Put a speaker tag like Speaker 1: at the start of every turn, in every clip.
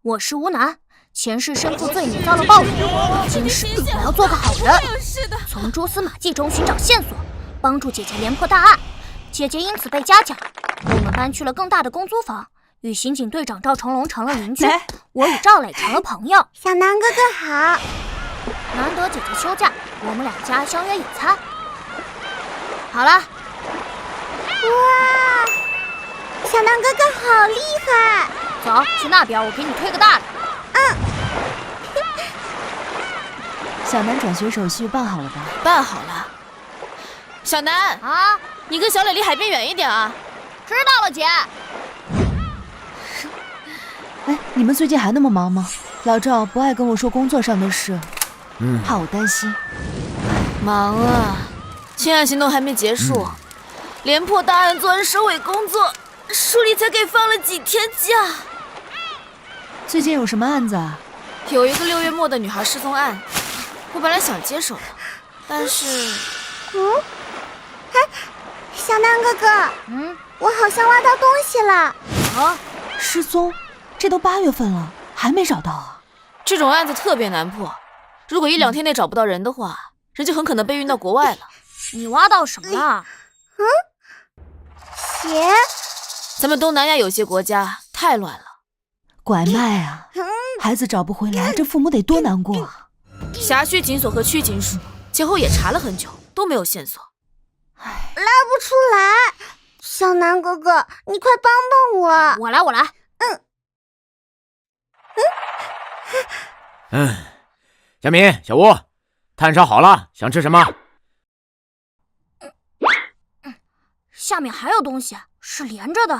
Speaker 1: 我是吴楠，前世身负罪孽遭了报应，今世我要做个好人，从蛛丝马迹中寻找线索，帮助姐姐连破大案。姐姐因此被嘉奖，我们搬去了更大的公租房，与刑警队长赵成龙成了邻居，我与赵磊成了朋友。
Speaker 2: 小南哥哥好。
Speaker 1: 难得姐姐休假，我们两家相约野餐。好了。
Speaker 2: 哇，小南哥哥好厉害！
Speaker 1: 走，去那边，我给你推个大的。
Speaker 3: 小南转学手续办好了吧？
Speaker 4: 办好了。小南
Speaker 1: 啊，
Speaker 4: 你跟小磊离海边远一点啊！
Speaker 1: 知道了，姐。
Speaker 3: 哎，你们最近还那么忙吗？老赵不爱跟我说工作上的事，怕我担心。
Speaker 4: 忙啊，清案行动还没结束，连破大案做完收尾工作，署里才给放了几天假。
Speaker 3: 最近有什么案子啊？
Speaker 4: 有一个6月末的女孩失踪案，我本来想接手的，但是……
Speaker 2: 小南哥哥，我好像挖到东西了。
Speaker 1: 啊，
Speaker 3: 失踪？这都8月份了，还没找到啊？
Speaker 4: 这种案子特别难破，如果1-2天内找不到人的话，人就很可能被运到国外了。
Speaker 1: 你挖到什么了？
Speaker 2: 鞋？
Speaker 4: 咱们东南亚有些国家太乱了，
Speaker 3: 拐卖啊！孩子找不回来，这父母得多难过啊！
Speaker 4: 辖区警所和区警署前后也查了很久，都没有线索。
Speaker 2: 拉不出来，小南哥哥，你快帮帮我！
Speaker 1: 我来。
Speaker 5: 小敏、小吴，炭烧好了，想吃什么？
Speaker 1: 下面还有东西，是连着的。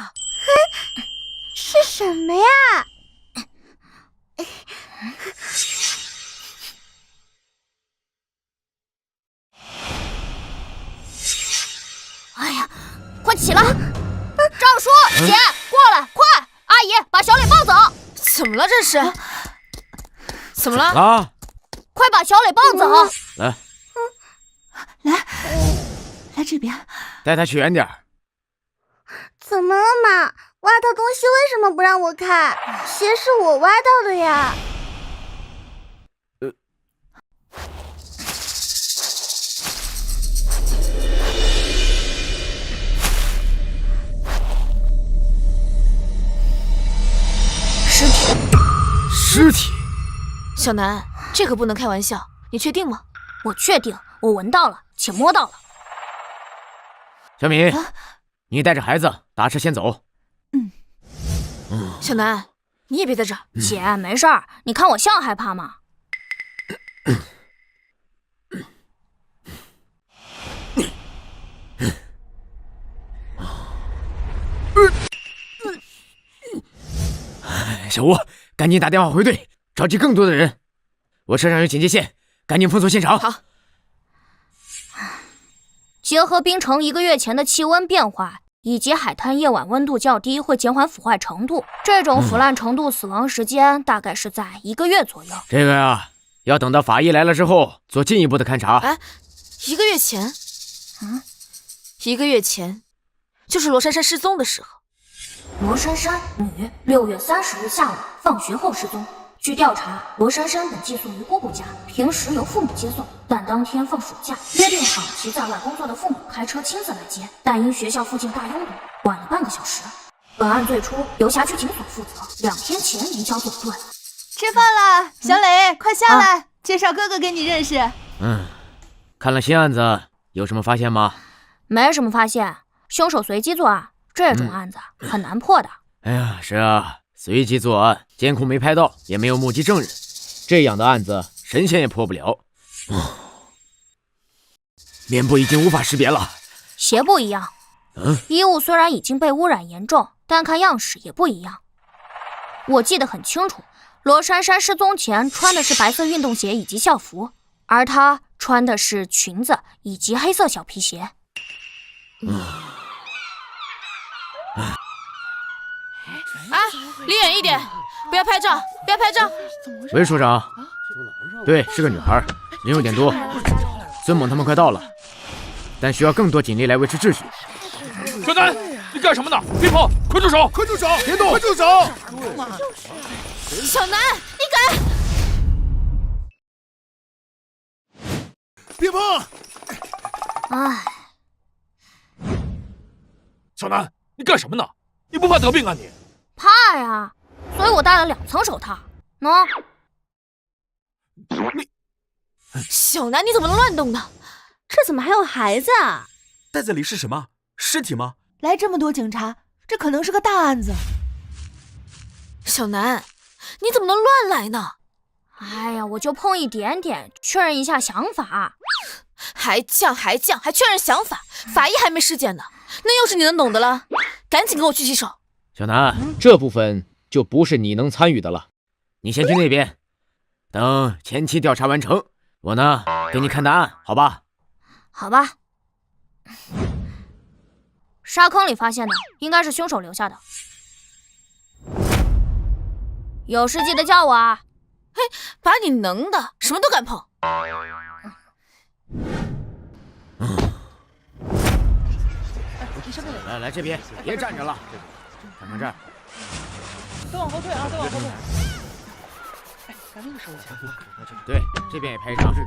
Speaker 2: 是什么呀？
Speaker 1: 哎呀，快起来！赵叔，姐，过来，快！阿姨，把小磊抱走！
Speaker 4: 怎么了这是？怎么了？
Speaker 5: 啊！
Speaker 1: 快把小磊抱走！
Speaker 3: 来这边，
Speaker 5: 带他去远点。
Speaker 2: 怎么了嘛？挖到东西为什么不让我看？鞋是我挖到的呀。
Speaker 5: 尸体？
Speaker 4: 小南，这可不能开玩笑，你确定吗？
Speaker 1: 我确定，我闻到了，且摸到了。
Speaker 5: 小敏，你带着孩子打车先走。
Speaker 4: 小南，你也别在这儿。
Speaker 1: 姐，没事儿，你看我像害怕吗？
Speaker 5: 小吴，赶紧打电话回队，召集更多的人。我车上有警戒线，赶紧封锁现场。
Speaker 4: 好。
Speaker 1: 结合冰城1个月前的气温变化，以及海滩夜晚温度较低会减缓腐坏程度，这种腐烂程度死亡时间大概是在1个月左右。
Speaker 5: 这个呀，要等到法医来了之后做进一步的勘查。
Speaker 4: 1个月前？1个月前，就是罗珊珊失踪的时候。
Speaker 1: 罗珊珊，女，6月30日下午放学后失踪。据调查，罗珊珊本寄宿于姑姑家，平时由父母接送，但当天放暑假，约定好其在外工作的父母开车亲自来接，但因学校附近大拥堵，晚了半个小时。本案最初由辖区警所负责，2天前移交总队。
Speaker 3: 吃饭了，小磊，快下来，介绍哥哥给你认识。
Speaker 5: 看了新案子，有什么发现吗？
Speaker 1: 没什么发现，凶手随机作案，这种案子很难破的。
Speaker 5: 哎呀，是啊。随机作案，监控没拍到，也没有目击证人，这样的案子神仙也破不了。脸部已经无法识别了，
Speaker 1: 鞋不一样。衣物虽然已经被污染严重，但看样式也不一样。我记得很清楚，罗珊珊失踪前穿的是白色运动鞋以及校服，而她穿的是裙子以及黑色小皮鞋。
Speaker 4: 离远一点，不要拍照，不要拍照。
Speaker 5: 喂，署长，对，是个女孩，人有点多。孙猛他们快到了，但需要更多警力来维持秩序。
Speaker 6: 小南，你干什么呢？别跑，快住手！快住手！别动！快住手！
Speaker 4: 小南，你敢！
Speaker 6: 别碰！
Speaker 1: 唉，
Speaker 6: 小南，你干什么呢？你不怕得病啊你？
Speaker 1: 怕呀，所以我戴了2层手套。喏，
Speaker 4: 小南，你怎么能乱动呢？
Speaker 2: 这怎么还有孩子啊？
Speaker 6: 袋子里是什么？尸体吗？
Speaker 3: 来这么多警察，这可能是个大案子。
Speaker 4: 小南，你怎么能乱来呢？
Speaker 1: 哎呀，我就碰一点点，确认一下想法。
Speaker 4: 还犟，还确认想法，法医还没尸检呢，那又是你能懂的了。赶紧给我去洗手。
Speaker 5: 小南，这部分就不是你能参与的了，你先去那边，等前期调查完成，我呢给你看答案，好吧？
Speaker 1: 好吧。沙坑里发现的应该是凶手留下的。有事记得叫我啊！
Speaker 4: 嘿，把你能的，什么都敢碰。
Speaker 5: 来这边，别站着了，看看这儿。
Speaker 3: 都往后退啊！都往后退。哎，赶紧收一下。
Speaker 5: 对，这边也拍一张。
Speaker 3: 好的。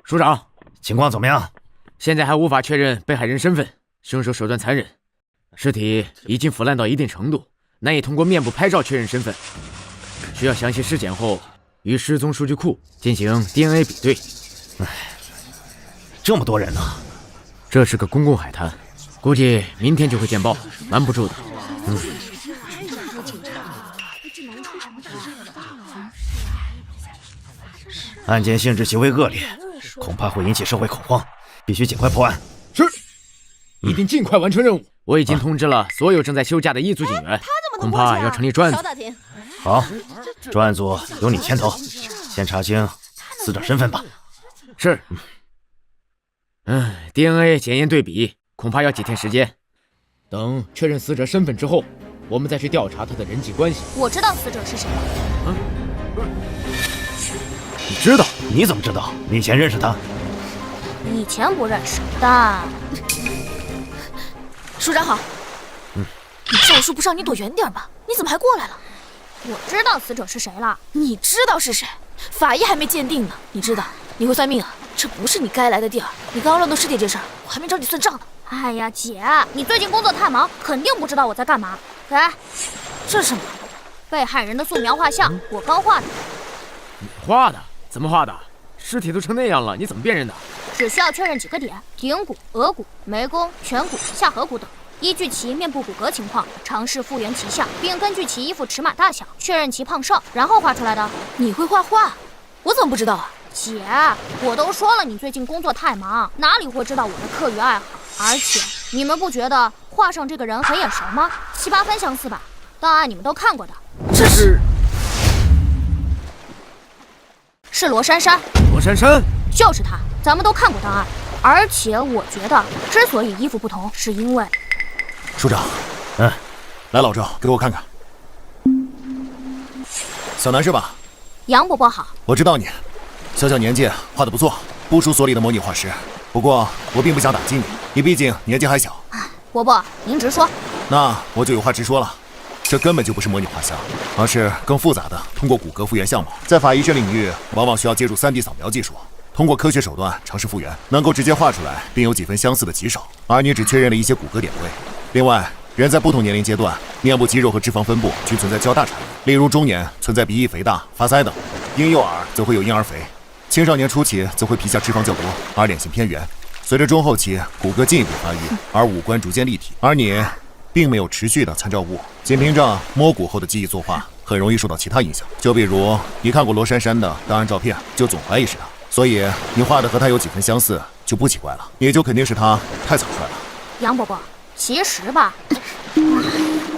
Speaker 5: 署长，
Speaker 7: 情况怎么样？
Speaker 5: 现在还无法确认被害人身份，凶手手段残忍，尸体已经腐烂到一定程度，难以通过面部拍照确认身份，需要详细尸检后与失踪数据库进行 DNA 比对。
Speaker 7: 这么多人呢？
Speaker 5: 这是个公共海滩，估计明天就会见报，瞒不住的。
Speaker 7: 案件性质极为恶劣，恐怕会引起社会恐慌，必须尽快破案。
Speaker 5: 是，一定尽快完成任务。我已经通知了所有正在休假的一组警员，恐怕要成立专案组。
Speaker 7: 好，专案组由你牵头，先查清死者身份吧。
Speaker 5: 是。DNA 检验对比恐怕要几天时间，等确认死者身份之后，我们再去调查他的人际关系。
Speaker 1: 我知道死者是谁了。
Speaker 7: 你知道？你怎么知道？你以前认识他？
Speaker 1: 以前不认识，但……
Speaker 4: 署长好。你招数不上，你躲远点吧。你怎么还过来了？
Speaker 1: 我知道死者是谁了。
Speaker 4: 你知道是谁？法医还没鉴定呢。你知道？你会算命啊？这不是你该来的地儿。你刚刚乱动尸体这事儿，我还没找你算账呢。
Speaker 1: 哎呀，姐，你最近工作太忙，肯定不知道我在干嘛。来，
Speaker 4: 这是什么？
Speaker 1: 被害人的素描画像，我刚画的。
Speaker 5: 你画的？怎么画的？尸体都成那样了，你怎么辨认的？
Speaker 1: 只需要确认几个点：顶骨、额骨、眉弓、颧骨、下颌骨等。依据其面部骨骼情况，尝试复原其像，并根据其衣服尺码大小确认其胖瘦，然后画出来的。
Speaker 4: 你会画画？我怎么不知道啊？
Speaker 1: 姐，我都说了，你最近工作太忙，哪里会知道我的课余爱好？而且，你们不觉得画上这个人很眼熟吗？7、8分相似吧？档案你们都看过的。
Speaker 5: 这
Speaker 1: 是罗珊珊。
Speaker 5: 罗珊珊？
Speaker 1: 就是他，咱们都看过档案。而且我觉得，之所以衣服不同，是因为……
Speaker 6: 署长，来老赵，给我看看。小南是吧？
Speaker 1: 杨伯伯好。
Speaker 6: 我知道你，小年纪画得不错，不输所里的模拟画师。不过我并不想打击你，你毕竟年纪还小。
Speaker 1: 伯伯，您直说。
Speaker 6: 那我就有话直说了，这根本就不是模拟画像，而是更复杂的通过骨骼复原项目。在法医这领域，往往需要借助3D 扫描技术，通过科学手段尝试复原，能够直接画出来并有几分相似的极少。而你只确认了一些骨骼点位。另外，人在不同年龄阶段，面部肌肉和脂肪分布均存在较大差异，例如中年存在鼻翼肥大、发腮等，婴幼儿则会有婴儿肥，青少年初期则会皮下脂肪较多，而脸型偏圆。随着中后期，骨骼进一步发育，而五官逐渐立体。而你并没有持续的参照物，仅凭着摸骨后的记忆作画，很容易受到其他影响。就比如你看过罗珊珊的档案照片，就总怀疑是她，所以你画的和她有几分相似就不奇怪了，也就肯定是她太草率了。
Speaker 1: 杨伯伯，其实吧，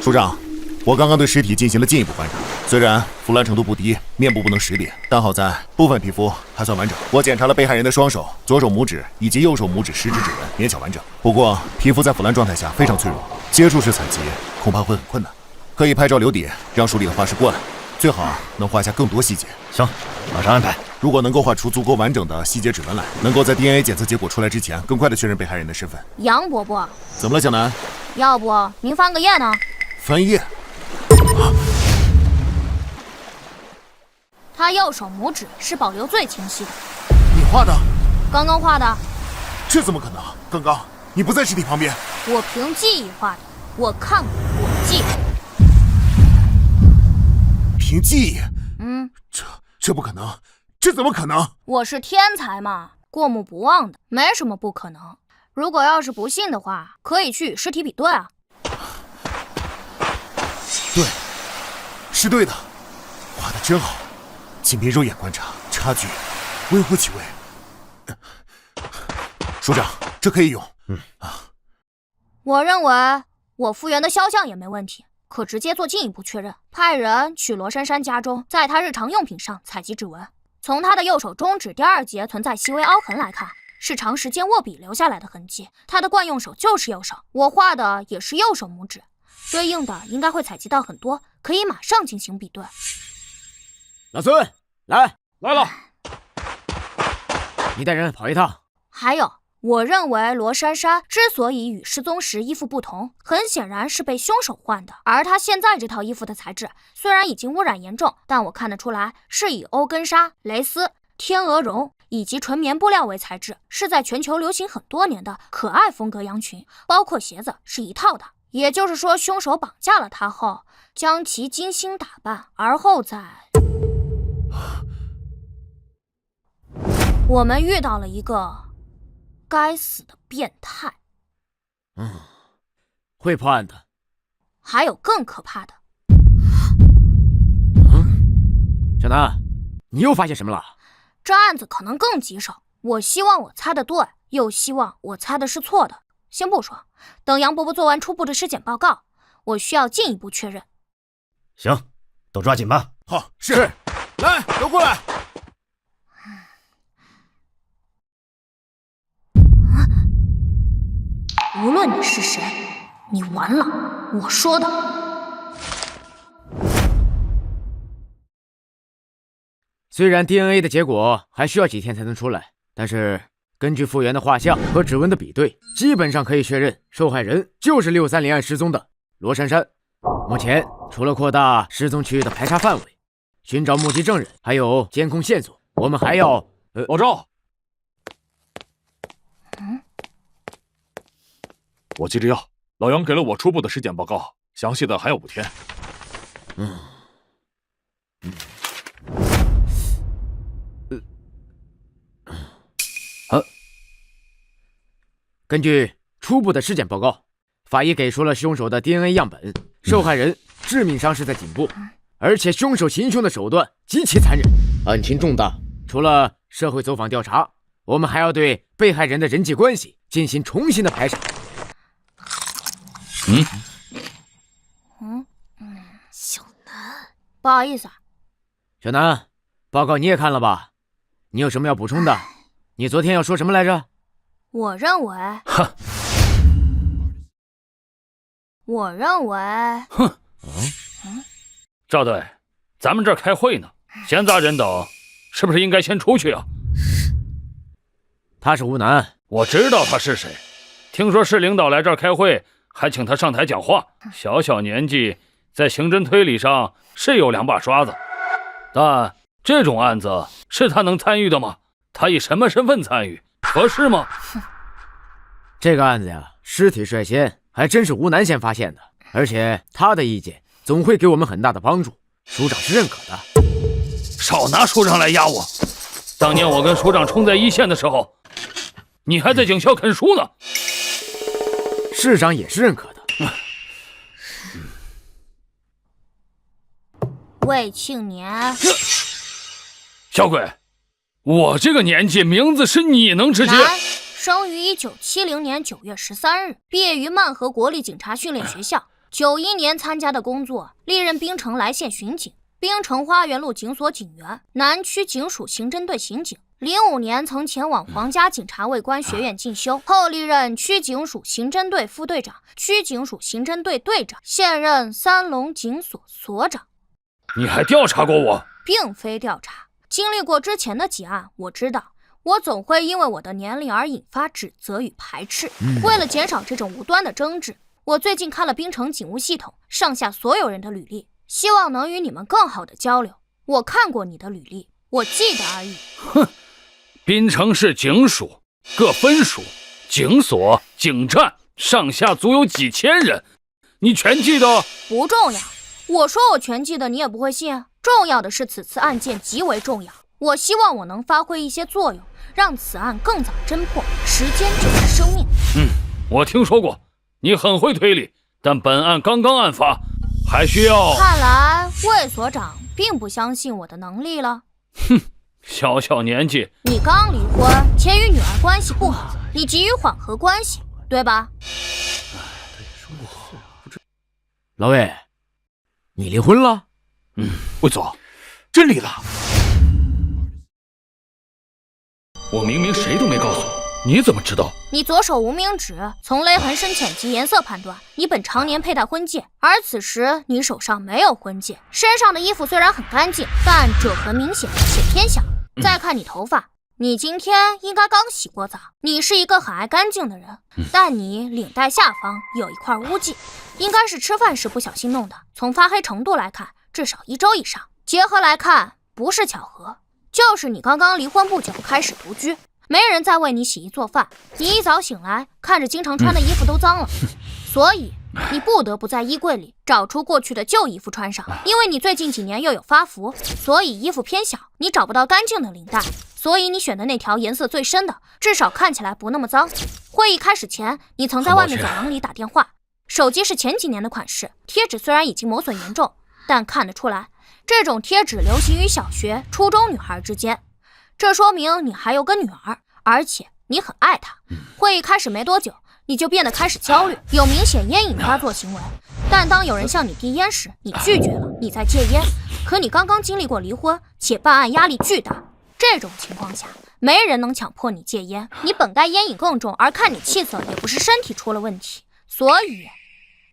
Speaker 6: 署长，我刚刚对尸体进行了进一步观察，虽然腐烂程度不低，面部不能识别，但好在部分皮肤还算完整。我检查了被害人的双手、左手拇指以及右手拇指食指指纹，勉强完整。不过皮肤在腐烂状态下非常脆弱，接触式采集恐怕会很困难。可以拍照留底，让署里的画师过来，最好能画下更多细节。
Speaker 7: 行，马上安排。
Speaker 6: 如果能够画出足够完整的细节指纹来，能够在 DNA 检测结果出来之前，更快的确认被害人的身份。
Speaker 1: 杨伯伯，
Speaker 6: 怎么了，小南？
Speaker 1: 要不您翻个页呢？
Speaker 6: 翻页？
Speaker 1: 他右手拇指是保留最清晰的。
Speaker 6: 你画的？
Speaker 1: 刚刚画的。
Speaker 6: 这怎么可能？刚刚你不在尸体旁边。
Speaker 1: 我凭记忆画的，我看过，我记得。
Speaker 6: 凭记忆？这不可能，这怎么可能？
Speaker 1: 我是天才嘛，过目不忘的，没什么不可能。如果要是不信的话，可以去与尸体比对啊。
Speaker 6: 对，是对的，画的真好。仅凭肉眼观察，差距微乎其微。署长，这可以用。
Speaker 1: 我认为我复原的肖像也没问题，可直接做进一步确认。派人去罗珊珊家中，在她日常用品上采集指纹。从她的右手中指第2节存在细微凹痕来看，是长时间握笔留下来的痕迹。她的惯用手就是右手，我画的也是右手拇指，对应的应该会采集到很多，可以马上进行比对。
Speaker 5: 老孙，来
Speaker 8: 了，
Speaker 5: 你带人跑一趟。
Speaker 1: 还有，我认为罗珊珊之所以与失踪时衣服不同，很显然是被凶手换的。而她现在这套衣服的材质虽然已经污染严重，但我看得出来是以欧根纱、蕾丝、天鹅绒以及纯棉布料为材质，是在全球流行很多年的可爱风格羊群，包括鞋子是一套的。也就是说，凶手绑架了她后，将其精心打扮，而后再……我们遇到了一个该死的变态。
Speaker 5: 会破案的。
Speaker 1: 还有更可怕的。
Speaker 5: 小南，你又发现什么了？
Speaker 1: 这案子可能更棘手，我希望我猜的对，又希望我猜的是错的。先不说，等杨伯伯做完初步的尸检报告，我需要进一步确认。
Speaker 7: 行，都抓紧吧。
Speaker 6: 好，是。来，都过来。
Speaker 1: 无论你是谁，你完了！我说的。
Speaker 5: 虽然 DNA 的结果还需要几天才能出来，但是根据复原的画像和指纹的比对，基本上可以确认受害人就是630案失踪的罗珊珊。目前除了扩大失踪区域的排查范围，寻找目击证人，还有监控线索，我们还要
Speaker 8: 老赵。我急着要，老杨给了我初步的尸检报告，详细的还有5天。
Speaker 5: 根据初步的尸检报告，法医给出了凶手的 DNA 样本，受害人致命伤是在颈部，而且凶手行凶的手段极其残忍，案情重大。除了社会走访调查，我们还要对被害人的人际关系进行重新的排查。
Speaker 4: 小南，
Speaker 1: 不好意思啊。
Speaker 5: 小南，报告你也看了吧？你有什么要补充的？你昨天要说什么来着？
Speaker 1: 我认为，
Speaker 8: 赵队，咱们这儿开会呢，闲杂人等是不是应该先出去啊？
Speaker 5: 他是吴楠，
Speaker 8: 我知道他是谁，听说市领导来这儿开会，还请他上台讲话。小小年纪，在刑侦推理上是有2把刷子，但这种案子是他能参与的吗？他以什么身份参与？合适吗？
Speaker 5: 这个案子呀，尸体率先还真是吴楠先发现的，而且他的意见总会给我们很大的帮助，署长是认可的。
Speaker 8: 少拿署长来压我！当年我跟署长冲在一线的时候，你还在警校啃书呢。
Speaker 5: 市长也是认可的。
Speaker 1: 魏庆年，
Speaker 8: 小鬼，我这个年纪，名字是你能直接？
Speaker 1: 男，生于1970年9月13日，毕业于曼河国立警察训练学校。91年参加的工作，历任槟城来县巡警、槟城花园路警所警员、南区警署刑侦队刑警。05年曾前往皇家警察卫官学院进修，后历任区警署刑侦队副队长、区警署刑侦队队长，现任三龙警所所长。
Speaker 8: 你还调查过我？
Speaker 1: 并非调查，经历过之前的几案，我知道我总会因为我的年龄而引发指责与排斥。为了减少这种无端的争执，我最近看了滨城警务系统上下所有人的履历，希望能与你们更好的交流。我看过你的履历，我记得而已。
Speaker 8: 哼，滨城市警署各分署、警所、警站上下足有几千人，你全记得？
Speaker 1: 不重要，我说我全记得你也不会信。重要的是此次案件极为重要，我希望我能发挥一些作用，让此案更早侦破。时间就是生命。
Speaker 8: 我听说过，你很会推理，但本案刚刚案发，还需要……
Speaker 1: 看来魏所长并不相信我的能力了。
Speaker 8: 哼，小小年纪，
Speaker 1: 你刚离婚，且与女儿关系不好，你急于缓和关系，对吧？
Speaker 5: 老魏，你离婚了？
Speaker 8: 魏总，真离了？我明明谁都没告诉你，你怎么知道？
Speaker 1: 你左手无名指，从勒痕深浅及颜色判断，你本常年佩戴婚戒，而此时你手上没有婚戒，身上的衣服虽然很干净，但褶痕明显且偏小。再看你头发，你今天应该刚洗过澡。你是一个很爱干净的人，但你领带下方有一块污迹，应该是吃饭时不小心弄的。从发黑程度来看，至少1周以上。结合来看，不是巧合，就是你刚刚离婚不久，开始独居，没人再为你洗衣做饭。你一早醒来，看着经常穿的衣服都脏了，所以你不得不在衣柜里找出过去的旧衣服穿上。因为你最近几年又有发福，所以衣服偏小，你找不到干净的领带，所以你选的那条颜色最深的，至少看起来不那么脏。会议开始前，你曾在外面走廊里打电话，手机是前几年的款式，贴纸虽然已经磨损严重，但看得出来，这种贴纸流行于小学、初中女孩之间，这说明你还有个女儿，而且你很爱她。会议开始没多久，你就变得开始焦虑，有明显烟瘾发作行为。但当有人向你递烟时，你拒绝了，你在戒烟。可你刚刚经历过离婚，且办案压力巨大，这种情况下，没人能强迫你戒烟。你本该烟瘾更重，而看你气色也不是身体出了问题，所以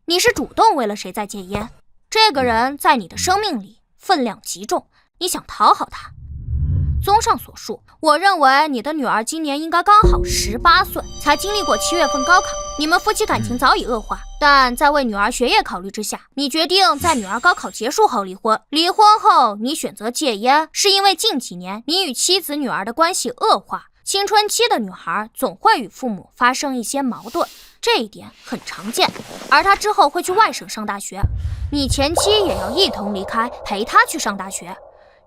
Speaker 1: 你是主动为了谁在戒烟。这个人在你的生命里分量极重，你想讨好他。综上所述，我认为你的女儿今年应该刚好18岁，才经历过7月份高考，你们夫妻感情早已恶化，但在为女儿学业考虑之下，你决定在女儿高考结束后离婚。离婚后，你选择戒烟，是因为近几年你与妻子、女儿的关系恶化。青春期的女孩总会与父母发生一些矛盾，这一点很常见，而她之后会去外省上大学，你前妻也要一同离开，陪她去上大学。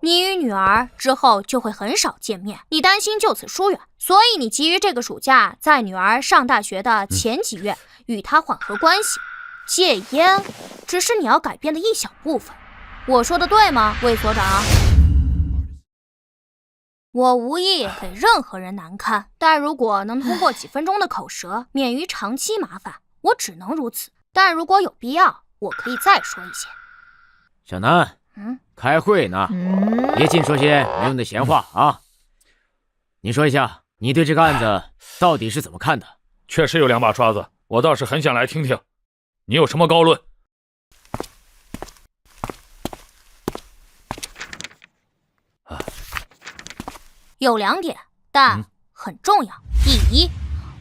Speaker 1: 你与女儿之后就会很少见面，你担心就此疏远，所以你急于这个暑假在女儿上大学的前几月与她缓和关系。戒烟只是你要改变的一小部分，我说的对吗，魏所长？我无意给任何人难堪，但如果能通过几分钟的口舌免于长期麻烦，我只能如此。但如果有必要，我可以再说一些。
Speaker 5: 小南，开会呢，别净说些没用的闲话啊！你说一下，你对这个案子到底是怎么看的？
Speaker 8: 确实有2把刷子，我倒是很想来听听，你有什么高论？
Speaker 1: 有2点，但很重要。第一，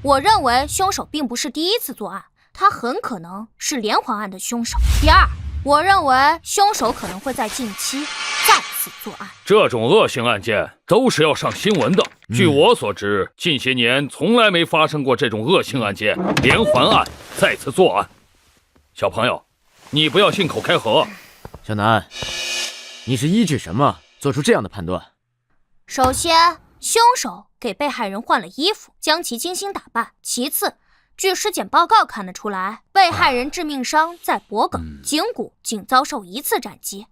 Speaker 1: 我认为凶手并不是第一次作案，他很可能是连环案的凶手。第二，我认为凶手可能会在近期再次作案。
Speaker 8: 这种恶性案件都是要上新闻的。据我所知，近些年从来没发生过这种恶性案件，连环案再次作案。小朋友，你不要信口开河。
Speaker 5: 小南，你是依据什么做出这样的判断？
Speaker 1: 首先，凶手给被害人换了衣服，将其精心打扮。其次，据尸检报告看得出来，被害人致命伤在脖颈，颈骨仅遭受1次斩击，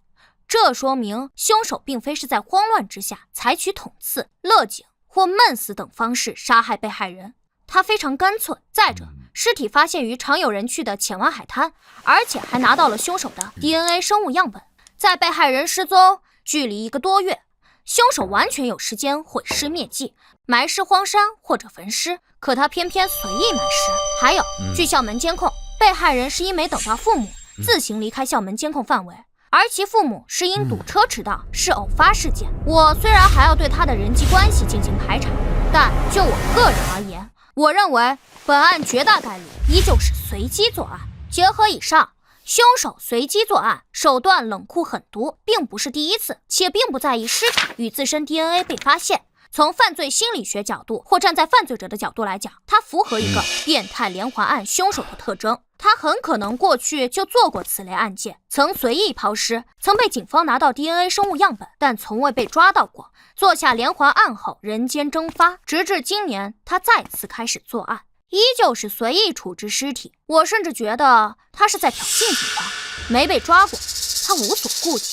Speaker 1: 这说明凶手并非是在慌乱之下采取捅刺、勒颈或闷死等方式杀害被害人，他非常干脆。再者，尸体发现于常有人去的浅湾海滩，而且还拿到了凶手的 DNA 生物样本。在被害人失踪距离1个多月，凶手完全有时间毁尸灭迹，埋尸荒山或者焚尸，可他偏偏随意埋尸。还有，据校门监控，被害人是因没等到父母，自行离开校门监控范围，而其父母是因堵车迟到，是偶发事件。我虽然还要对他的人际关系进行排查，但就我个人而言，我认为本案绝大概率依旧是随机作案。结合以上，凶手随机作案，手段冷酷狠毒，并不是第一次，且并不在意尸体与自身 DNA 被发现。从犯罪心理学角度，或站在犯罪者的角度来讲，它符合一个变态连环案凶手的特征。他很可能过去就做过此类案件，曾随意抛尸，曾被警方拿到 DNA 生物样本，但从未被抓到过。做下连环案后人间蒸发，直至今年他再次开始作案，依旧是随意处置尸体。我甚至觉得他是在挑衅警方，没被抓过，他无所顾忌。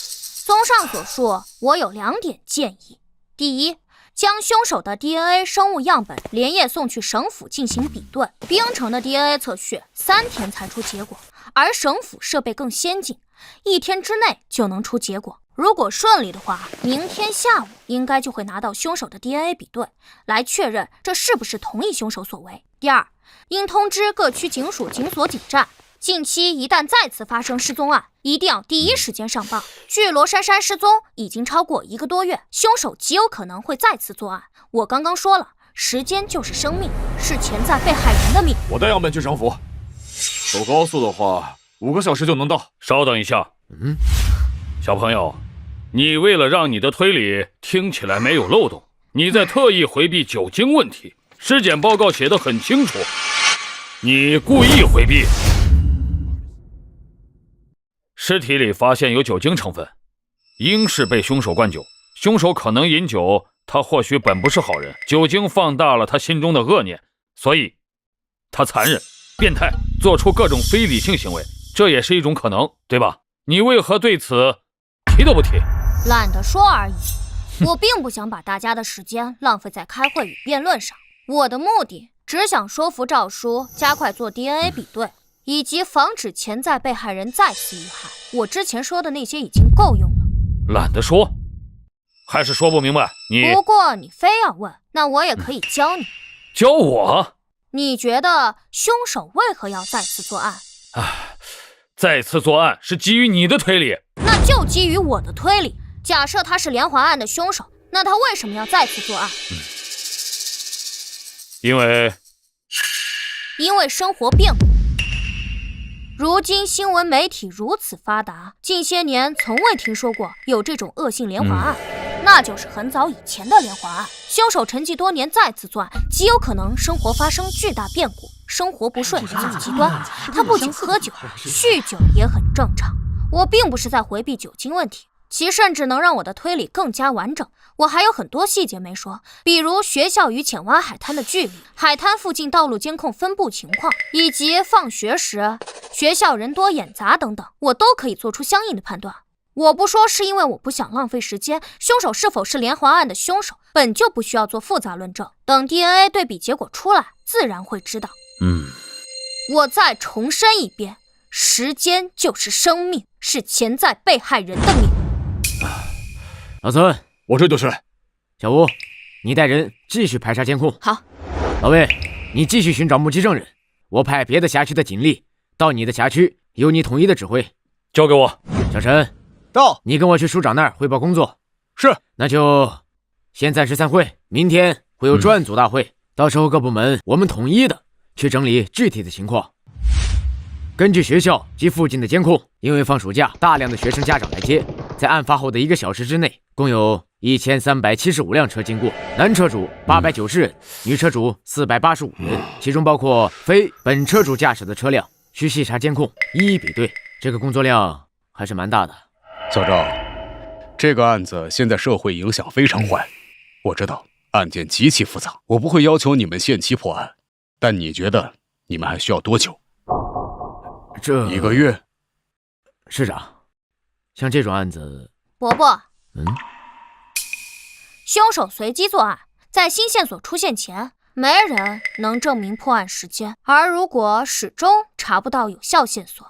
Speaker 1: 综上所述，我有2点建议：第一，将凶手的 DNA 生物样本连夜送去省府进行比对。冰城的 DNA 测序3天才出结果，而省府设备更先进，1天之内就能出结果。如果顺利的话，明天下午应该就会拿到凶手的 DNA 比对，来确认这是不是同一凶手所为。第二，应通知各区警署、警所、警站，近期一旦再次发生失踪案，一定要第一时间上报。据罗珊珊失踪已经超过1个多月，凶手极有可能会再次作案。我刚刚说了，时间就是生命，是潜在被害人的命。
Speaker 9: 我带样本去省府，走高速的话5个小时就能到。
Speaker 8: 稍等一下，小朋友，你为了让你的推理听起来没有漏洞，你在特意回避酒精问题。尸检报告写得很清楚，你故意回避。尸体里发现有酒精成分，应是被凶手灌酒。凶手可能饮酒，他或许本不是好人，酒精放大了他心中的恶念，所以他残忍、变态，做出各种非理性行为，这也是一种可能，对吧？你为何对此提都不提？
Speaker 1: 懒得说而已。我并不想把大家的时间浪费在开会与辩论上，我的目的只想说服赵叔加快做 DNA 比对，以及防止潜在被害人再次遇害。我之前说的那些已经够用了。
Speaker 8: 懒得说，还是说不明白？
Speaker 1: 不过你非要问，那我也可以教你。
Speaker 8: 教我？
Speaker 1: 你觉得凶手为何要再次作案？
Speaker 8: 再次作案是基于你的推理，
Speaker 1: 那就基于我的推理。假设他是连环案的凶手，那他为什么要再次作案？
Speaker 8: 因
Speaker 1: 为生活变故。如今新闻媒体如此发达，近些年从未听说过有这种恶性连环案，那就是很早以前的连环案。凶手沉寂多年再次作案，极有可能生活发生巨大变故，生活不顺，走极端。他不仅喝酒，酗酒也很正常。我并不是在回避酒精问题，其甚至能让我的推理更加完整。我还有很多细节没说，比如学校与浅湾海滩的距离，海滩附近道路监控分布情况，以及放学时学校人多眼杂等等，我都可以做出相应的判断。我不说是因为我不想浪费时间，凶手是否是连环案的凶手本就不需要做复杂论证，等 DNA 对比结果出来自然会知道。我再重申一遍，时间就是生命，是潜在被害人的命。
Speaker 5: 老孙，
Speaker 9: 我这就是。
Speaker 5: 小吴，你带人继续排查监控。
Speaker 4: 好。
Speaker 5: 老魏，你继续寻找目击证人，我派别的辖区的警力到你的辖区，由你统一的指挥。
Speaker 8: 交给我。
Speaker 5: 小陈，
Speaker 9: 到。
Speaker 5: 你跟我去署长那儿汇报工作。
Speaker 9: 是。
Speaker 5: 那就先暂时散会，明天会有专案组大会，到时候各部门我们统一的去整理具体的情况。根据学校及附近的监控，因为放暑假，大量的学生家长来接，在案发后的1个小时之内，共有1375辆车经过，男车主890人，女车主485人，其中包括非本车主驾驶的车辆，需细查监控，一一比对。这个工作量还是蛮大的。
Speaker 10: 小赵，这个案子现在社会影响非常坏，我知道案件极其复杂，我不会要求你们限期破案，但你觉得你们还需要多久？
Speaker 5: 这
Speaker 10: 1个月。
Speaker 5: 市长，像这种案子，
Speaker 1: 伯伯，凶手随机作案，在新线索出现前，没人能证明破案时间，而如果始终查不到有效线索，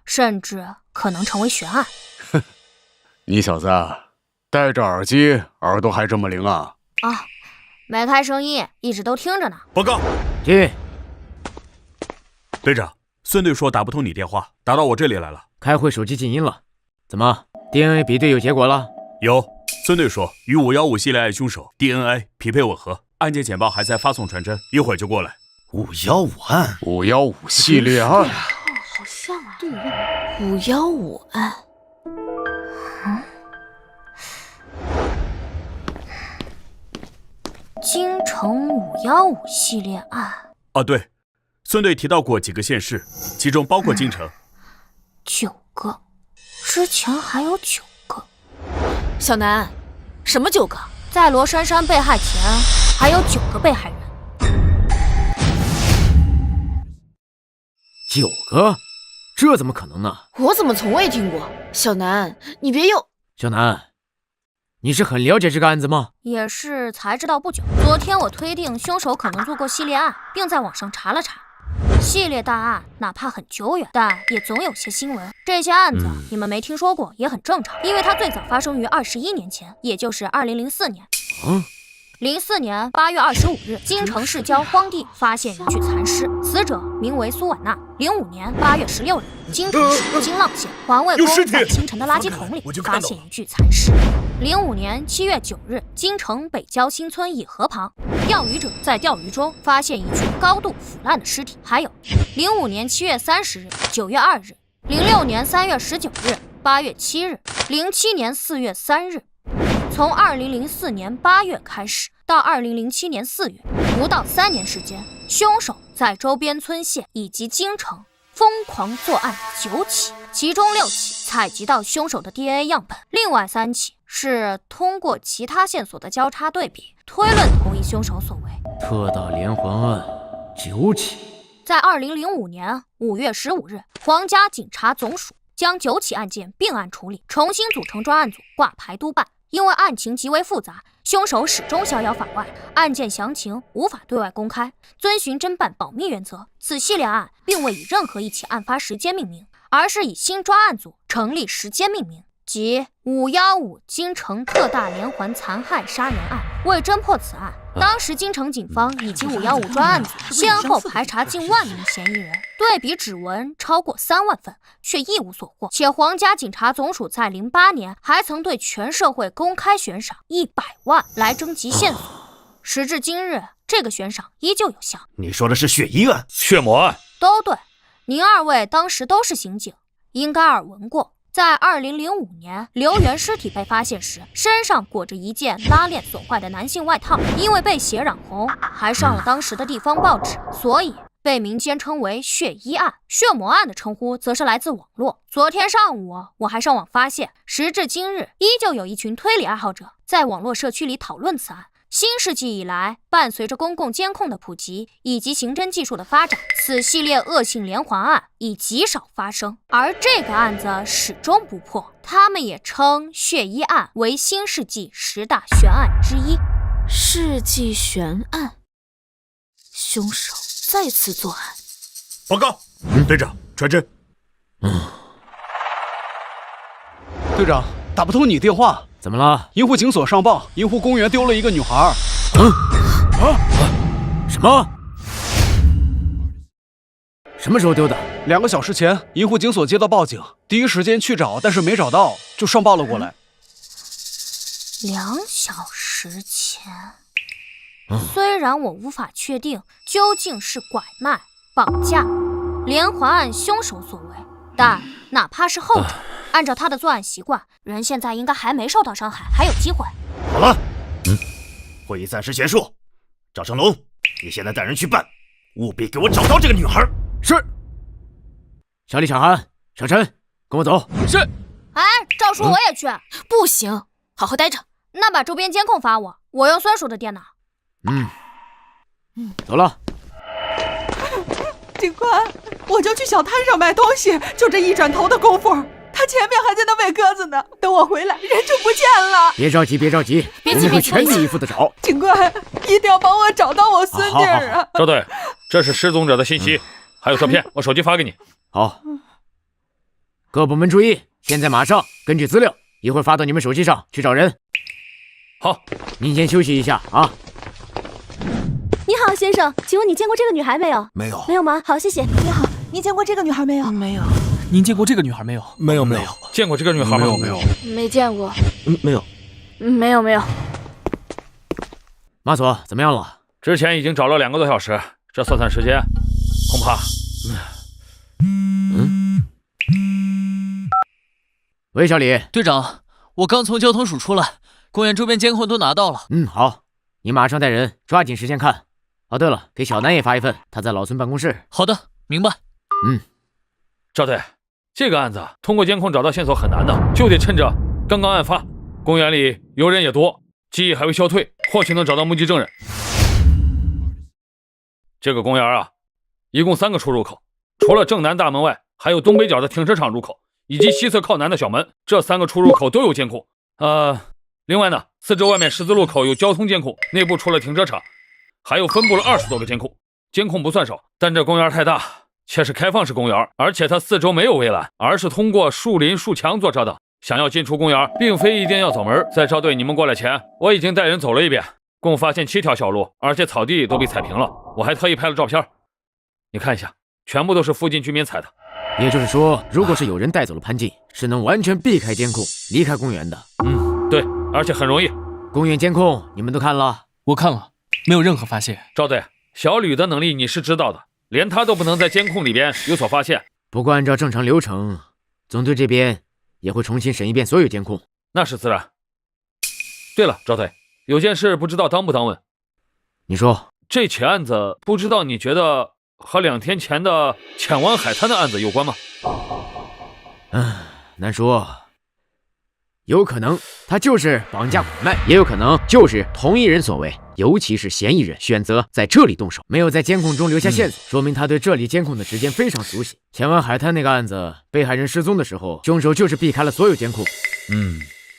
Speaker 1: 甚至可能成为悬案。
Speaker 10: 你小子戴着耳机，耳朵还这么灵啊？
Speaker 1: 没开声音，一直都听着呢。
Speaker 9: 报告。
Speaker 5: 进。
Speaker 9: 队长，孙队说打不通你电话，打到我这里来了。
Speaker 5: 开会手机静音了，怎么 DNA 比对有结果了？
Speaker 11: 有，孙队说与515系列案凶手 DNA 匹配吻合，案件简报还在发送传真，一会儿就过来。
Speaker 7: 515案
Speaker 10: ，515系列案，
Speaker 2: 好像啊。对
Speaker 4: 515案。
Speaker 1: 京城515系列案。
Speaker 11: 哦，对，孙队提到过几个县市，其中包括京城。
Speaker 1: 9个，之前还有9个。
Speaker 4: 小南，什么9个？
Speaker 1: 在罗珊珊被害前，还有9个被害人。
Speaker 5: 9个？这怎么可能呢？
Speaker 4: 我怎么从未听过？小南，你别又……
Speaker 5: 小南，你是很了解这个案子吗？
Speaker 1: 也是才知道不久。昨天我推定凶手可能做过系列案，并在网上查了查。系列大案哪怕很久远，但也总有些新闻。这些案子你们没听说过也很正常，因为它最早发生于21年前，也就是2004年。04年8月25日，京城市郊荒地发现一具残尸，死者名为苏婉娜。05年8月16日，京城市京浪县环卫工在清晨的垃圾桶里发现一具残尸。05年7月9日，京城北郊新村乙河旁，钓鱼者在钓鱼中发现一具高度腐烂的尸体。还有05年7月30日、9月2日、06年3月19日、8月7日、07年4月3日。从2004年8月开始到2007年4月，不到3年时间，凶手在周边村县以及京城疯狂作案9起，其中6起采集到凶手的 DNA 样本，另外3起是通过其他线索的交叉对比，推论同一凶手所为。
Speaker 5: 特大连环案9起。
Speaker 1: 在2005年5月15日，皇家警察总署将9起案件并案处理，重新组成专案组挂牌督办。因为案情极为复杂，凶手始终逍遥法外，案件详情无法对外公开，遵循侦办保密原则。此系列案并未以任何一起案发时间命名，而是以新专案组成立时间命名，即515京城特大连环残害杀人案。为侦破此案，当时京城警方以及515专案组先后排查近万名嫌疑人，对比指纹超过3万份，却一无所获。且皇家警察总署在08年还曾对全社会公开悬赏100万来征集线索，时至今日，这个悬赏依旧有效。
Speaker 7: 你说的是血衣案、
Speaker 8: 血魔案？
Speaker 1: 都对，您2位当时都是刑警，应该耳闻过。在2005年，刘源尸体被发现时，身上裹着一件拉链损坏的男性外套，因为被血染红，还上了当时的地方报纸，所以被民间称为血衣案。血魔案的称呼则是来自网络。昨天上午，我还上网发现，时至今日，依旧有一群推理爱好者在网络社区里讨论此案。新世纪以来，伴随着公共监控的普及以及刑侦技术的发展，此系列恶性连环案已极少发生，而这个案子始终不破。他们也称血衣案为新世纪10大悬案之一。
Speaker 4: 世纪悬案，凶手再次作案。
Speaker 11: 报告，队长，传真。
Speaker 10: 队长，打不通你电话。
Speaker 5: 怎么了？
Speaker 10: 银湖警所上报，银湖公园丢了一个女孩。
Speaker 5: 什么？什么时候丢的
Speaker 10: ？2个小时前，银湖警所接到报警，第一时间去找，但是没找到，就上报了过来。
Speaker 1: 2小时前，虽然我无法确定究竟是拐卖、绑架、连环案凶手所为，但哪怕是后者，按照他的作案习惯，人现在应该还没受到伤害，还有机会。
Speaker 7: 好了，会议暂时结束。赵成龙，你现在带人去办，务必给我找到这个女孩。
Speaker 5: 是。小李、小韩、小陈，跟我走。
Speaker 8: 是。
Speaker 1: 哎，赵叔，我也去。
Speaker 4: 不行，好好待着。
Speaker 1: 那把周边监控发我，我用孙叔的电脑。
Speaker 5: 走了。
Speaker 12: 警官，我就去小摊上买东西，就这一转头的功夫，他前面还在那喂鸽子呢。等我回来，人就不见了。
Speaker 5: 别着急，别着急，我们会全力以赴的找。
Speaker 12: 警官，一定要帮我找到我孙女儿啊！
Speaker 8: 赵队，这是失踪者的信息，还有照片，我手机发给你。
Speaker 5: 好，各部门注意，现在马上根据资料，一会儿发到你们手机上去找人。
Speaker 8: 好，
Speaker 5: 您先休息一下啊。
Speaker 2: 你好，先生，请问你见过这个女孩没有？
Speaker 6: 没有。
Speaker 2: 没有吗？好，谢谢。
Speaker 12: 你好，你见过这个女孩没有？
Speaker 13: 没有。您见过这个女孩没有？
Speaker 6: 没有。
Speaker 8: 见过这个女孩吗？
Speaker 10: 没有。
Speaker 4: 没见过。
Speaker 7: 没有。
Speaker 4: 没有。
Speaker 5: 马佐怎么样了？
Speaker 8: 之前已经找了2个多小时，这算时间，恐怕……
Speaker 5: 喂，小李
Speaker 13: 队长，我刚从交通署出来，公园周边监控都拿到了。
Speaker 5: 好，你马上带人抓紧时间看。哦，对了，给小南也发一份，他在老孙办公室。
Speaker 13: 好的，明白。
Speaker 8: 赵队，这个案子通过监控找到线索很难的，就得趁着刚刚案发，公园里游人也多，记忆还未消退，或许能找到目击证人。这个公园啊，一共3个出入口，除了正南大门外，还有东北角的停车场入口，以及西侧靠南的小门，这3个出入口都有监控。另外呢，四周外面十字路口有交通监控，内部除了停车场，还有分布了20多个监控。监控不算少，但这公园太大，且是开放式公园，而且它四周没有围栏，而是通过树林树墙做遮挡。想要进出公园，并非一定要走门。在赵队你们过来前，我已经带人走了一遍，共发现7条小路，而且草地都被踩平了。我还特意拍了照片，你看一下，全部都是附近居民踩的。
Speaker 5: 也就是说，如果是有人带走了潘静，是能完全避开监控，离开公园的。
Speaker 8: 对，而且很容易。
Speaker 5: 公园监控你们都看了？
Speaker 13: 我看了，没有任何发现。
Speaker 8: 赵队，小吕的能力你是知道的，连他都不能在监控里边有所发现。
Speaker 5: 不过按照正常流程，总队这边也会重新审一遍所有监控。
Speaker 8: 那是自然。对了，赵队，有件事不知道当不当问。
Speaker 5: 你说。
Speaker 8: 这起案子不知道你觉得和2天前的浅湾海滩的案子有关吗？
Speaker 5: 难说。有可能他就是绑架拐卖，也有可能就是同一人所为，尤其是嫌疑人选择在这里动手，没有在监控中留下线索，说明他对这里监控的时间非常熟悉。浅湾海滩那个案子，被害人失踪的时候，凶手就是避开了所有监控。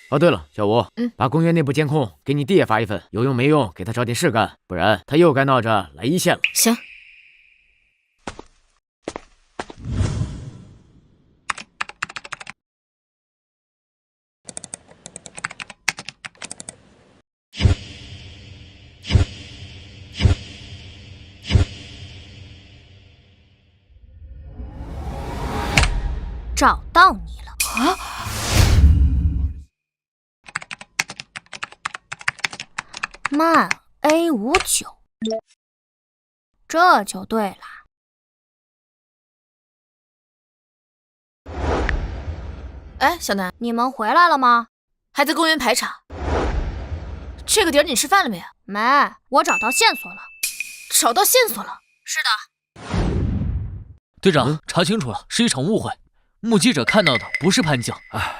Speaker 5: 哦，对了，小吴，把公园内部监控给你弟也发一份，有用没用给他找点事干，不然他又该闹着来一线了。
Speaker 4: 行。
Speaker 1: 找到你了啊！慢 A59，这就对了。
Speaker 4: 哎，小南，
Speaker 1: 你们回来了吗？
Speaker 4: 还在公园排查。这个点你吃饭了没？
Speaker 1: 没，我找到线索了。
Speaker 4: 找到线索了？
Speaker 1: 是的。
Speaker 13: 队长，查清楚了，是一场误会。目击者看到的不是潘静，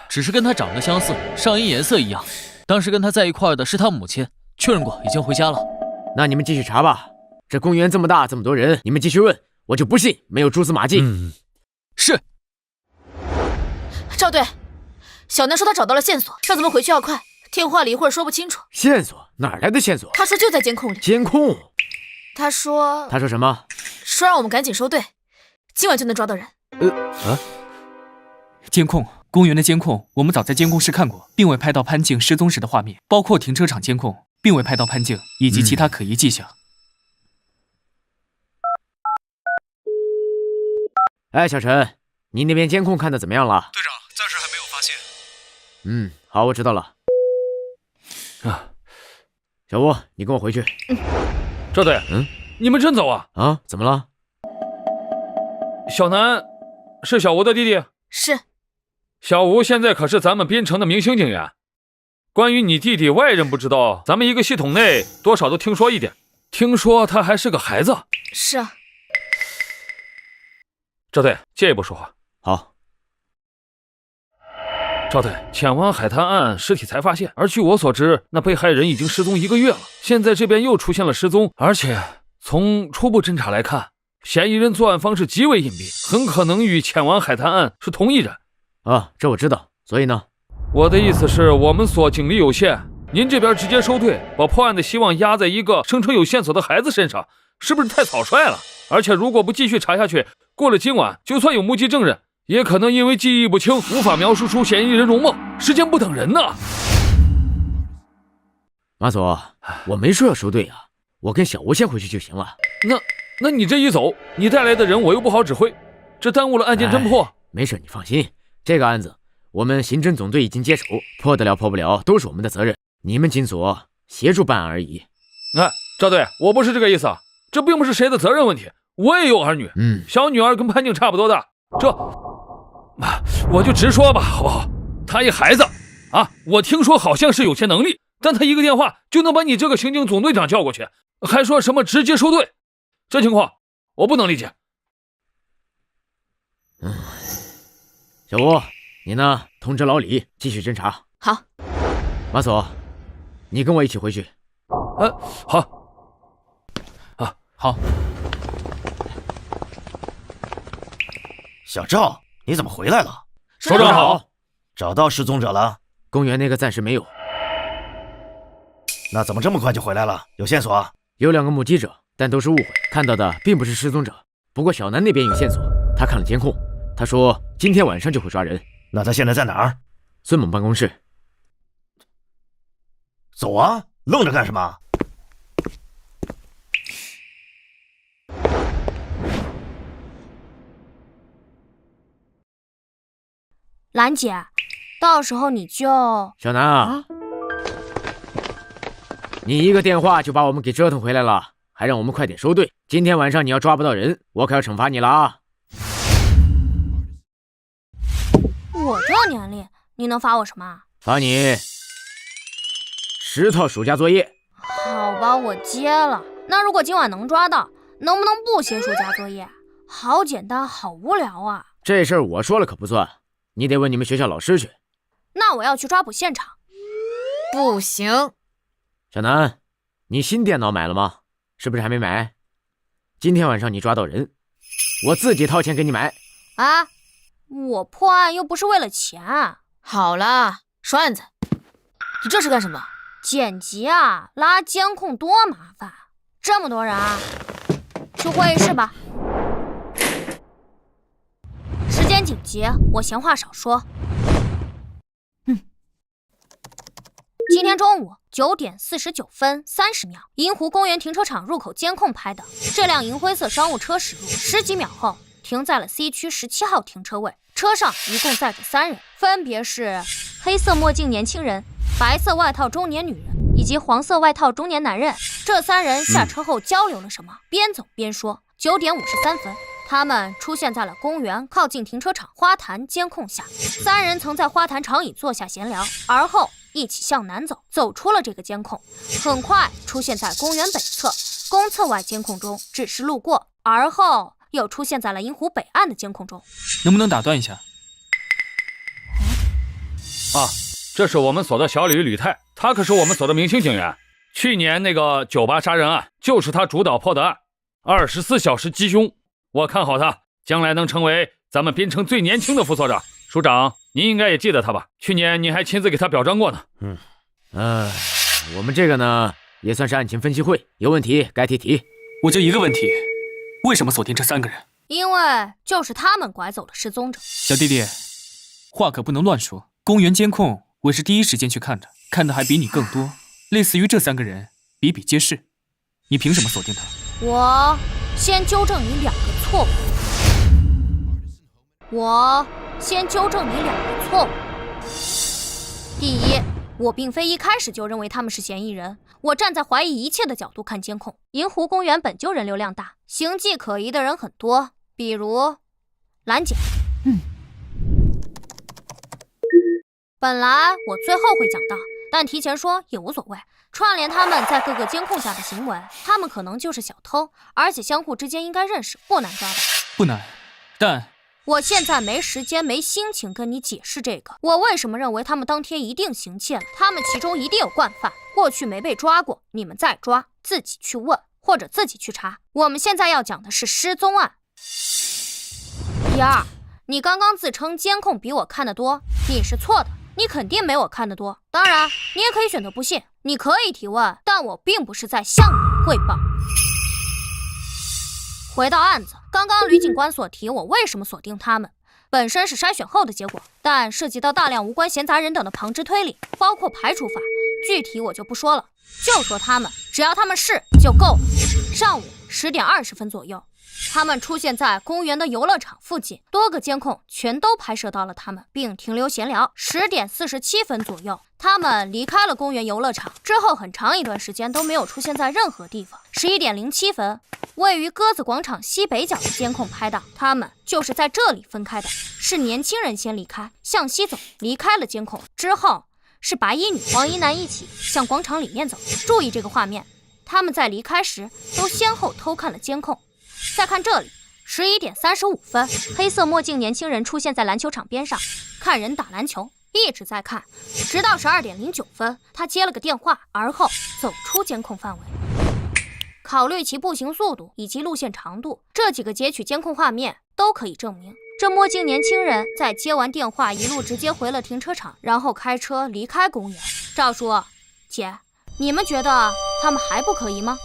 Speaker 13: 只是跟他长得相似，上衣颜色一样。当时跟他在一块的是他母亲，确认过，已经回家了。
Speaker 5: 那你们继续查吧。这公园这么大，这么多人，你们继续问，我就不信没有蛛丝马迹。
Speaker 13: 是。
Speaker 4: 赵队，小南说他找到了线索，让咱们回去要快。电话里一会儿说不清楚。
Speaker 5: 线索？哪来的线索？
Speaker 4: 他说就在监控里。
Speaker 5: 监控？
Speaker 4: 他说
Speaker 5: 什么？
Speaker 4: 说让我们赶紧收队，今晚就能抓到人。
Speaker 14: 监控，公园的监控，我们早在监控室看过，并未拍到潘静失踪时的画面，包括停车场监控，并未拍到潘静以及其他可疑迹象。
Speaker 5: 哎，小陈，你那边监控看的怎么样了？
Speaker 10: 队长，暂时还没有发现。
Speaker 5: 好，我知道了。小吴，你跟我回去。
Speaker 8: 赵队，你们真走啊？
Speaker 5: 怎么了？
Speaker 8: 小南是小吴的弟弟？
Speaker 4: 是。
Speaker 8: 小吴现在可是咱们滨城的明星警员。关于你弟弟，外人不知道，咱们一个系统内多少都听说一点。听说他还是个孩子。
Speaker 4: 是啊。
Speaker 8: 赵队，借一步说话。
Speaker 5: 好。
Speaker 8: 赵队，浅湾海滩案尸体才发现，而据我所知，那被害人已经失踪1个月了。现在这边又出现了失踪，而且从初步侦查来看，嫌疑人作案方式极为隐蔽，很可能与浅湾海滩案是同一人。
Speaker 5: 这我知道。所以呢？
Speaker 8: 我的意思是，我们所警力有限，您这边直接收队，把破案的希望压在一个声称有线索的孩子身上，是不是太草率了？而且如果不继续查下去，过了今晚，就算有目击证人，也可能因为记忆不清，无法描述出嫌疑人容貌。时间不等人呐。
Speaker 5: 马佐，我没说要收队啊，我跟小吴先回去就行了。
Speaker 8: 那你这一走，你带来的人我又不好指挥，这耽误了案件侦破。
Speaker 5: 没事，你放心，这个案子我们刑侦总队已经接手，破得了破不了都是我们的责任，你们警所协助办案而已。
Speaker 8: 哎，赵队，我不是这个意思啊，这并不是谁的责任问题，我也有儿女，小女儿跟潘静差不多大，我就直说吧，好不好？她一孩子啊，我听说好像是有些能力，但她一个电话就能把你这个刑警总队长叫过去，还说什么直接收队，这情况我不能理解。
Speaker 5: 小吴，你呢？通知老李继续侦查。
Speaker 4: 好。
Speaker 5: 马索，你跟我一起回去。
Speaker 8: 好。
Speaker 14: 好。
Speaker 7: 小赵，你怎么回来了？
Speaker 5: 首长好。
Speaker 7: 找到失踪者了？
Speaker 5: 公园那个暂时没有。
Speaker 7: 那怎么这么快就回来了？有线索？
Speaker 5: 有2个目击者，但都是误会，看到的并不是失踪者。不过小南那边有线索，他看了监控，他说今天晚上就会抓人。
Speaker 7: 那他现在在哪儿？
Speaker 5: 孙猛办公室。
Speaker 7: 走啊，愣着干什么？
Speaker 1: 兰姐，到时候你就……
Speaker 5: 小南啊，你一个电话就把我们给折腾回来了，还让我们快点收队。今天晚上你要抓不到人，我可要惩罚你了啊！
Speaker 1: 我这年龄，你能罚我什么？
Speaker 5: 罚你10套暑假作业。
Speaker 1: 好吧，我接了。那如果今晚能抓到，能不能不写暑假作业？好简单，好无聊啊！
Speaker 5: 这事儿我说了可不算，你得问你们学校老师去。
Speaker 1: 那我要去抓捕现场。
Speaker 4: 不行。
Speaker 5: 小南，你新电脑买了吗？是不是还没买？今天晚上你抓到人，我自己掏钱给你买。
Speaker 1: 啊，我破案又不是为了钱。
Speaker 4: 好了，说案子。你这是干什么？
Speaker 1: 剪辑啊，拉监控多麻烦，这么多人啊。去会议室吧。时间紧急，我闲话少说。今天中午9点49分30秒，银湖公园停车场入口监控拍的，这辆银灰色商务车驶入，10几秒后停在了 C 区17号停车位。车上一共载着3人，分别是黑色墨镜年轻人、白色外套中年女人以及黄色外套中年男人。这3人下车后交流了什么？边走边说。9点53分，他们出现在了公园靠近停车场花坛监控下。3人曾在花坛长椅坐下闲聊，而后一起向南走，走出了这个监控，很快出现在公园北侧。公厕外监控中只是路过，而后又出现在了银湖北岸的监控中。
Speaker 14: 能不能打断一下？
Speaker 8: 啊，这是我们所的小吕太，他可是我们所的明星警员。去年那个酒吧杀人案就是他主导破的案，24小时缉凶。我看好他，将来能成为咱们滨城最年轻的副所长。署长，您应该也记得他吧？去年您还亲自给他表彰过呢。
Speaker 5: 我们这个呢，也算是案情分析会，有问题该提。
Speaker 14: 我就一个问题，为什么锁定这3个人？
Speaker 1: 因为就是他们拐走了失踪者。
Speaker 14: 小弟弟，话可不能乱说。公园监控我是第一时间去看的，看的还比你更多。类似于这3个人比比皆是，你凭什么锁定他？
Speaker 1: 我先纠正你2个错误。第一，我并非一开始就认为他们是嫌疑人，我站在怀疑一切的角度看监控。银湖公园本就人流量大，形迹可疑的人很多，比如兰姐。本来我最后会讲到，但提前说也无所谓。串联他们在各个监控下的行为，他们可能就是小偷，而且相互之间应该认识，不难抓到。
Speaker 14: 不难，但
Speaker 1: 我现在没时间没心情跟你解释这个。我为什么认为他们当天一定行窃了？他们其中一定有惯犯，过去没被抓过，你们再抓，自己去问或者自己去查。我们现在要讲的是失踪案。第二，你刚刚自称监控比我看得多，你是错的。你肯定没我看得多，当然你也可以选择不信，你可以提问，但我并不是在向你汇报。回到案子，刚刚吕警官所提我为什么锁定他们，本身是筛选后的结果，但涉及到大量无关闲杂人等的旁支推理，包括排除法，具体我就不说了，就说他们，只要他们是就够了。上午10点20分左右，他们出现在公园的游乐场附近，多个监控全都拍摄到了他们，并停留闲聊。10点47分左右，他们离开了公园游乐场，之后很长一段时间都没有出现在任何地方。11点07分，位于鸽子广场西北角的监控拍到，他们就是在这里分开的，是年轻人先离开，向西走，离开了监控之后，是白衣女、黄衣男一起向广场里面走。注意这个画面，他们在离开时都先后偷看了监控。再看这里，11点35分，黑色墨镜年轻人出现在篮球场边上，看人打篮球，一直在看，直到12点09分，他接了个电话，而后走出监控范围。考虑其步行速度以及路线长度，这几个截取监控画面都可以证明，这墨镜年轻人在接完电话一路直接回了停车场，然后开车离开公园。赵叔、姐，你们觉得他们还不可疑吗？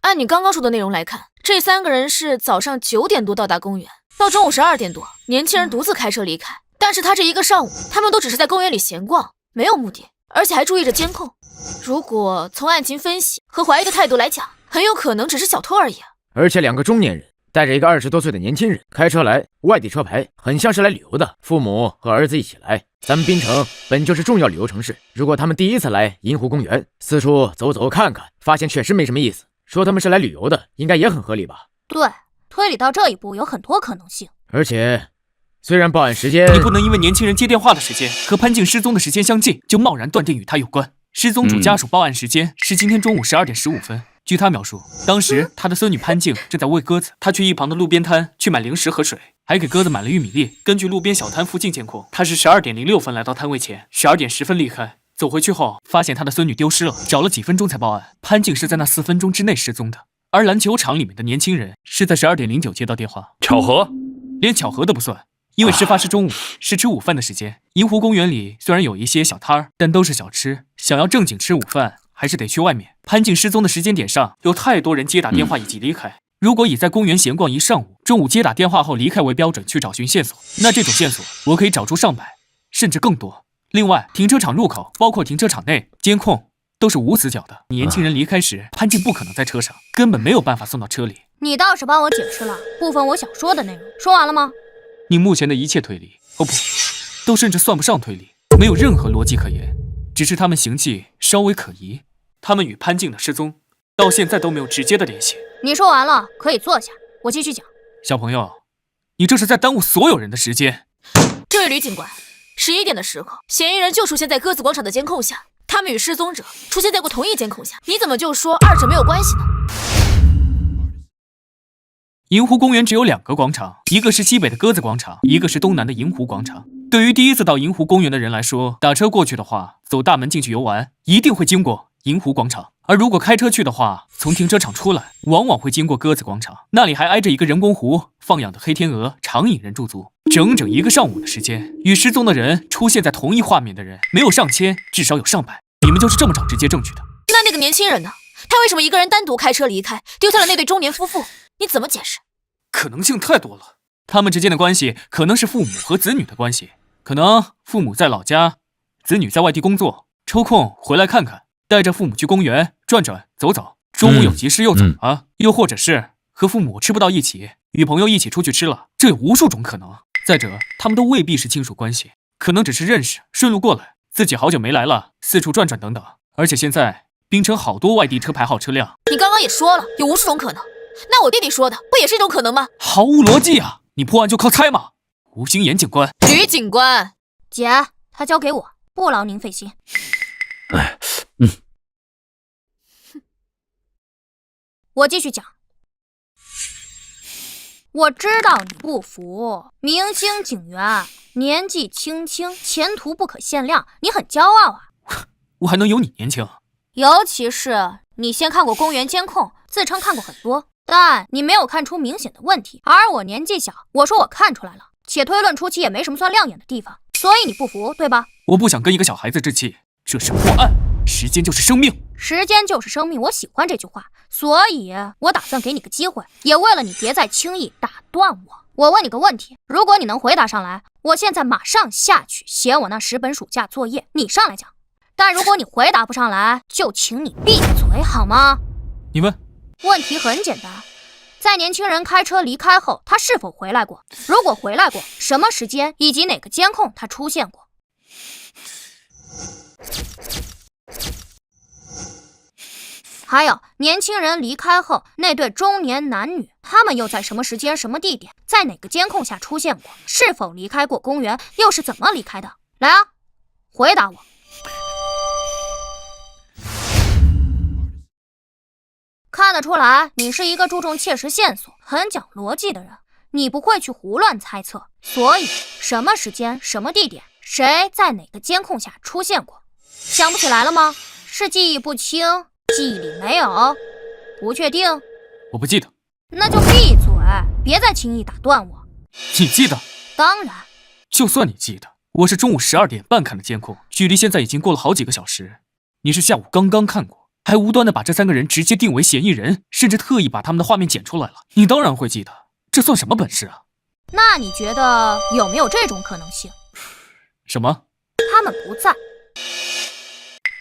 Speaker 4: 按你刚刚说的内容来看，这3个人是早上9点多到达公园，到中午12点多，年轻人独自开车离开。但是他这一个上午，他们都只是在公园里闲逛，没有目的，而且还注意着监控。如果从案情分析和怀疑的态度来讲，很有可能只是小偷而已。
Speaker 5: 而且2个中年人带着一个20多岁的年轻人开车来，外地车牌，很像是来旅游的，父母和儿子一起来。咱们滨城本就是重要旅游城市，如果他们第一次来银湖公园，四处走走看看，发现确实没什么意思，说他们是来旅游的，应该也很合理吧？
Speaker 1: 对，推理到这一步有很多可能性。
Speaker 5: 而且，虽然报案时间，
Speaker 14: 你不能因为年轻人接电话的时间和潘静失踪的时间相近，就贸然断定与他有关。失踪主家属报案时间是今天中午12点15分。据他描述，当时他的孙女潘静正在喂鸽子，他去一旁的路边摊去买零食和水，还给鸽子买了玉米粒。根据路边小摊附近监控，他是12点06分来到摊位前，12点10分离开。走回去后，发现他的孙女丢失了，找了几分钟才报案。潘静是在那4分钟之内失踪的，而篮球场里面的年轻人是在12点09接到电话。
Speaker 8: 巧合？
Speaker 14: 连巧合都不算，因为事发是中午，是吃午饭的时间。银湖公园里虽然有一些小摊儿，但都是小吃，想要正经吃午饭，还是得去外面。潘静失踪的时间点上，有太多人接打电话以及离开。如果以在公园闲逛一上午，中午接打电话后离开为标准去找寻线索，那这种线索我可以找出上百，甚至更多。另外，停车场入口，包括停车场内监控都是无死角的。年轻人离开时，潘静不可能在车上，根本没有办法送到车里。
Speaker 1: 你倒是帮我解释了部分我想说的内容，说完了吗？
Speaker 14: 你目前的一切推理，哦不，都甚至算不上推理，没有任何逻辑可言，只是他们行迹稍微可疑。他们与潘静的失踪到现在都没有直接的联系。
Speaker 1: 你说完了，可以坐下，我继续讲。
Speaker 14: 小朋友，你这是在耽误所有人的时间。
Speaker 4: 这位吕警官，11点的时候，嫌疑人就出现在鸽子广场的监控下，他们与失踪者出现在过同一监控下，你怎么就说二者没有关系呢？
Speaker 14: 银湖公园只有2个广场，一个是西北的鸽子广场，一个是东南的银湖广场。对于第一次到银湖公园的人来说，打车过去的话，走大门进去游玩，一定会经过银湖广场。而如果开车去的话，从停车场出来，往往会经过鸽子广场，那里还挨着一个人工湖，放养的黑天鹅常引人驻足。整整1个上午的时间，与失踪的人出现在同一画面的人，没有上千，至少有上百。你们就是这么找直接证据的？
Speaker 4: 那个年轻人呢？他为什么一个人单独开车离开，丢下了那对中年夫妇？你怎么解释？
Speaker 14: 可能性太多了。他们之间的关系可能是父母和子女的关系，可能父母在老家，子女在外地工作，抽空回来看看，带着父母去公园转转走走，中午有急事又走了，又或者是和父母吃不到一起，与朋友一起出去吃了，这有无数种可能。再者，他们都未必是亲属关系，可能只是认识，顺路过来，自己好久没来了，四处转转等等。而且现在滨城好多外地车牌号车辆，
Speaker 4: 你刚刚也说了，有无数种可能。那我弟弟说的不也是一种可能吗？
Speaker 14: 毫无逻辑啊！你破案就靠猜吗？吴心言警官，
Speaker 4: 吕警官，
Speaker 1: 姐，他交给我，不劳您费心。我继续讲。我知道你不服，明星警员，年纪轻轻，前途不可限量，你很骄傲啊。
Speaker 14: 我还能有你年轻？
Speaker 1: 尤其是你先看过公园监控，自称看过很多，但你没有看出明显的问题。而我年纪小，我说我看出来了，且推论出其也没什么算亮眼的地方，所以你不服，对吧？
Speaker 14: 我不想跟一个小孩子置气，这是破案，时间就是生命。
Speaker 1: 时间就是生命，我喜欢这句话，所以我打算给你个机会，也为了你别再轻易打断我。我问你个问题，如果你能回答上来，我现在马上下去写我那10本暑假作业，你上来讲。但如果你回答不上来，就请你闭嘴好吗？
Speaker 14: 你问。
Speaker 1: 问题很简单，在年轻人开车离开后，他是否回来过？如果回来过，什么时间以及哪个监控他出现过？还有，年轻人离开后，那对中年男女，他们又在什么时间、什么地点，在哪个监控下出现过？是否离开过公园？又是怎么离开的？来啊，回答我！看得出来，你是一个注重切实线索、很讲逻辑的人，你不会去胡乱猜测。所以，什么时间、什么地点，谁在哪个监控下出现过？想不起来了吗？是记忆不清？记忆里没有，不确定，
Speaker 14: 我不记得。
Speaker 1: 那就闭嘴，别再轻易打断我。
Speaker 14: 你记得？
Speaker 1: 当然。
Speaker 14: 就算你记得，我是中午12点半看的监控，距离现在已经过了好几个小时。你是下午刚刚看过，还无端的把这3个人直接定为嫌疑人，甚至特意把他们的画面剪出来了。你当然会记得，这算什么本事啊？
Speaker 1: 那你觉得有没有这种可能性？
Speaker 14: 什么？
Speaker 1: 他们不在。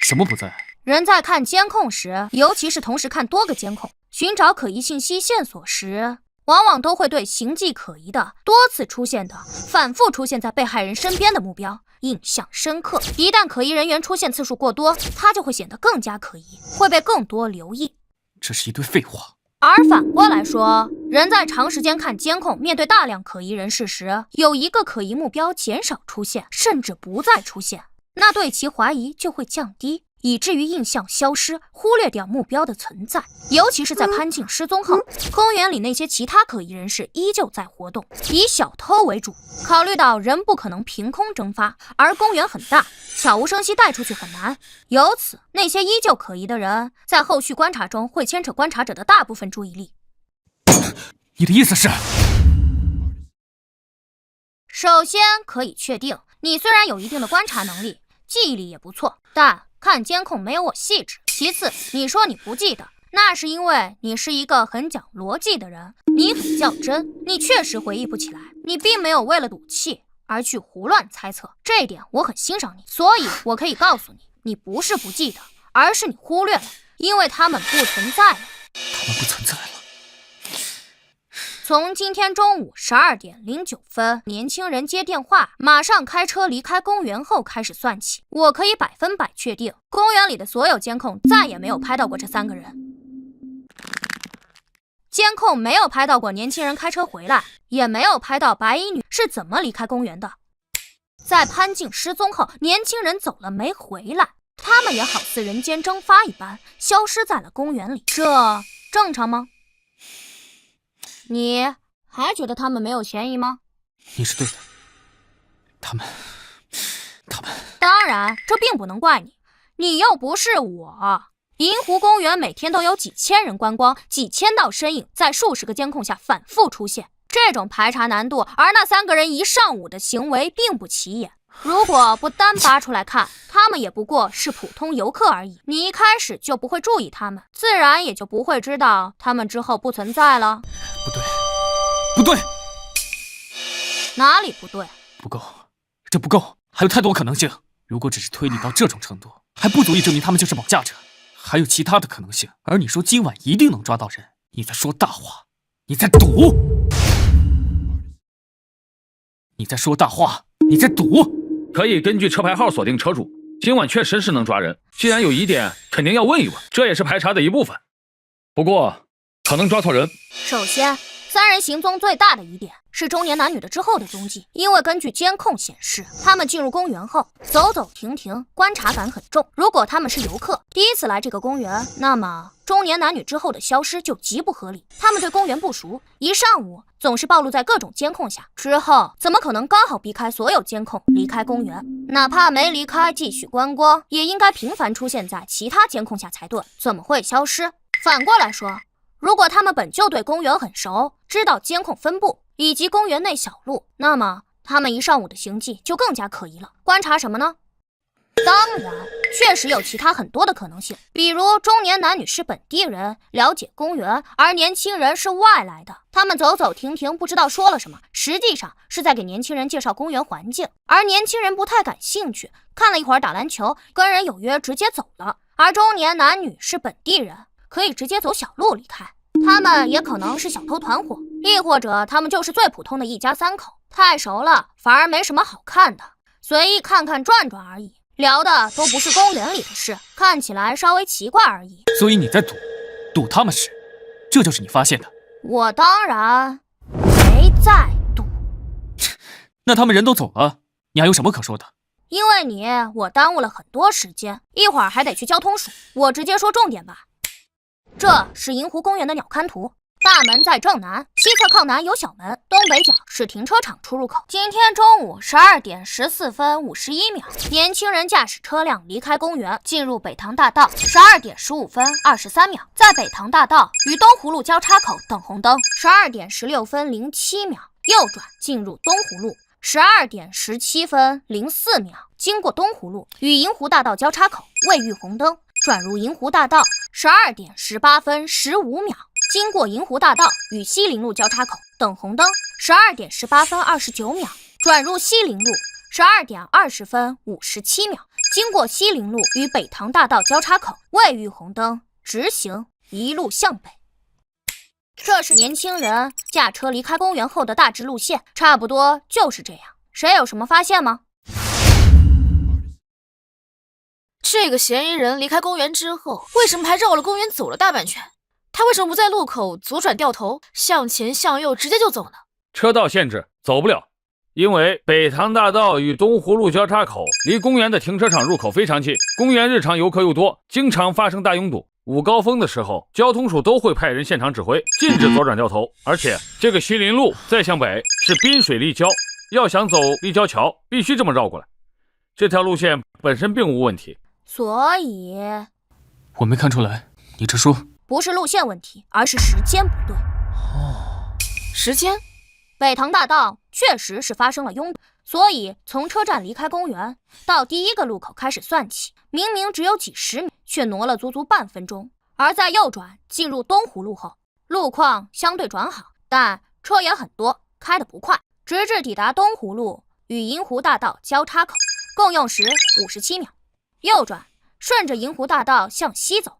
Speaker 14: 什么不在？
Speaker 1: 人在看监控时，尤其是同时看多个监控，寻找可疑信息线索时，往往都会对形迹可疑的、多次出现的、反复出现在被害人身边的目标印象深刻。一旦可疑人员出现次数过多，他就会显得更加可疑，会被更多留意。
Speaker 14: 这是一堆废话。
Speaker 1: 而反过来说，人在长时间看监控，面对大量可疑人士时，有一个可疑目标减少出现，甚至不再出现，那对其怀疑就会降低，以至于印象消失，忽略掉目标的存在。尤其是在潘静失踪后，公园里那些其他可疑人士依旧在活动，以小偷为主。考虑到人不可能凭空蒸发，而公园很大，悄无声息带出去很难，由此那些依旧可疑的人在后续观察中会牵扯观察者的大部分注意力。
Speaker 14: 你的意思是？
Speaker 1: 首先可以确定，你虽然有一定的观察能力，记忆力也不错，但看监控没有我细致。其次，你说你不记得，那是因为你是一个很讲逻辑的人，你很较真，你确实回忆不起来，你并没有为了赌气而去胡乱猜测，这一点我很欣赏你。所以我可以告诉你，你不是不记得，而是你忽略了，因为他们不存在了。
Speaker 14: 他们不存在了。
Speaker 1: 从今天中午12点09分，年轻人接电话，马上开车离开公园后开始算起，我可以100%确定，公园里的所有监控再也没有拍到过这3个人。监控没有拍到过年轻人开车回来，也没有拍到白衣女是怎么离开公园的。在潘静失踪后，年轻人走了没回来，他们也好似人间蒸发一般，消失在了公园里，这正常吗？你还觉得他们没有嫌疑吗？
Speaker 14: 你是对的，他们……
Speaker 1: 当然，这并不能怪你，你又不是我。银湖公园每天都有几千人观光，几千道身影在数十个监控下反复出现，这种排查难度，而那3个人一上午的行为并不起眼。如果不单扒出来看，他们也不过是普通游客而已。你一开始就不会注意他们，自然也就不会知道他们之后不存在了。
Speaker 14: 不对，
Speaker 1: 哪里不对？
Speaker 14: 不够，这不够，还有太多可能性。如果只是推理到这种程度，还不足以证明他们就是绑架者，还有其他的可能性。而你说今晚一定能抓到人，你在说大话，你在赌，你在说大话，你在赌。
Speaker 8: 可以根据车牌号锁定车主，今晚确实是能抓人。既然有疑点，肯定要问一问，这也是排查的一部分。不过，可能抓错人。
Speaker 1: 首先，3人行踪最大的疑点是中年男女的之后的踪迹，因为根据监控显示，他们进入公园后走走停停，观察感很重。如果他们是游客，第一次来这个公园，那么中年男女之后的消失就极不合理。他们对公园不熟，一上午总是暴露在各种监控下，之后怎么可能刚好避开所有监控离开公园？哪怕没离开继续观光，也应该频繁出现在其他监控下才对，怎么会消失？反过来说，如果他们本就对公园很熟，知道监控分布以及公园内小路，那么他们一上午的行迹就更加可疑了。观察什么呢？当然，确实有其他很多的可能性，比如中年男女是本地人，了解公园，而年轻人是外来的，他们走走停停，不知道说了什么，实际上是在给年轻人介绍公园环境，而年轻人不太感兴趣，看了一会儿打篮球，跟人有约直接走了。而中年男女是本地人，可以直接走小路离开。他们也可能是小偷团伙，亦或者他们就是最普通的一家三口，太熟了反而没什么好看的，随意看看转转而已，聊的都不是公园里的事，看起来稍微奇怪而已。
Speaker 14: 所以你在赌他们时，这就是你发现的。
Speaker 1: 我当然没在赌。
Speaker 14: 那他们人都走了，你还有什么可说的？
Speaker 1: 因为我耽误了很多时间，一会儿还得去交通署。我直接说重点吧。这是银湖公园的鸟瞰图，大门在正南，西侧靠南有小门，东北角是停车场出入口。今天中午12点14分51秒，年轻人驾驶车辆离开公园，进入北塘大道。12点15分23秒，在北塘大道与东湖路交叉口等红灯。12点16分07秒，右转进入东湖路。12点17分04秒，经过东湖路与银湖大道交叉口，未遇红灯，转入银湖大道。12点18分15秒，经过银湖大道与西陵路交叉口，等红灯。12点18分29秒，转入西陵路。12点20分57秒，经过西陵路与北塘大道交叉口，未遇红灯，直行一路向北。这是年轻人驾车离开公园后的大致路线，差不多就是这样。谁有什么发现吗？
Speaker 4: 这个嫌疑人离开公园之后，为什么还绕了公园走了大半圈？他为什么不在路口左转掉头，向前向右直接就走呢？
Speaker 8: 车道限制，走不了。因为北塘大道与东湖路交叉口离公园的停车场入口非常近，公园日常游客又多，经常发生大拥堵。午高峰的时候，交通署都会派人现场指挥，禁止左转掉头。而且这个西林路再向北是滨水立交，要想走立交桥，必须这么绕过来。这条路线本身并无问题，
Speaker 1: 所以
Speaker 14: 我没看出来，你这说
Speaker 1: 不是路线问题，而是时间不对。
Speaker 4: 时间？
Speaker 1: 北塘大道确实是发生了拥堵，所以从车站离开公园到第一个路口开始算起，明明只有几十米，却挪了足足半分钟。而在右转进入东湖路后，路况相对转好，但车也很多，开得不快，直至抵达东湖路与银湖大道交叉口，共用时57秒。右转顺着银湖大道向西走，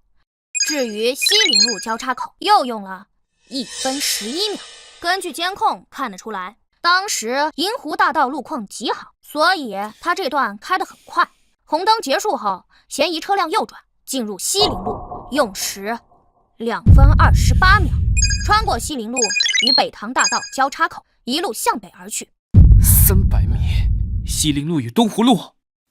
Speaker 1: 至于西陵路交叉口又用了1分11秒。根据监控看得出来，当时银湖大道路况极好，所以他这段开得很快。红灯结束后，嫌疑车辆右转进入西陵路，用时2分28秒，穿过西陵路与北塘大道交叉口，一路向北而去。
Speaker 14: 300米，西陵路与东湖路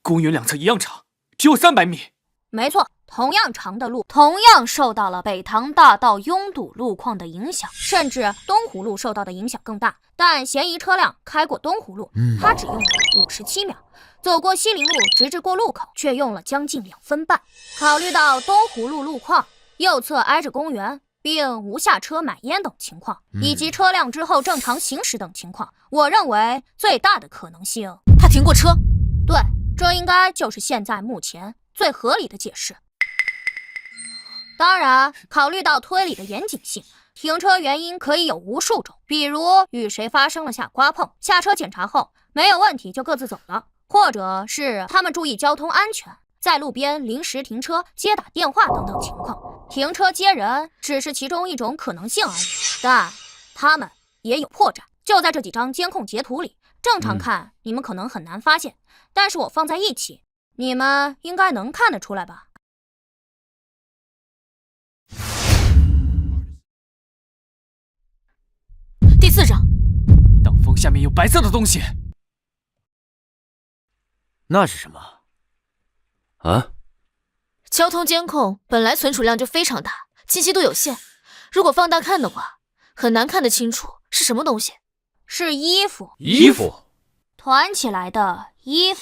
Speaker 14: 公园两侧一样长，只有300米。
Speaker 1: 没错，同样长的路，同样受到了北塘大道拥堵路况的影响，甚至东湖路受到的影响更大。但嫌疑车辆开过东湖路，它只用了57秒，走过西陵路直至过路口却用了将近2分半。考虑到东湖路路况右侧挨着公园，并无下车买烟等情况，以及车辆之后正常行驶等情况，我认为最大的可能性，
Speaker 4: 他停过车。
Speaker 1: 对，这应该就是现在目前最合理的解释。当然，考虑到推理的严谨性，停车原因可以有无数种，比如与谁发生了下刮碰，下车检查后没有问题就各自走了，或者是他们注意交通安全，在路边临时停车接打电话等等情况。停车接人只是其中一种可能性而已，但他们也有破绽，就在这几张监控截图里。正常看你们可能很难发现，但是我放在一起，你们应该能看得出来吧。
Speaker 4: 第4张，
Speaker 14: 挡风下面有白色的东西。
Speaker 5: 那是什么？
Speaker 9: 啊？
Speaker 4: 交通监控本来存储量就非常大，清晰度有限，如果放大看的话，很难看得清楚是什么东西。
Speaker 1: 是衣服。
Speaker 9: 衣服？
Speaker 1: 团起来的衣服，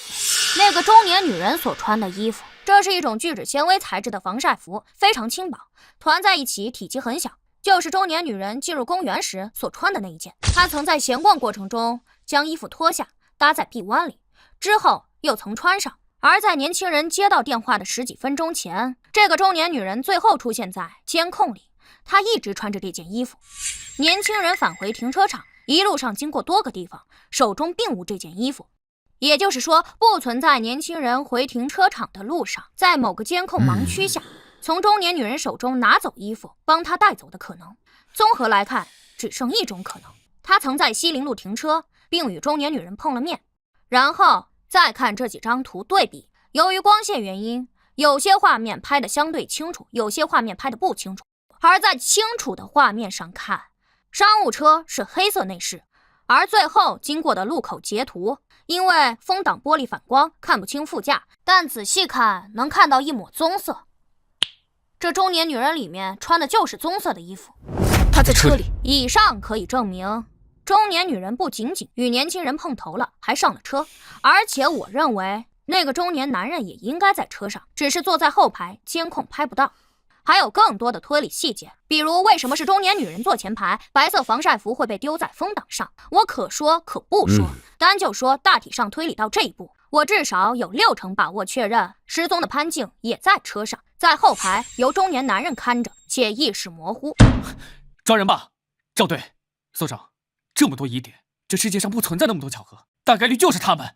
Speaker 1: 那个中年女人所穿的衣服。这是一种聚酯纤维材质的防晒服，非常轻薄，团在一起体积很小，就是中年女人进入公园时所穿的那一件。她曾在闲逛过程中将衣服脱下，搭在臂弯里，之后又曾穿上。而在年轻人接到电话的10几分钟前，这个中年女人最后出现在监控里，她一直穿着这件衣服。年轻人返回停车场，一路上经过多个地方，手中并无这件衣服，也就是说，不存在年轻人回停车场的路上，在某个监控盲区下从中年女人手中拿走衣服，帮她带走的可能。综合来看，只剩一种可能：她曾在西陵路停车，并与中年女人碰了面。然后再看这几张图对比，由于光线原因，有些画面拍得相对清楚，有些画面拍得不清楚。而在清楚的画面上看，商务车是黑色内饰，而最后经过的路口截图，因为风挡玻璃反光，看不清副驾，但仔细看能看到一抹棕色。这中年女人里面穿的就是棕色的衣服，
Speaker 4: 她在车里。
Speaker 1: 以上可以证明，中年女人不仅仅与年轻人碰头了，还上了车。而且我认为那个中年男人也应该在车上，只是坐在后排，监控拍不到。还有更多的推理细节，比如为什么是中年女人坐前排，白色防晒服会被丢在风挡上，我可说可不说。单就说大体上推理到这一步，我至少有60%把握确认失踪的潘静也在车上，在后排由中年男人看着，且意识模糊。
Speaker 14: 抓人吧，赵队、所长，这么多疑点，这世界上不存在那么多巧合，大概率就是他们。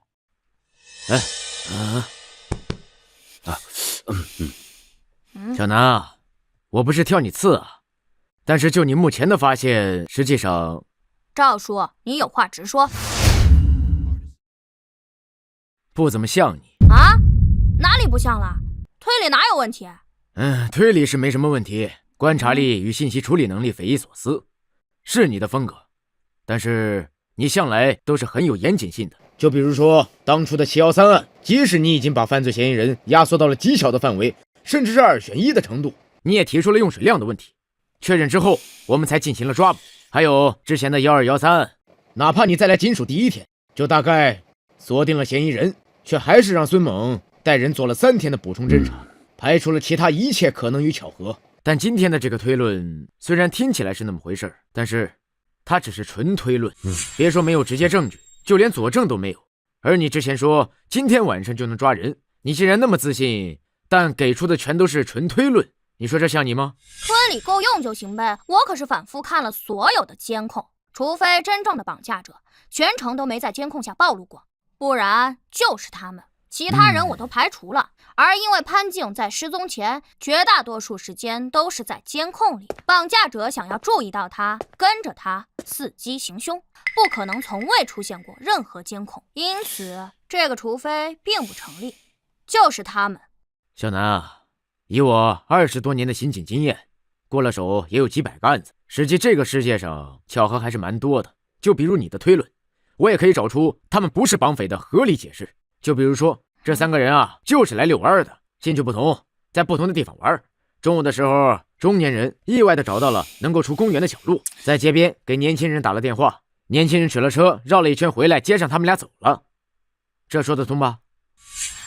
Speaker 5: 小南啊，我不是挑你刺啊，但是就你目前的发现，实际上……
Speaker 1: 赵叔，你有话直说。
Speaker 5: 不怎么像你
Speaker 1: 啊？哪里不像了？推理哪有问题？
Speaker 5: 推理是没什么问题，观察力与信息处理能力匪夷所思，是你的风格。但是你向来都是很有严谨性的，就比如说当初的713案，即使你已经把犯罪嫌疑人压缩到了极小的范围，甚至是2选1的程度，你也提出了用水量的问题。确认之后，我们才进行了抓捕。还有之前的1213案，哪怕你再来金属第一天，就大概锁定了嫌疑人，却还是让孙猛带人做了3天的补充侦查，排除了其他一切可能与巧合。但今天的这个推论虽然听起来是那么回事，但是它只是纯推论，别说没有直接证据，就连佐证都没有。而你之前说今天晚上就能抓人，你既然那么自信，但给出的全都是纯推论，你说这像你吗？
Speaker 1: 推理够用就行呗，我可是反复看了所有的监控，除非真正的绑架者全程都没在监控下暴露过，不然就是他们。其他人我都排除了，而因为潘静在失踪前绝大多数时间都是在监控里，绑架者想要注意到他，跟着他伺机行凶，不可能从未出现过任何监控，因此这个除非并不成立，就是他们。
Speaker 5: 小南啊，以我20多年的刑警经验，过了手也有几百个案子，实际这个世界上巧合还是蛮多的。就比如你的推论，我也可以找出他们不是绑匪的合理解释。就比如说这3个人啊，就是来遛弯的，兴趣不同，在不同的地方玩。中午的时候，中年人意外的找到了能够出公园的小路，在街边给年轻人打了电话，年轻人取了车，绕了一圈回来，接上他们俩走了。这说得通吧？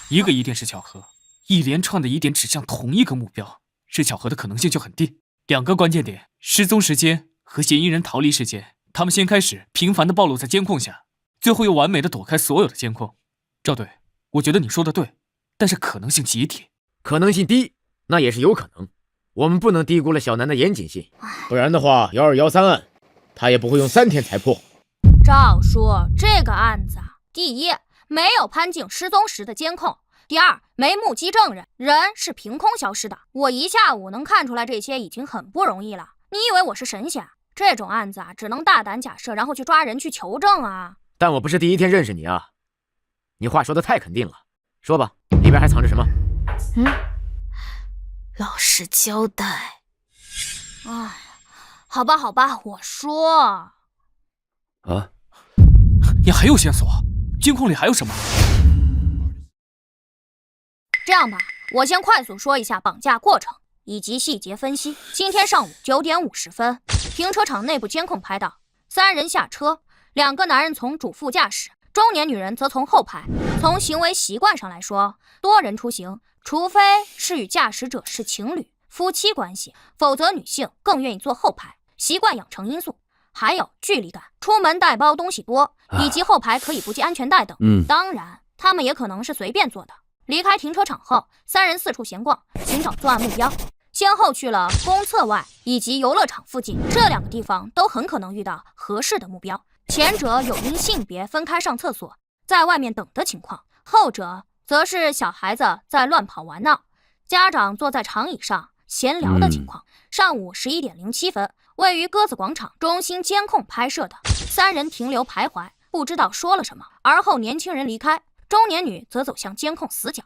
Speaker 14: 一个疑点是巧合，一连串的疑点指向同一个目标，是巧合的可能性就很低。2个关键点：失踪时间和嫌疑人逃离时间，他们先开始频繁的暴露在监控下，最后又完美的躲开所有的监控。赵队，我觉得你说的对，但是可能性极低。
Speaker 5: 可能性低，那也是有可能。我们不能低估了小南的严谨性，不然的话，1213案他也不会用3天才破。
Speaker 1: 赵叔，这个案子第一，没有潘静失踪时的监控；第二，没目击证人，人是凭空消失的。我一下午能看出来这些已经很不容易了。你以为我是神仙？这种案子只能大胆假设，然后去抓人去求证啊。
Speaker 5: 但我不是第一天认识你啊。你话说的太肯定了，说吧，里边还藏着什么？
Speaker 4: 老实交代。
Speaker 1: 哎，好吧，我说。
Speaker 14: 你还有线索？监控里还有什么？
Speaker 1: 这样吧，我先快速说一下绑架过程以及细节分析。今天上午9点50分，停车场内部监控拍到3人下车，2个男人从主副驾驶，中年女人则从后排。从行为习惯上来说，多人出行，除非是与驾驶者是情侣、夫妻关系，否则女性更愿意坐后排，习惯养成因素。还有距离感，出门带包东西多，以及后排可以不系安全带等。当然，他们也可能是随便坐的。离开停车场后，3人四处闲逛，寻找作案目标，先后去了公厕外以及游乐场附近，这2个地方都很可能遇到合适的目标。前者有因性别分开上厕所，在外面等的情况，后者则是小孩子在乱跑玩闹，家长坐在长椅上，闲聊的情况。上午11点07分，位于鸽子广场中心监控拍摄的，3人停留徘徊，不知道说了什么。而后年轻人离开，中年女则走向监控死角。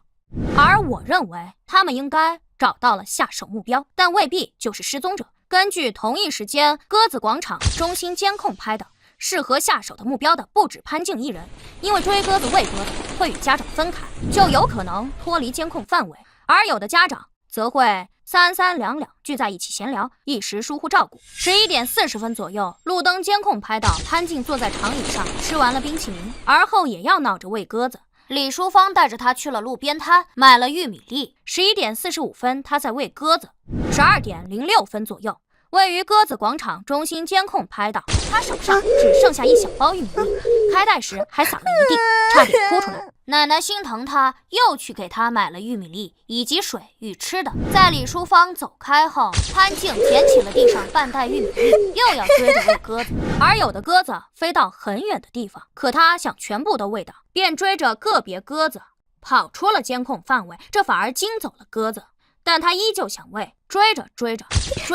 Speaker 1: 而我认为他们应该找到了下手目标，但未必就是失踪者。根据同一时间鸽子广场中心监控拍的，适合下手的目标的不止潘静一人，因为追鸽子喂鸽子会与家长分开，就有可能脱离监控范围，而有的家长则会三三两两聚在一起闲聊，一时疏忽照顾。11点40分左右，路灯监控拍到潘静坐在长椅上吃完了冰淇淋，而后也要闹着喂鸽子。李淑芳带着他去了路边摊，买了玉米粒。11点45分，他在喂鸽子。12点06分左右，位于鸽子广场中心监控拍到他手上只剩下一小包玉米粒，开袋时还撒了一地，差点哭出来。奶奶心疼他，又去给他买了玉米粒以及水与吃的。在李淑芳走开后，潘静捡起了地上半袋玉米粒，又要追着喂鸽子。而有的鸽子飞到很远的地方，可他想全部都喂到，便追着个别鸽子跑出了监控范围，这反而惊走了鸽子。但他依旧想喂，追着追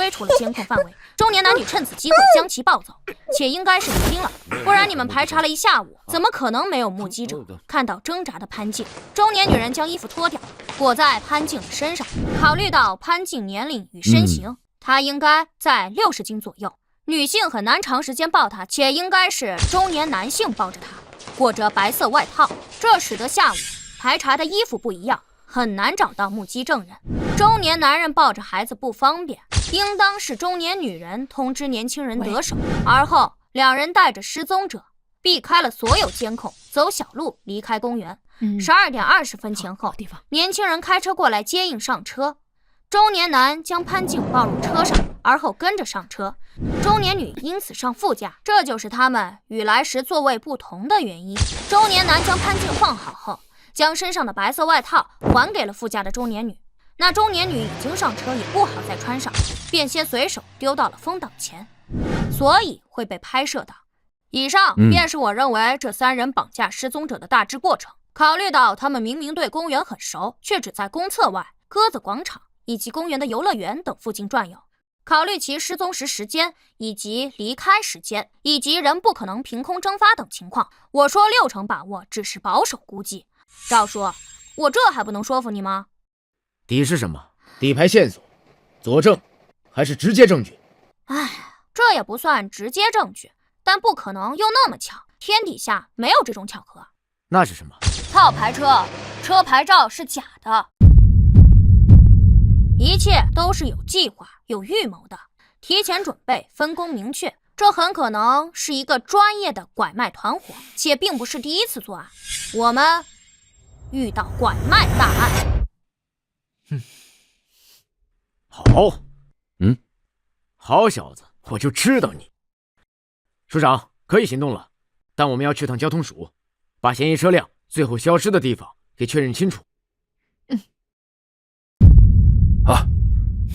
Speaker 1: 出了监控范围。中年男女趁此机会将其抱走，且应该是离经了，不然你们排查了一下午，怎么可能没有目击者看到挣扎的潘静？中年女人将衣服脱掉，裹在潘静的身上。考虑到潘静年龄与身形，她应该在60斤左右，女性很难长时间抱她，且应该是中年男性抱着她，裹着白色外套，这使得下午排查的衣服不一样，很难找到目击证人。中年男人抱着孩子不方便，应当是中年女人通知年轻人得手，而后两人带着失踪者避开了所有监控，走小路离开公园。12点20分前后，年轻人开车过来接应上车，中年男将潘静抱入车上，而后跟着上车，中年女因此上副驾，这就是他们与来时座位不同的原因。中年男将潘静放好后，将身上的白色外套还给了副驾的中年女。那中年女已经上车，也不好再穿上，便先随手丢到了风挡前，所以会被拍摄到。以上便是我认为这3人绑架失踪者的大致过程。考虑到他们明明对公园很熟，却只在公厕外、鸽子广场以及公园的游乐园等附近转悠，考虑其失踪时间以及离开时间，以及人不可能凭空蒸发等情况，我说60%把握只是保守估计。赵叔，我这还不能说服你吗？
Speaker 5: 底是什么？底牌线索、佐证，还是直接证据？
Speaker 1: 哎，这也不算直接证据，但不可能又那么巧，天底下没有这种巧合。
Speaker 5: 那是什么？
Speaker 1: 套牌车，车牌照是假的，一切都是有计划、有预谋的，提前准备，分工明确。这很可能是一个专业的拐卖团伙，且并不是第一次作案。我们遇到拐卖大案。
Speaker 5: 好，好小子，我就知道你。署长，可以行动了，但我们要去趟交通署，把嫌疑车辆最后消失的地方给确认清楚。
Speaker 7: 好，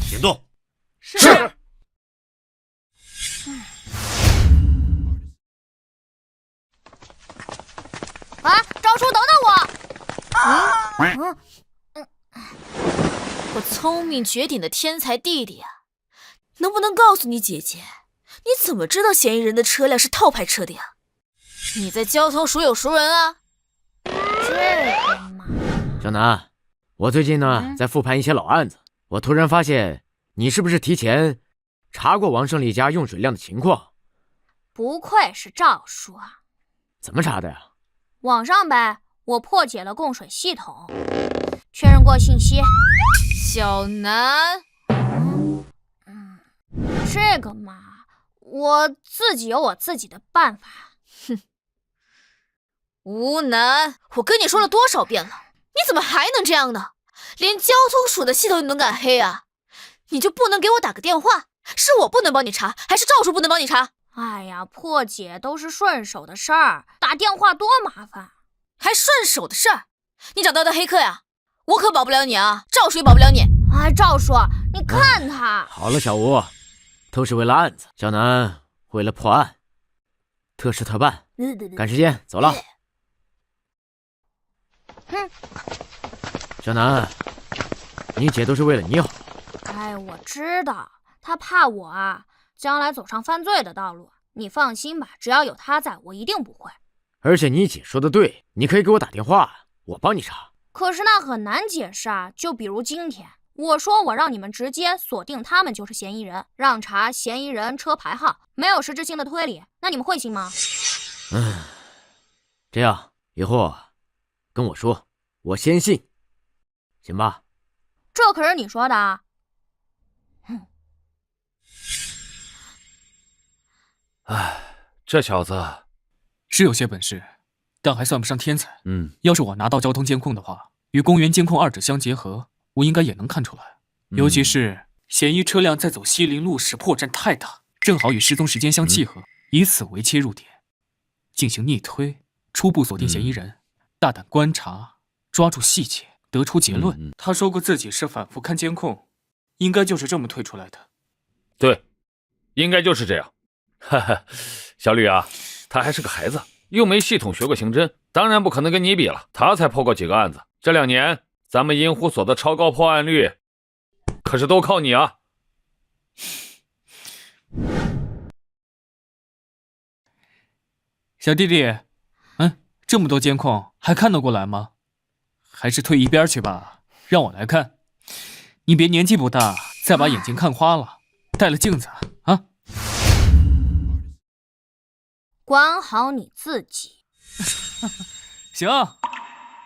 Speaker 7: 行动。
Speaker 1: 是。啊，赵叔，等等我！
Speaker 4: 我聪明绝顶的天才弟弟啊，能不能告诉你姐姐，你怎么知道嫌疑人的车辆是套牌车的呀？你在交通署有熟人啊？
Speaker 1: 这个嘛，
Speaker 5: 小南，我最近呢在复盘一些老案子，我突然发现你是不是提前查过王胜利家用水量的情况？
Speaker 1: 不愧是赵叔啊！
Speaker 5: 怎么查的呀？
Speaker 1: 网上呗，我破解了供水系统，确认过信息。
Speaker 4: 小南，
Speaker 1: 这个嘛，我自己有我自己的办法。
Speaker 4: 哼，吴南，我跟你说了多少遍了，你怎么还能这样呢？连交通署的系统你都敢黑啊？你就不能给我打个电话？是我不能帮你查，还是赵叔不能帮你查？
Speaker 1: 哎呀，破解都是顺手的事儿，打电话多麻烦。
Speaker 4: 还顺手的事儿？你找到的黑客呀？我可保不了你啊，赵叔也保不了你。
Speaker 1: 哎，赵叔，你看他。
Speaker 5: 好了，小吴，都是为了案子，小南为了破案，特事特办，赶时间，走了。小南，你姐都是为了你好，
Speaker 1: 哎，我知道，他怕我啊，将来走上犯罪的道路。你放心吧，只要有他在，我一定不会。
Speaker 5: 而且你姐说的对，你可以给我打电话，我帮你查。
Speaker 1: 可是那很难解释啊，就比如今天，我说我让你们直接锁定他们就是嫌疑人，让查嫌疑人车牌号，没有实质性的推理，那你们会信吗？
Speaker 5: 这样以后跟我说，我先信，行吧？
Speaker 1: 这可是你说的啊。
Speaker 8: 这小子
Speaker 14: 是有些本事，但还算不上天才。要是我拿到交通监控的话，与公园监控二者相结合，我应该也能看出来。尤其是嫌疑车辆在走西陵路时破绽太大，正好与失踪时间相契合，以此为切入点，进行逆推，初步锁定嫌疑人，大胆观察，抓住细节，得出结论。他说过自己是反复看监控，应该就是这么推出来的。
Speaker 8: 对，应该就是这样。哈哈，小吕啊，他还是个孩子，又没系统学过刑侦，当然不可能跟你比了。他才破过几个案子，这2年咱们银狐所的超高破案率，可是都靠你啊！
Speaker 14: 小弟弟，这么多监控还看得过来吗？还是退一边去吧，让我来看。你别年纪不大，再把眼睛看花了，戴了镜子啊！
Speaker 1: 管好你自己。
Speaker 14: 行，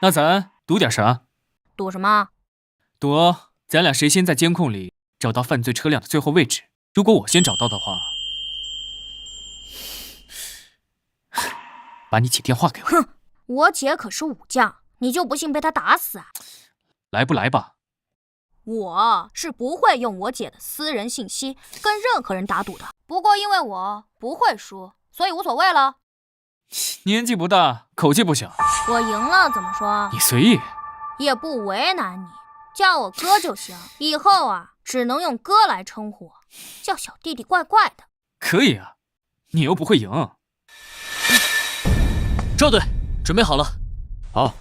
Speaker 14: 那咱赌点啥？
Speaker 1: 赌什么？
Speaker 14: 赌咱俩谁先在监控里找到犯罪车辆的最后位置。如果我先找到的话，把你姐电话给我。
Speaker 1: 哼，我姐可是武将，你就不信被她打死啊？
Speaker 14: 来不来吧？
Speaker 1: 我是不会用我姐的私人信息跟任何人打赌的。不过因为我不会输，所以无所谓了。
Speaker 14: 年纪不大，口气不小。
Speaker 1: 我赢了怎么说？
Speaker 14: 你随意，
Speaker 1: 也不为难你，叫我哥就行。以后啊，只能用哥来称呼我，叫小弟弟怪怪的。
Speaker 14: 可以啊，你又不会赢。
Speaker 13: 赵队，准备好了。
Speaker 5: 好，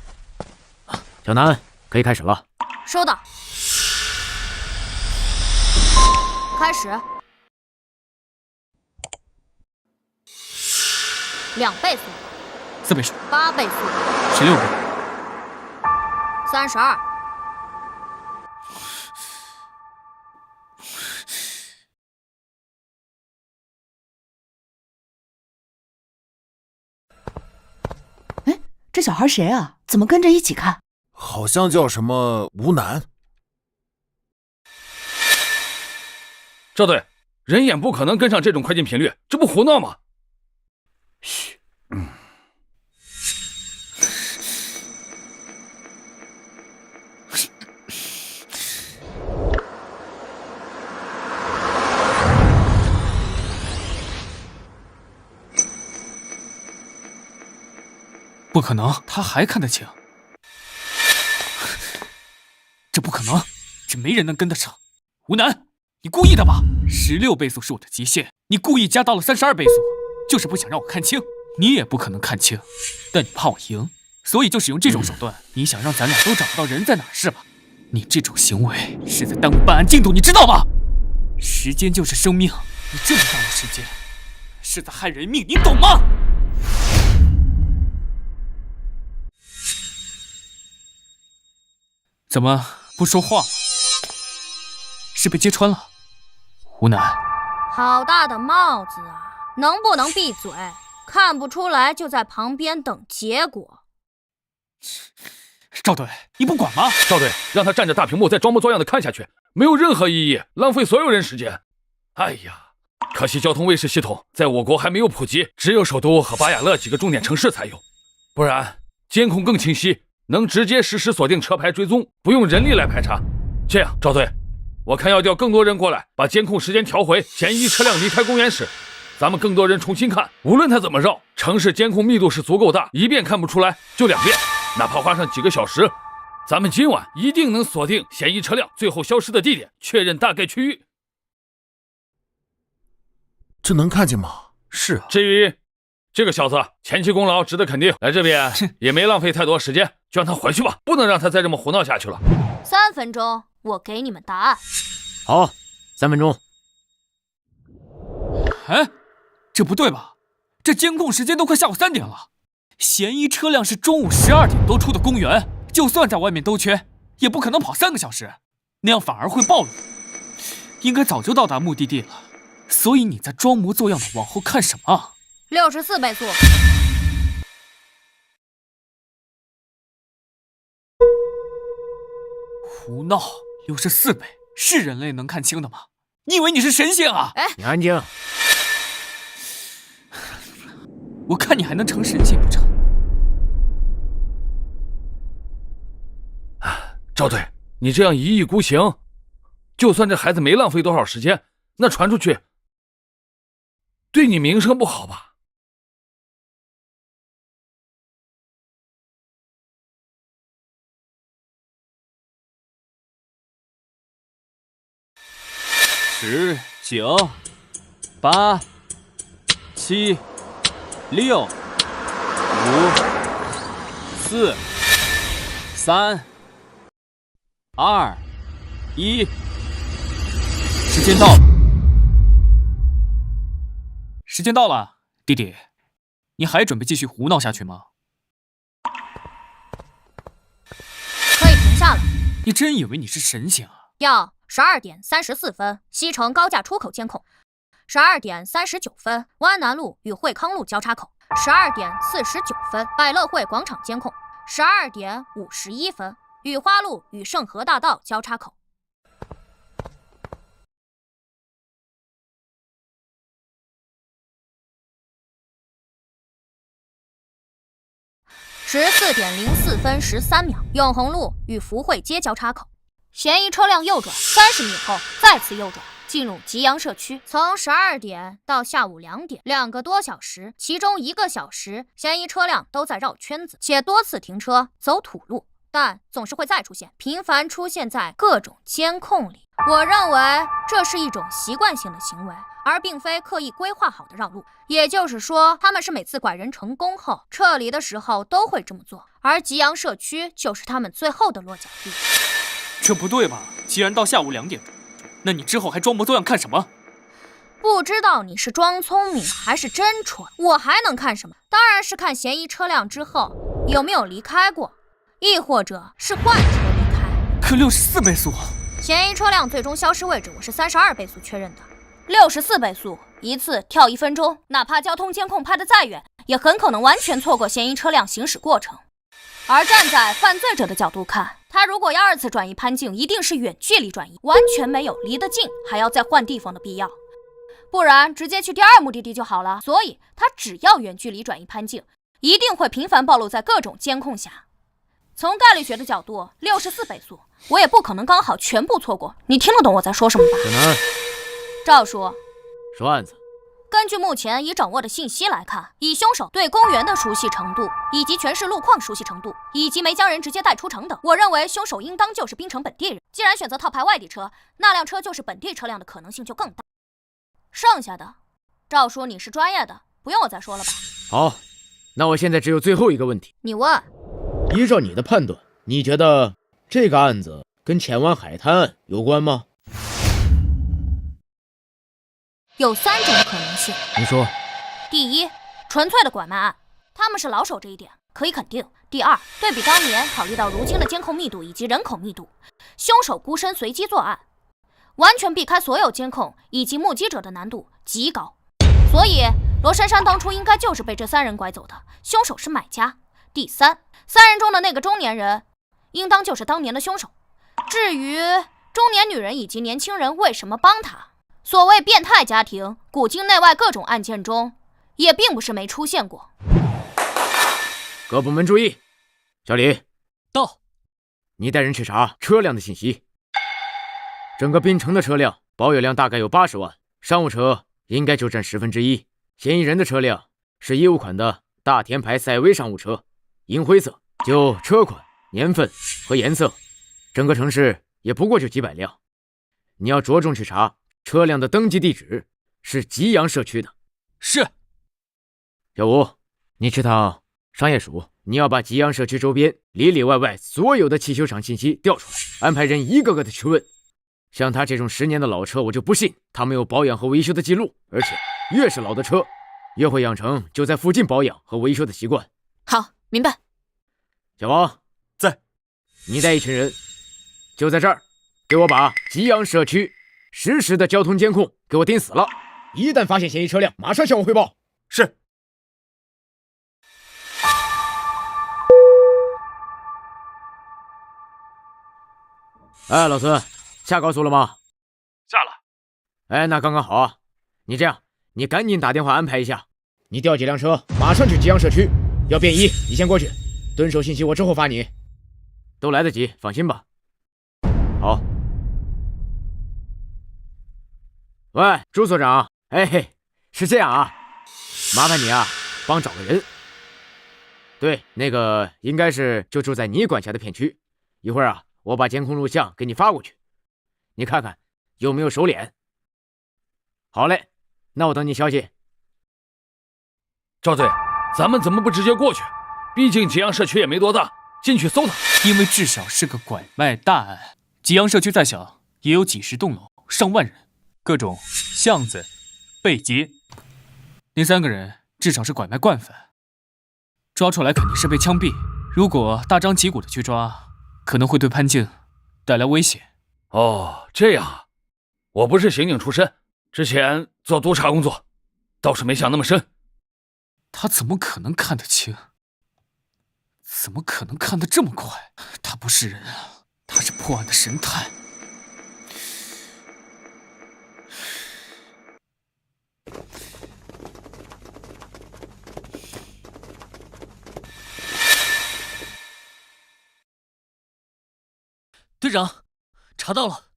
Speaker 5: 小南可以开始了。
Speaker 1: 收到。开始。2倍速度，
Speaker 14: 4倍数
Speaker 1: ，8倍速度
Speaker 14: ，16倍
Speaker 1: ，32。
Speaker 3: 哎，这小孩谁啊？怎么跟着一起看？
Speaker 6: 好像叫什么吴楠。
Speaker 8: 赵队，人眼不可能跟上这种快进频率，这不胡闹吗？
Speaker 5: 嘘，
Speaker 14: 不可能，他还看得清。这不可能，这没人能跟得上。吴楠，你故意的吧？16倍速是我的极限，你故意加到了32倍速，就是不想让我看清。你也不可能看清，但你怕我赢，所以就使用这种手段。你想让咱俩都找不到人在哪是吧？你这种行为是在耽误办案进度，你知道吗？时间就是生命，你这么耽误时间，是在害人命，你懂吗？怎么不说话？是被揭穿了？吴楠，
Speaker 1: 好大的帽子啊！能不能闭嘴？看不出来就在旁边等结果。
Speaker 14: 赵队，你不管吗？
Speaker 8: 赵队，让他占着大屏幕再装模作样的看下去，没有任何意义，浪费所有人时间。哎呀，可惜交通卫士系统在我国还没有普及，只有首都和巴雅勒几个重点城市才有，不然监控更清晰，能直接实时锁定车牌追踪，不用人力来排查。这样，赵队，我看要调更多人过来，把监控时间调回嫌疑车辆离开公园时，咱们更多人重新看，无论他怎么绕，城市监控密度是足够大，一遍看不出来就2遍，哪怕花上几个小时，咱们今晚一定能锁定嫌疑车辆最后消失的地点，确认大概区域。
Speaker 6: 这能看见吗？
Speaker 8: 是啊。至于这个小子，前期功劳值得肯定，来这边也没浪费太多时间，就让他回去吧，不能让他再这么胡闹下去了。
Speaker 1: 3分钟，我给你们答案。
Speaker 5: 好，3分钟。
Speaker 14: 哎，这不对吧？这监控时间都快下午3点了，嫌疑车辆是中午12点多出的公园，就算在外面兜圈，也不可能跑3个小时，那样反而会暴露。应该早就到达目的地了，所以你在装模作样的往后看什么
Speaker 1: ？64倍速。
Speaker 14: 胡闹！64倍是人类能看清的吗？你以为你是神仙啊？
Speaker 1: 哎，
Speaker 5: 你安静！
Speaker 14: 我看你还能成神仙不成？
Speaker 8: 赵队，你这样一意孤行，就算这孩子没浪费多少时间，那传出去，对你名声不好吧
Speaker 14: ？10、9、8、7、6、5、4、3、2、1，时间到了！时间到了，弟弟，你还准备继续胡闹下去吗？
Speaker 1: 可以停下了。
Speaker 14: 你真以为你是神仙啊？
Speaker 1: 要12点34分，西城高架出口监控；12点39分，湾南路与惠康路交叉口；12点49分，百乐汇广场监控；12点51分，雨花路与盛和大道交叉口。14点04分13秒，永恒路与福汇街交叉口。嫌疑车辆右转30米后再次右转，进入吉阳社区。从12点到下午2点，2个多小时，其中1个小时，嫌疑车辆都在绕圈子，且多次停车走土路，但总是会再出现，频繁出现在各种监控里。我认为这是一种习惯性的行为，而并非刻意规划好的绕路。也就是说，他们是每次拐人成功后撤离的时候都会这么做，而吉阳社区就是他们最后的落脚地。
Speaker 14: 这不对吧？既然到下午2点，那你之后还装模作样看什么？
Speaker 1: 不知道你是装聪明还是真蠢，我还能看什么？当然是看嫌疑车辆之后有没有离开过，亦或者是换车离开。
Speaker 14: 可64倍速，
Speaker 1: 嫌疑车辆最终消失位置我是32倍速确认的，64倍速一次跳1分钟，哪怕交通监控拍得再远，也很可能完全错过嫌疑车辆行驶过程。而站在犯罪者的角度看，他如果要2次转移潘静，一定是远距离转移，完全没有离得近还要再换地方的必要，不然直接去第2目的地就好了。所以他只要远距离转移潘静，一定会频繁暴露在各种监控下。从概率学的角度，64倍速，我也不可能刚好全部错过。你听得懂我在说什么吧？
Speaker 5: 小南，
Speaker 1: 赵叔，
Speaker 5: 说案子。
Speaker 1: 根据目前已掌握的信息来看，以凶手对公园的熟悉程度，以及全市路况熟悉程度，以及没将人直接带出城等，我认为凶手应当就是槟城本地人。既然选择套牌外地车，那辆车就是本地车辆的可能性就更大。剩下的，赵叔你是专业的，不用我再说了吧？
Speaker 5: 好，那我现在只有最后一个问题，
Speaker 1: 你问。
Speaker 5: 依照你的判断，你觉得这个案子跟前湾海滩案有关吗？
Speaker 1: 有3种可能性。
Speaker 5: 你说。
Speaker 1: 第一，纯粹的拐卖案，他们是老手这一点可以肯定。第二，对比当年，考虑到如今的监控密度以及人口密度，凶手孤身随机作案，完全避开所有监控以及目击者的难度极高。所以罗珊珊当初应该就是被这3人拐走的，凶手是买家。第三，3人中的那个中年人应当就是当年的凶手。至于中年女人以及年轻人为什么帮他，所谓变态家庭，古今内外各种案件中也并不是没出现过。
Speaker 5: 各部门注意，小李
Speaker 13: 到，
Speaker 5: 你带人去查车辆的信息。整个槟城的车辆保有量大概有80万，商务车应该就占1/10。嫌疑人的车辆是业务款的大田牌赛威商务车，银灰色。就车款、年份和颜色，整个城市也不过就几百辆。你要着重去查车辆的登记地址是吉阳社区的。
Speaker 13: 是。
Speaker 5: 小吴，你去趟商业署，你要把吉阳社区周边里里外外所有的汽修厂信息调出来，安排人一个个的去问。像他这种10年的老车，我就不信他没有保养和维修的记录。而且越是老的车，越会养成就在附近保养和维修的习惯。
Speaker 4: 好，明白。
Speaker 5: 小王
Speaker 11: 在，
Speaker 5: 你带一群人，就在这儿，给我把吉阳社区实时的交通监控给我盯死了。一旦发现嫌疑车辆，马上向我汇报。
Speaker 11: 是。
Speaker 5: 哎，老孙，下高速了吗？
Speaker 11: 下了。
Speaker 5: 哎，那刚刚好啊。你这样，你赶紧打电话安排一下，你调几辆车，马上去吉阳社区。要便衣，你先过去，蹲守信息我之后发你。都来得及，放心吧。好。喂，朱所长，哎嘿，是这样啊，麻烦你啊，帮找个人。对，那个应该是就住在你管辖的片区。一会儿啊，我把监控录像给你发过去，你看看有没有熟脸。好嘞，那我等你消息。
Speaker 8: 赵队，咱们怎么不直接过去？毕竟吉阳社区也没多大，进去搜他。
Speaker 14: 因为至少是个拐卖大案，吉阳社区再小也有几10栋楼，上万人，各种巷子、背街，那3个人至少是拐卖惯犯，抓出来肯定是被枪毙。如果大张旗鼓的去抓，可能会对潘静带来危险。
Speaker 8: 哦，这样啊，我不是刑警出身，之前做督察工作，倒是没想那么深。
Speaker 14: 他怎么可能看得清？怎么可能看得这么快？他不是人啊，他是破案的神探。
Speaker 13: 队长，查到了，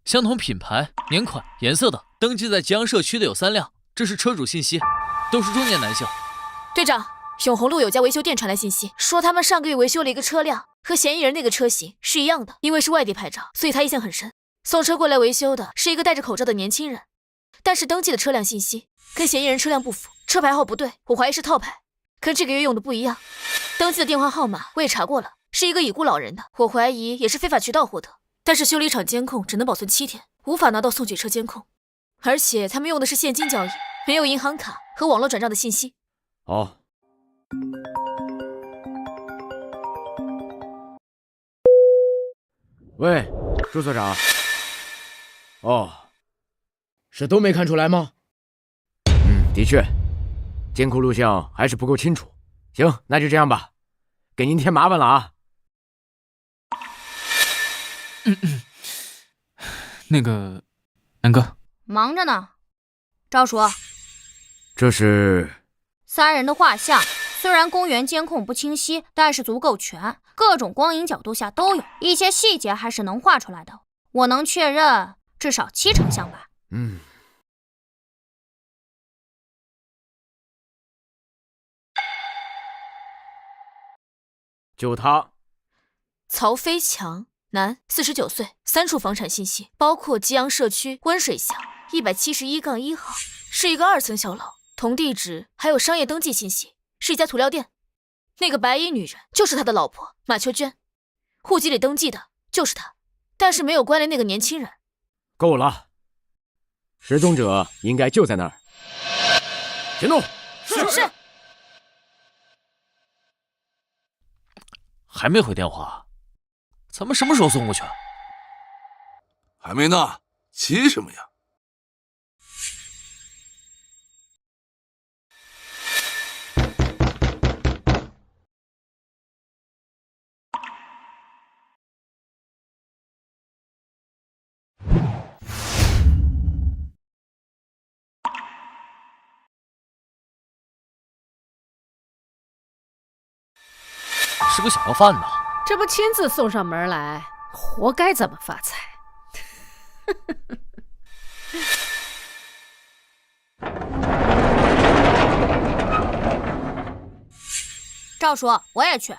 Speaker 13: 相同品牌、年款、颜色的，登记在吉阳社区的有3辆，这是车主信息，都是中年男性。
Speaker 4: 队长，永红路有家维修店传来信息，说他们上个月维修了一个车辆，和嫌疑人那个车型是一样的。因为是外地牌照，所以他印象很深。送车过来维修的是一个戴着口罩的年轻人，但是登记的车辆信息跟嫌疑人车辆不符，车牌号不对，我怀疑是套牌，跟这个月用的不一样。登记的电话号码我也查过了，是一个已故老人的，我怀疑也是非法渠道获得。但是修理厂监控只能保存7天，无法拿到送检车监控，而且他们用的是现金交易，没有银行卡和网络转账的信息。
Speaker 5: 好。喂，朱所长。哦，是都没看出来吗？的确，监控录像还是不够清楚。行，那就这样吧，给您添麻烦了啊。
Speaker 14: 那个，南哥，
Speaker 2: 忙着呢。赵叔，
Speaker 5: 这是
Speaker 2: 3人的画像，虽然公园监控不清晰，但是足够全，各种光影角度下都有，一些细节还是能画出来的。我能确认至少7成像吧。
Speaker 5: 就他，
Speaker 4: 曹飞强，男，49岁，3处房产信息，包括吉阳社区温水巷171-1号，是一个2层小楼，同地址还有商业登记信息，是一家涂料店。那个白衣女人就是他的老婆马秋娟，户籍里登记的就是她，但是没有关联那个年轻人。
Speaker 5: 够了，失踪者应该就在那儿。行动！
Speaker 4: 是。
Speaker 13: 还没回电话，咱们什么时候送过去？
Speaker 15: 还没呢，急什么呀？
Speaker 13: 是个小要饭呢，
Speaker 16: 这不亲自送上门来，活该这么发财。
Speaker 2: 赵叔，我也去。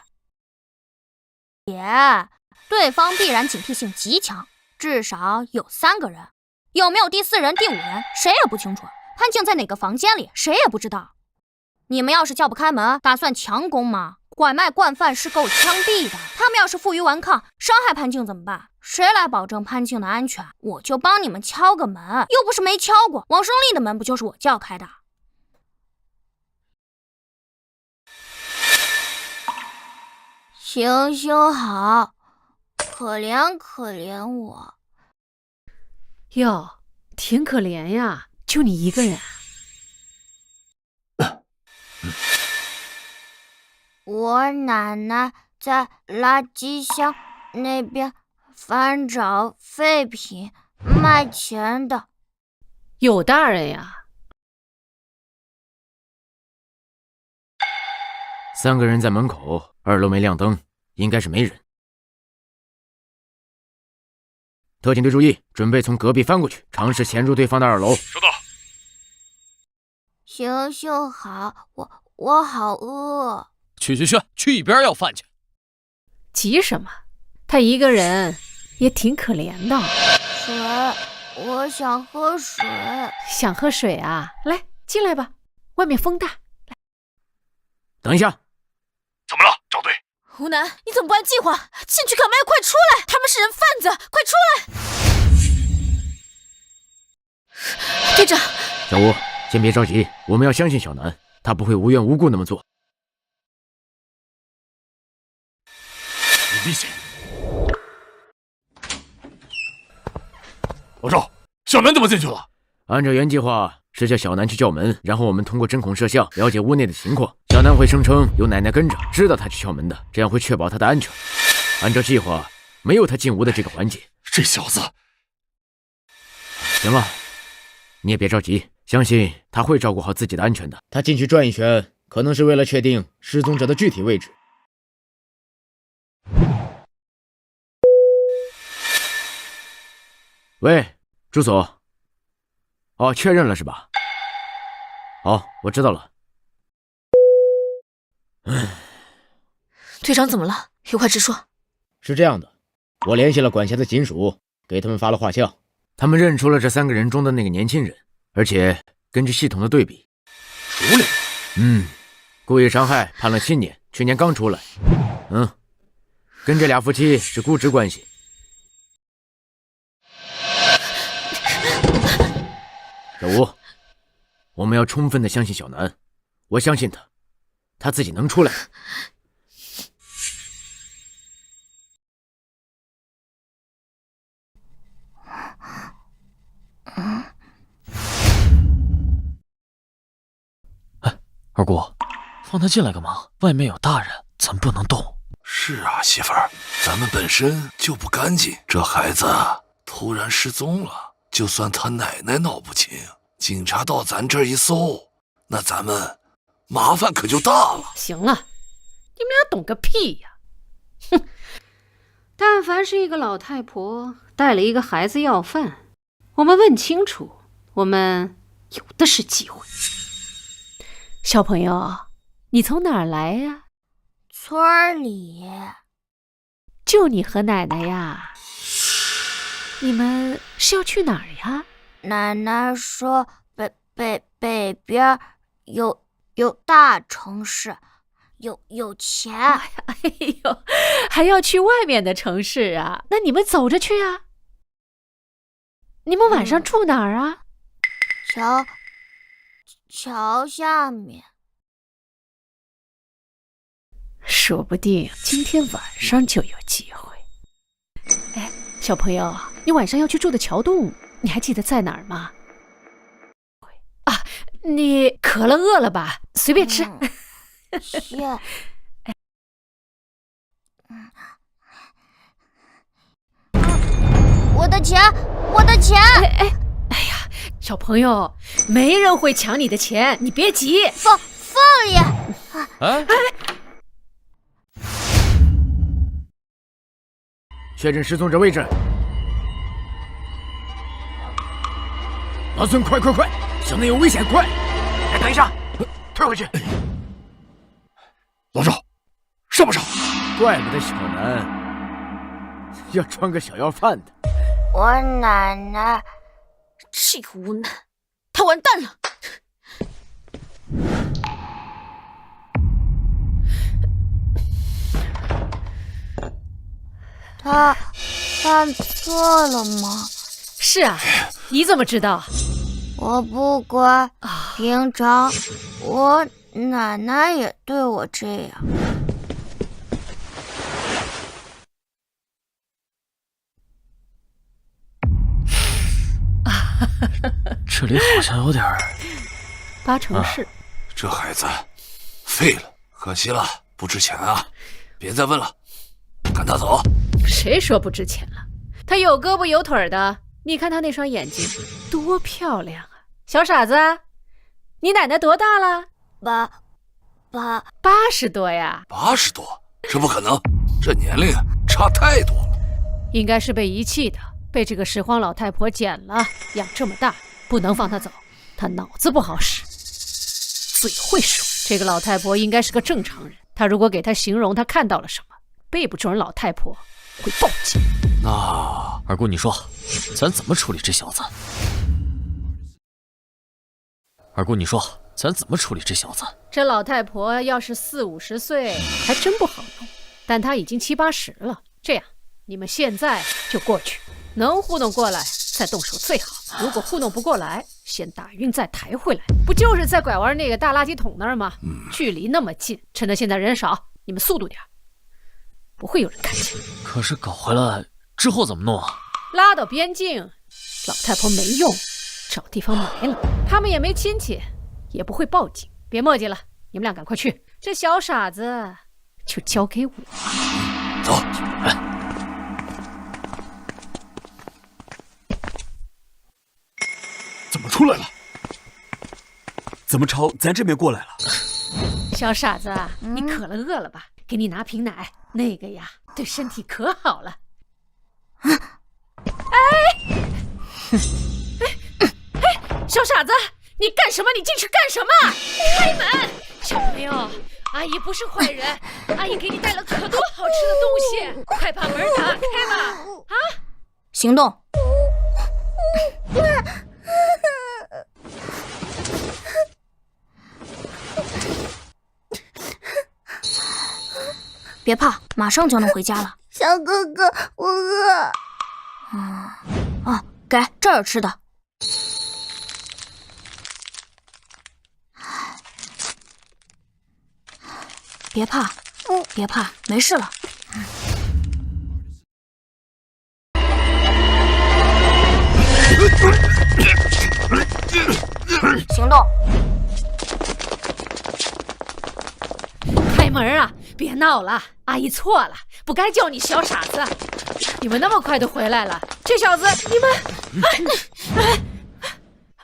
Speaker 2: 姐，对方必然警惕性极强，至少有3个人，有没有第4人、第5人，谁也不清楚。潘静在哪个房间里，谁也不知道。你们要是叫不开门，打算强攻吗？拐卖惯犯是够枪毙的。他们要是负隅顽抗，伤害潘庆怎么办？谁来保证潘庆的安全？我就帮你们敲个门，又不是没敲过。王胜利的门不就是我叫开的？行行好，可怜可怜我。
Speaker 16: 哟，挺可怜呀，就你一个人。
Speaker 1: 我奶奶在垃圾箱那边翻找废品卖钱的。
Speaker 16: 有大人呀。
Speaker 5: 3个人在门口，2楼没亮灯，应该是没人。特警队注意，准备从隔壁翻过去，尝试潜入对方的2楼。
Speaker 8: 收到。
Speaker 1: 行行好，我好饿。
Speaker 13: 去，去一边要饭去。
Speaker 16: 急什么？他一个人也挺可怜的。
Speaker 1: 水，我想喝水。
Speaker 16: 想喝水啊？来，进来吧，外面风大。来，
Speaker 5: 等一下。
Speaker 8: 怎么了，赵队？
Speaker 4: 湖南，你怎么不按计划？进去砍麦，快出来！他们是人贩子，快出来！队长，
Speaker 5: 小吴，先别着急，我们要相信小南，他不会无缘无故那么做。
Speaker 8: 你闭嘴！老赵，小南怎么进去了？
Speaker 5: 按照原计划是叫小南去叫门，然后我们通过针孔摄像了解屋内的情况。小南会声称有奶奶跟着，知道他去敲门的，这样会确保他的安全。按照计划，没有他进屋的这个环节。
Speaker 8: 这小子，
Speaker 5: 行了，你也别着急，相信他会照顾好自己的安全的。他进去转一圈，可能是为了确定失踪者的具体位置。喂，住所。哦，确认了是吧？好，我知道了。
Speaker 4: 队长怎么了？有话直说。
Speaker 5: 是这样的，我联系了管辖的警署，给他们发了画像，他们认出了这3个人中的那个年轻人，而且根据系统的对比，
Speaker 8: 熟练。
Speaker 5: 故意伤害判了7年，去年刚出来。跟这俩夫妻是姑侄关系。小吴，我们要充分的相信小南，我相信他，他自己能出来。
Speaker 13: 二姑，放他进来干嘛？外面有大人，咱不能动。
Speaker 15: 是啊，媳妇儿，咱们本身就不干净，这孩子突然失踪了，就算他奶奶闹不清，警察到咱这儿一搜，那咱们麻烦可就大了。
Speaker 16: 行了，你们俩懂个屁呀！哼，但凡是一个老太婆带了一个孩子要饭，我们问清楚，我们有的是机会。小朋友，你从哪儿来呀？
Speaker 1: 村里。
Speaker 16: 就你和奶奶呀？你们是要去哪儿呀？
Speaker 1: 奶奶说北边有大城市，有钱。
Speaker 16: 哎呦，还要去外面的城市啊？那你们走着去啊。你们晚上住哪儿啊？
Speaker 1: 桥下面。
Speaker 16: 说不定今天晚上就有机会。哎，小朋友，你晚上要去住的桥洞，你还记得在哪儿吗？啊，你渴了饿了吧？随便吃。
Speaker 1: 谢。我的钱！
Speaker 16: 哎呀，小朋友，没人会抢你的钱，你别急。
Speaker 1: 放里。
Speaker 5: 确认失踪者位置。老孙，快！小南有危险，快！哎，等一下，退回去。
Speaker 8: 老赵，上不上？
Speaker 5: 怪不得小南要装个小要饭的。
Speaker 1: 我奶奶。
Speaker 4: 这个无能，他完蛋了。
Speaker 2: 他犯错了吗？
Speaker 16: 是啊，你怎么知道？
Speaker 2: 我不乖，平常我奶奶也对我这样。
Speaker 13: 这里好像有点
Speaker 16: 八成是。
Speaker 15: 这孩子废了，可惜了，不值钱啊！别再问了，赶他走。
Speaker 16: 谁说不值钱了？他有胳膊有腿的，你看他那双眼睛多漂亮啊！小傻子，你奶奶多大了？80多呀
Speaker 15: ？80多？这不可能，这年龄差太多了。
Speaker 16: 应该是被遗弃的，被这个拾荒老太婆捡了，养这么大，不能放她走。她脑子不好使，嘴会说。这个老太婆应该是个正常人，她如果给她形容她看到了什么，背不准老太婆会报警。
Speaker 13: 那二姑，你说，咱怎么处理这小子？二姑，你说，咱怎么处理这小子？
Speaker 16: 这老太婆要是40、50岁，还真不好弄，但她已经70、80了。这样，你们现在就过去，能糊弄过来再动手最好。如果糊弄不过来，先打晕再抬回来。不就是在拐弯那个大垃圾桶那儿吗？距离那么近，趁着现在人少，你们速度点，不会有人看见。
Speaker 13: 可是搞回来之后怎么弄啊？
Speaker 16: 拉到边境，老太婆没用，找地方埋了。他们也没亲戚，也不会报警。别磨叽了，你们俩赶快去。这小傻子就交给我。
Speaker 15: 走。
Speaker 11: 怎么出来了？怎么朝咱这边过来了？
Speaker 16: 小傻子，你渴了饿了吧？给你拿瓶奶，那个呀，对身体可好了。小傻子，你干什么？你进去干什么？开门！小朋友，阿姨不是坏人，阿姨给你带了可多好吃的东西，快把门打开吧！啊！
Speaker 2: 行动！别怕，马上就能回家了。
Speaker 1: 小哥哥，我饿。
Speaker 2: 给这儿有吃的。别怕，别怕，没事了。行动！
Speaker 16: 开门啊！别闹了，阿姨错了，不该叫你小傻子。你们那么快就回来了，这小子，你们……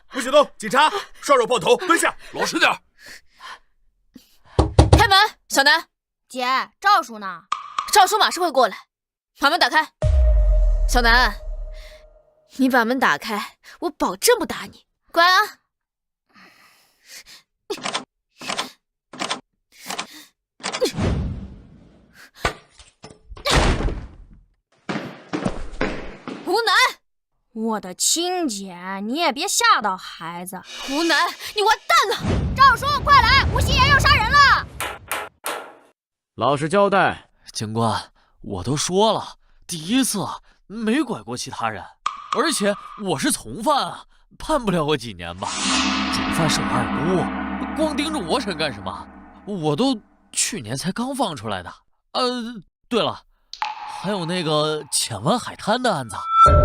Speaker 11: 不许动！警察，双手抱头，蹲下，
Speaker 15: 老实点。
Speaker 4: 开门，小南。
Speaker 2: 姐，赵叔呢？
Speaker 4: 赵叔马上会过来，把门打开。小南，你把门打开，我保证不打你，乖啊！
Speaker 2: 胡南，我的亲姐，你也别吓到孩子。
Speaker 4: 胡南，你完蛋了！
Speaker 2: 赵叔，快来，吴心妍要杀人了！
Speaker 5: 老实交代。
Speaker 13: 警官，我都说了，第一次没拐过其他人，而且我是从犯啊，判不了我几年吧。主犯是我二姑，光盯着我审干什么？我都去年才刚放出来的。对了，还有那个浅湾海滩的案子，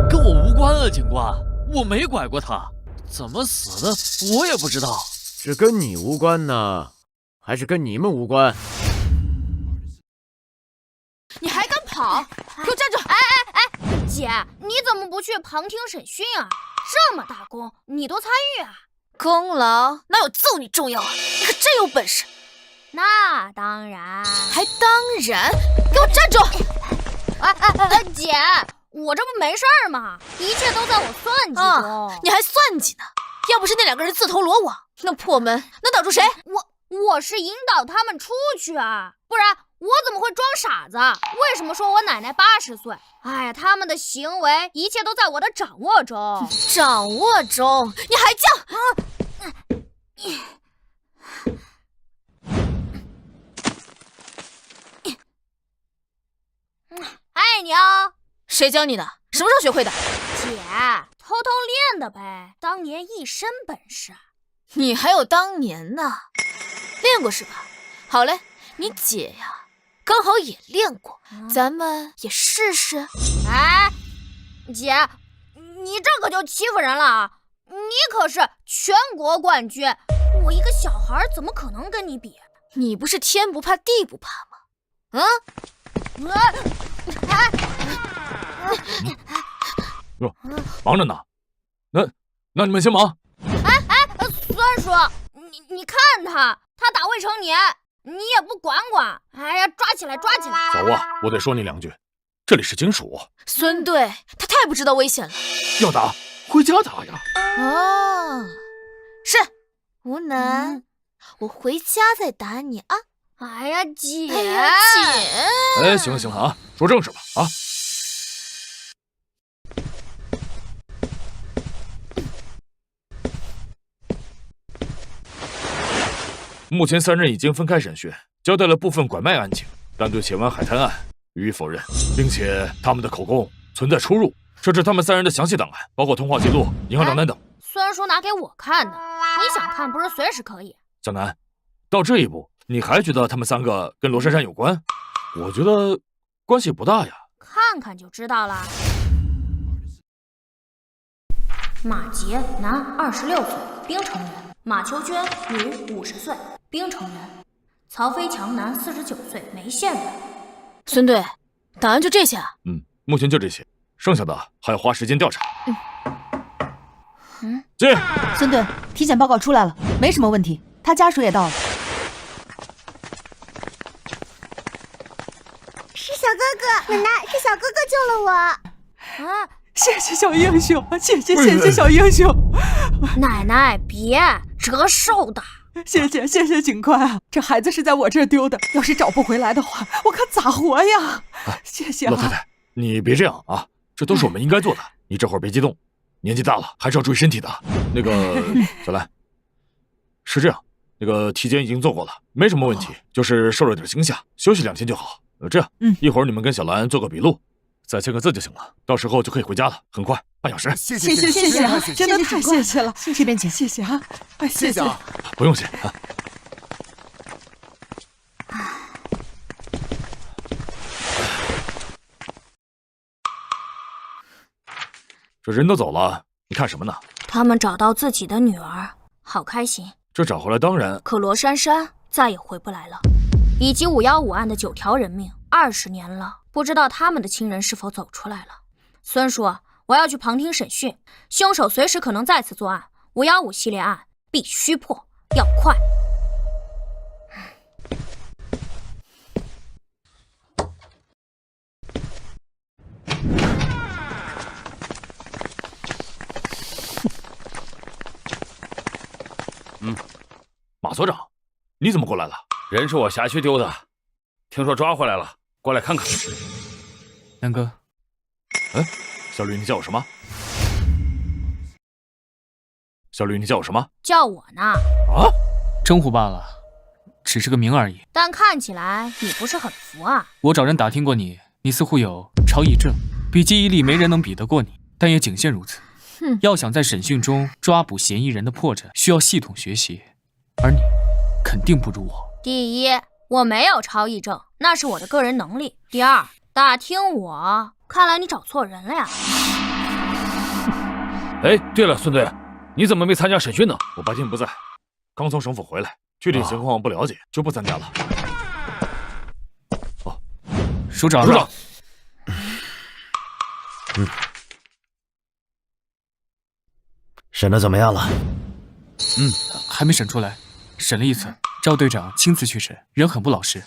Speaker 13: 跟我无关啊，警官，我没拐过他，怎么死的我也不知道。
Speaker 5: 是跟你无关呢，还是跟你们无关？
Speaker 4: 你还敢跑？给我站住！
Speaker 2: 姐，你怎么不去旁听审讯啊？这么大功，你都参与啊？
Speaker 4: 功劳哪有揍你重要啊？你可真有本事！
Speaker 2: 那当然，
Speaker 4: 还当然！给我站住！
Speaker 2: 姐，我这不没事儿吗？一切都在我算计中。
Speaker 4: 你还算计呢？要不是那两个人自投罗网，那破门能挡住谁？
Speaker 2: 我是引导他们出去啊，不然我怎么会装傻子？为什么说我奶奶80岁？哎呀，他们的行为一切都在我的掌握中。
Speaker 4: 掌握中？你还犟？
Speaker 2: 爱你哦。
Speaker 4: 谁教你的？什么时候学会的？
Speaker 2: 姐，偷偷练的呗，当年一身本事。
Speaker 4: 你还有当年呢，练过是吧？好嘞，你姐呀，刚好也练过，咱们也试试。
Speaker 2: 哎，姐，你这可就欺负人了啊！你可是全国冠军，我一个小孩怎么可能跟你比？
Speaker 4: 你不是天不怕地不怕吗？
Speaker 9: 哟，忙着呢。那你们先忙。
Speaker 2: 孙叔，你看他打未成年，你也不管管。哎呀，抓起来！走
Speaker 9: 啊，我得说你2句。这里是金属。
Speaker 4: 孙队，他太不知道危险了。
Speaker 9: 要打，回家打呀。
Speaker 4: 哦，是，吴楠，我回家再打你啊。
Speaker 2: 哎呀，姐，
Speaker 9: 哎，行了啊，说正事吧啊。目前3人已经分开审讯，交代了部分拐卖案情，但对前湾海滩案予以否认，并且他们的口供存在出入。这是他们3人的详细档案，包括通话记录、银行账单等。
Speaker 2: 孙叔拿给我看的，你想看不是随时可以。
Speaker 9: 小南，到这一步，你还觉得他们3个跟罗珊珊有关？我觉得关系不大呀。
Speaker 2: 看看就知道了。马杰，男，26岁，冰城人；马秋娟，女，50岁，冰城人；曹飞强，男，49岁，梅县人。
Speaker 4: 孙队，档案就这些啊？
Speaker 9: 目前就这些，剩下的还要花时间调查。进。
Speaker 3: 孙队，体检报告出来了，没什么问题，他家属也到了。
Speaker 17: 是小哥哥，奶奶，是小哥哥救了我。
Speaker 2: 啊！
Speaker 12: 谢谢小英雄，谢谢小英雄。
Speaker 2: 奶奶，别折寿的。
Speaker 12: 谢谢警官啊，这孩子是在我这儿丢的，要是找不回来的话，我可咋活呀？谢谢啊。
Speaker 9: 老太太，你别这样啊，这都是我们应该做的。你这会儿别激动，年纪大了还是要注意身体的。那个小兰，是这样，那个体检已经做过了，没什么问题，就是受了点惊吓，休息2天就好。这样，一会儿你们跟小兰做个笔录，再签个字就行了，到时候就可以回家了，很快，半小时。
Speaker 12: 谢谢啊，真的太谢谢了，
Speaker 3: 这边请。
Speaker 12: 谢谢啊，
Speaker 6: 谢谢啊，
Speaker 9: 不用谢啊。这人都走了，你看什么呢？
Speaker 2: 他们找到自己的女儿，好开心。
Speaker 9: 这找回来当然，
Speaker 2: 可罗珊珊再也回不来了。以及515案的9条人命，20年了，不知道他们的亲人是否走出来了。孙叔，我要去旁听审讯，凶手随时可能再次作案，515系列案必须破，要快。
Speaker 9: 马所长，你怎么过来了？
Speaker 8: 人是我辖区丢的，听说抓回来了，过来看看。
Speaker 14: 南哥，
Speaker 9: 小吕，你叫我什么？小吕，你叫我什么？
Speaker 2: 叫我呢？
Speaker 9: 啊，
Speaker 14: 称呼罢了，只是个名而已。
Speaker 2: 但看起来你不是很服啊。
Speaker 14: 我找人打听过你，你似乎有超忆症，比记忆力没人能比得过你，但也仅限如此。要想在审讯中抓捕嫌疑人的破绽，需要系统学习，而你肯定不如我。
Speaker 2: 第一，我没有超忆症，那是我的个人能力。第二，打听我，看来你找错人了呀。
Speaker 8: 哎，对了，孙队，你怎么没参加审讯呢？
Speaker 9: 我白天不在，刚从省府回来，具体情况不了解，就不参加了。
Speaker 14: 哦，署长，
Speaker 7: 审的怎么样了？
Speaker 14: 还没审出来，审了一次，赵队长亲自去审，人很不老实，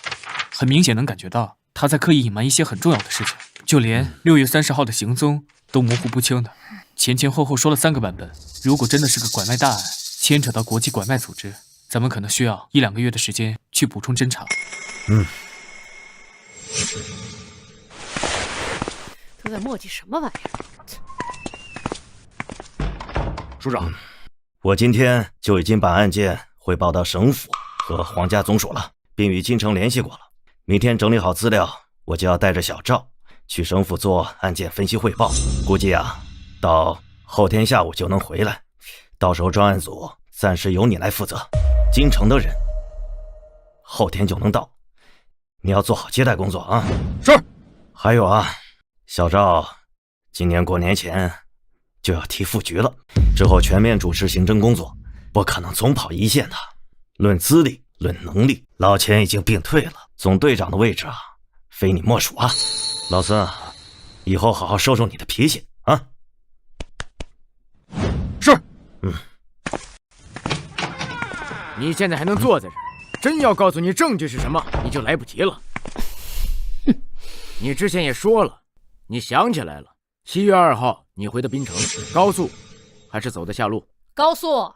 Speaker 14: 很明显能感觉到他在刻意隐瞒一些很重要的事情，就连6月30号的行踪都模糊不清的，前后说了3个版本。如果真的是个拐卖大案，牵扯到国际拐卖组织，咱们可能需要1-2个月的时间去补充侦查。
Speaker 16: 都在磨叽什么玩意儿？
Speaker 9: 署长，
Speaker 7: 我今天就已经把案件汇报到省府和皇家总署了，并与京城联系过了。明天整理好资料，我就要带着小赵去省府做案件分析汇报，估计啊，到后天下午就能回来。到时候专案组暂时由你来负责，京城的人后天就能到，你要做好接待工作啊。
Speaker 9: 是。
Speaker 7: 还有啊，小赵今年过年前就要提副局了，之后全面主持刑侦工作，不可能总跑一线的。论资历，论能力，老钱已经病退了，总队长的位置啊，非你莫属啊。老孙啊，以后好好收收你的脾气啊。
Speaker 9: 是。
Speaker 5: 你现在还能坐在这儿，真要告诉你证据是什么，你就来不及了。你之前也说了，你想起来了，7月2号你回的滨城，高速还是走的下路？
Speaker 16: 高速。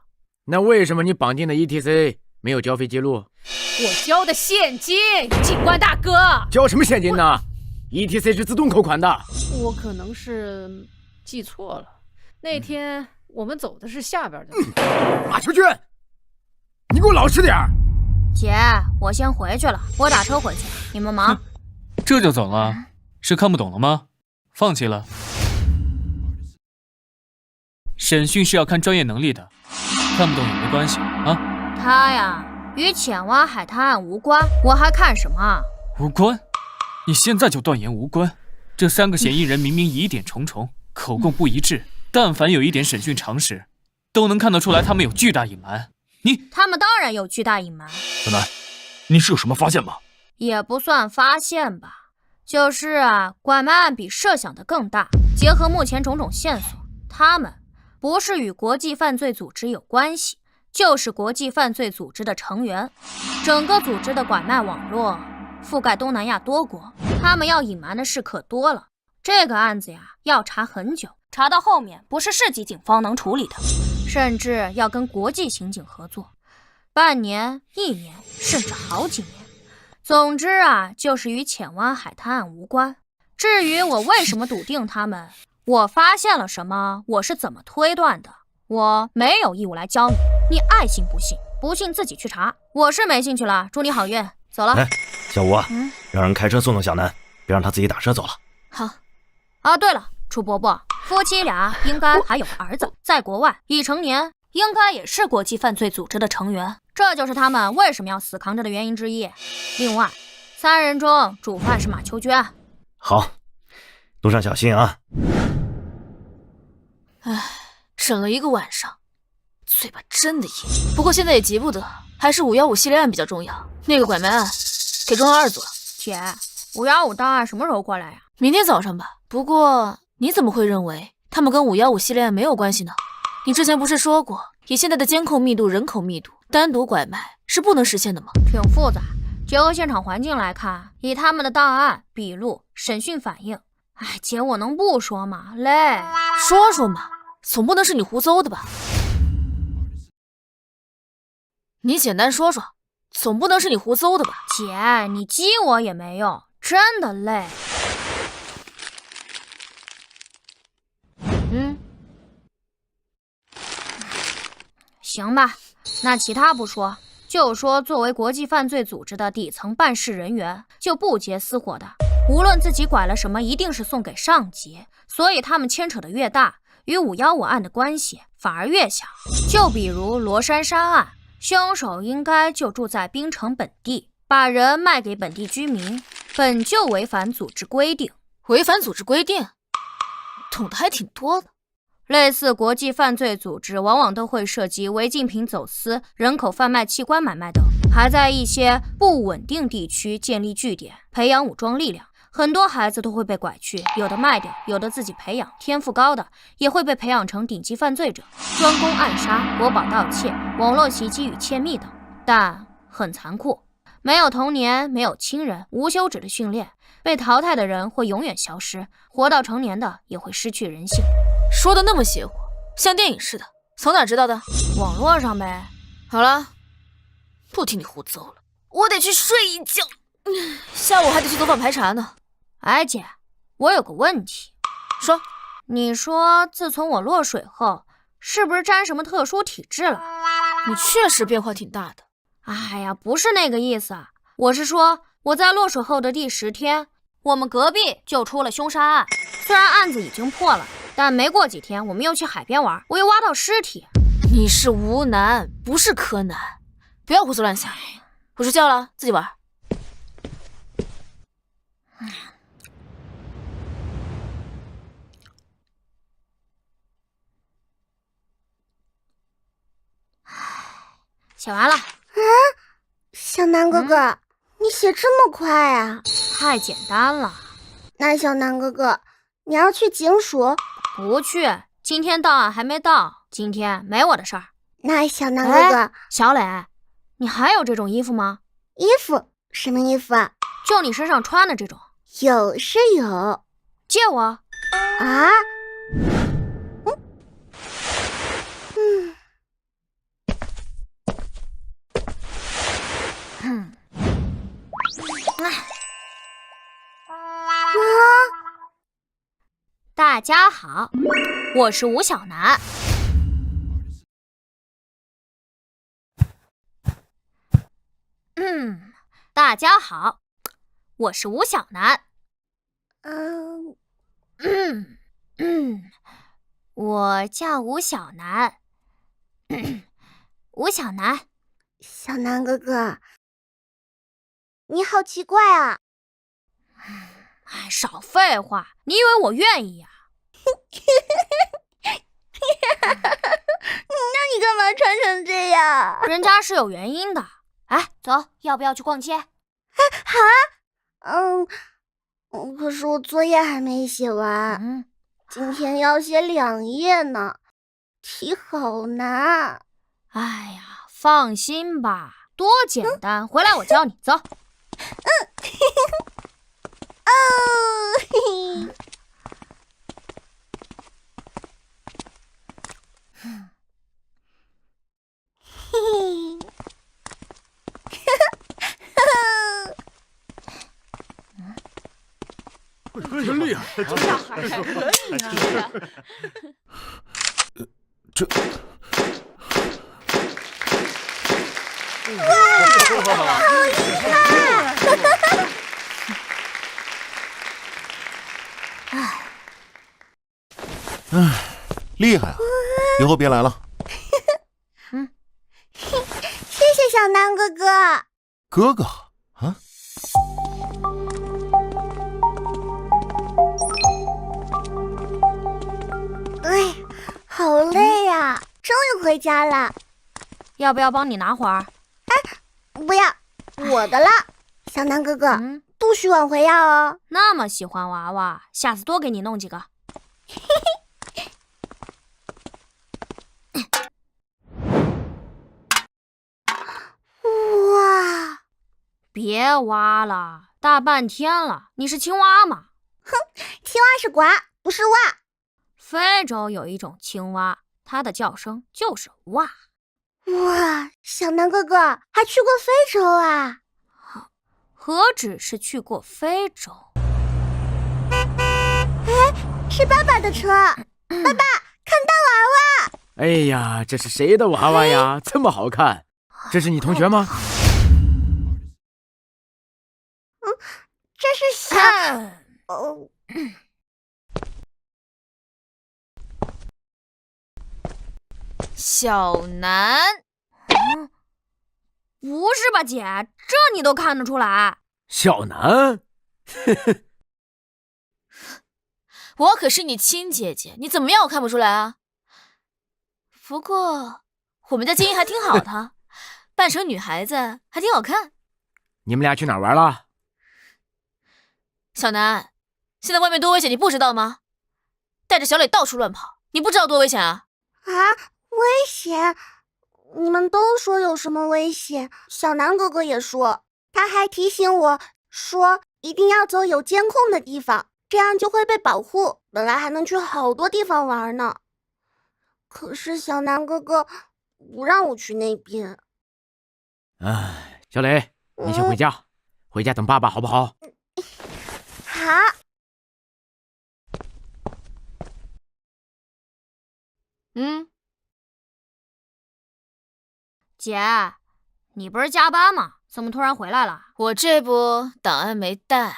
Speaker 5: 那为什么你绑定的 ETC 没有交费记录？
Speaker 16: 我交的现金，警官大哥。
Speaker 5: 交什么现金呢？ETC 是自动扣款的。
Speaker 16: 我可能是记错了，那天我们走的是下边的。
Speaker 5: 马秋娟，你给我老实点儿！
Speaker 2: 姐，我先回去了，我打车回去，你们忙。
Speaker 14: 这就走了？是看不懂了吗？放弃了？审讯是要看专业能力的，看不懂也没关系啊。
Speaker 2: 他呀，与浅湾海滩案无关，我还看什么？
Speaker 14: 无关？你现在就断言无关？这3个嫌疑人明明疑点重重，口供不一致，但凡有一点审讯常识，都能看得出来他们有巨大隐瞒。
Speaker 2: 他们当然有巨大隐瞒。
Speaker 9: 小南，你是有什么发现吗？
Speaker 2: 也不算发现吧，就是啊，拐卖案比设想的更大。结合目前种种线索，他们不是与国际犯罪组织有关系，就是国际犯罪组织的成员。整个组织的拐卖网络覆盖东南亚多国，他们要隐瞒的事可多了。这个案子呀，要查很久，查到后面不是市级警方能处理的，甚至要跟国际刑警合作，半年、1年，甚至好几年。总之啊，就是与浅湾海滩案无关。至于我为什么笃定他们，我发现了什么，我是怎么推断的，我没有义务来教你，你爱信不信，不信自己去查。我是没兴趣了，祝你好运，走了。
Speaker 7: 哎，小吴啊，让人开车送送小南，别让他自己打车走了。
Speaker 2: 好。啊，对了，楚伯伯，夫妻俩应该还有个儿子，在国外已成年，应该也是国际犯罪组织的成员，这就是他们为什么要死扛着的原因之一。另外，3人中主犯是马秋娟。
Speaker 7: 好，路上小心啊。
Speaker 4: 唉，审了1个晚上，嘴巴真的硬。不过现在也急不得，还是515系列案比较重要。那个拐卖案给中2组了。
Speaker 2: 姐，515档案什么时候过来呀？
Speaker 4: 明天早上吧。不过你怎么会认为他们跟515系列案没有关系呢？你之前不是说过，以现在的监控密度、人口密度，单独拐卖是不能实现的吗？
Speaker 2: 挺复杂，结合现场环境来看，以他们的档案、笔录、审讯反应，哎，姐，我能不说吗？累，
Speaker 4: 说说嘛，总不能是你胡诌的吧？你简单说说，总不能是你胡诌的吧？
Speaker 2: 姐，你激我也没用，真的累。行吧，那其他不说，就说作为国际犯罪组织的底层办事人员，就不结私货的，无论自己拐了什么，一定是送给上级，所以他们牵扯的越大，与515案的关系反而越小。就比如罗珊珊案，凶手应该就住在槟城本地，把人卖给本地居民，本就违反组织规定。
Speaker 4: 违反组织规定？懂得还挺多的。
Speaker 2: 类似国际犯罪组织往往都会涉及违禁品走私、人口贩卖、器官买卖等，还在一些不稳定地区建立据点，培养武装力量。很多孩子都会被拐去，有的卖掉，有的自己培养，天赋高的也会被培养成顶级犯罪者，专攻暗杀、国宝盗窃、网络袭击与窃密等。但很残酷，没有童年，没有亲人，无休止的训练，被淘汰的人会永远消失，活到成年的也会失去人性。
Speaker 4: 说的那么邪乎，像电影似的，从哪知道的？
Speaker 2: 网络上呗。
Speaker 4: 好了，不听你胡诌了，我得去睡一觉，下午还得去走访排查呢。
Speaker 2: 哎姐，我有个问题。
Speaker 4: 说。
Speaker 2: 你说自从我落水后，是不是沾什么特殊体质了？
Speaker 4: 你确实变化挺大的。
Speaker 2: 哎呀，不是那个意思，我是说我在落水后的第10天，我们隔壁就出了凶杀案，虽然案子已经破了，但没过几天我们又去海边玩，我又挖到尸体。
Speaker 4: 你是吴楠，不是柯南，不要胡思乱想。我睡觉了，自己玩。
Speaker 2: 写完了。
Speaker 17: 小南哥哥，你写这么快啊？
Speaker 2: 太简单了。
Speaker 17: 那小南哥哥，你要去警署？
Speaker 2: 不去，今天到案还没到，今天没我的事儿。
Speaker 17: 那小南哥哥，
Speaker 2: 小磊，你还有这种衣服吗？
Speaker 17: 衣服？什么衣服啊？
Speaker 2: 就你身上穿的这种。
Speaker 17: 有是有。
Speaker 2: 借我。
Speaker 17: 啊？
Speaker 2: 大家好，我是吴小楠。大家好，我是吴小楠。我叫吴小楠。吴小楠，
Speaker 17: 小南哥哥，你好奇怪啊！
Speaker 2: 哎，少废话，你以为我愿意呀？
Speaker 17: 那你干嘛穿成这样？
Speaker 2: 人家是有原因的。哎，走，要不要去逛街？
Speaker 17: 好啊。可是我作业还没写完，今天要写2页呢，题好难。
Speaker 2: 哎呀，放心吧，多简单，回来我教你，走。
Speaker 9: 真厉害，
Speaker 4: 这小孩还可以啊！
Speaker 6: 这。
Speaker 17: 哇，好厉害！
Speaker 6: 厉害啊！以后别来了。
Speaker 17: 谢谢小南哥哥。
Speaker 6: 哥哥啊？
Speaker 17: 哎，好累呀，终于回家了。
Speaker 2: 要不要帮你拿会儿？
Speaker 17: 哎，不要，我的了。小南哥哥，不许往回要哦。
Speaker 2: 那么喜欢娃娃，下次多给你弄几个。
Speaker 17: 哇！
Speaker 2: 别挖了，大半天了，你是青蛙吗？
Speaker 17: 哼，青蛙是呱，不是蛙。
Speaker 2: 非洲有一种青蛙，它的叫声就是哇。
Speaker 17: 哇，小南哥哥还去过非洲啊？
Speaker 2: 何止是去过非洲？
Speaker 17: 哎，是爸爸的车。爸爸，看到娃娃！
Speaker 5: 哎呀，这是谁的娃娃呀？这么好看，这是你同学吗？
Speaker 17: 这是
Speaker 4: 小南。
Speaker 2: 不是吧，姐，这你都看得出来？
Speaker 5: 小南，
Speaker 4: 我可是你亲姐姐，你怎么样我看不出来啊？不过我们家基因还挺好的，扮成女孩子还挺好看。
Speaker 5: 你们俩去哪儿玩了？
Speaker 4: 小南，现在外面多危险，你不知道吗？带着小磊到处乱跑，你不知道多危险啊？
Speaker 17: 啊，危险？你们都说有什么危险？小南哥哥也说，他还提醒我说一定要走有监控的地方，这样就会被保护，本来还能去好多地方玩呢。可是小南哥哥不让我去那边。
Speaker 5: 哎，小磊，你先回家，回家等爸爸好不好？
Speaker 17: 好。
Speaker 2: 姐，你不是加班吗？怎么突然回来了？
Speaker 4: 我这不档案没带。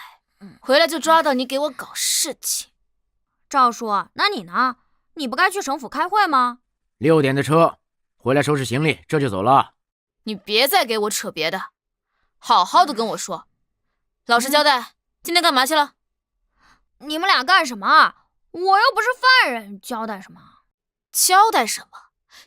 Speaker 4: 回来就抓到你给我搞事情。
Speaker 2: 赵叔，那你呢？你不该去省府开会吗
Speaker 5: ？6点的车，回来收拾行李，这就走了。
Speaker 4: 你别再给我扯别的，好好的跟我说，老实交代，今天干嘛去了？
Speaker 2: 你们俩干什么？我又不是犯人，交代什么？
Speaker 4: 交代什么？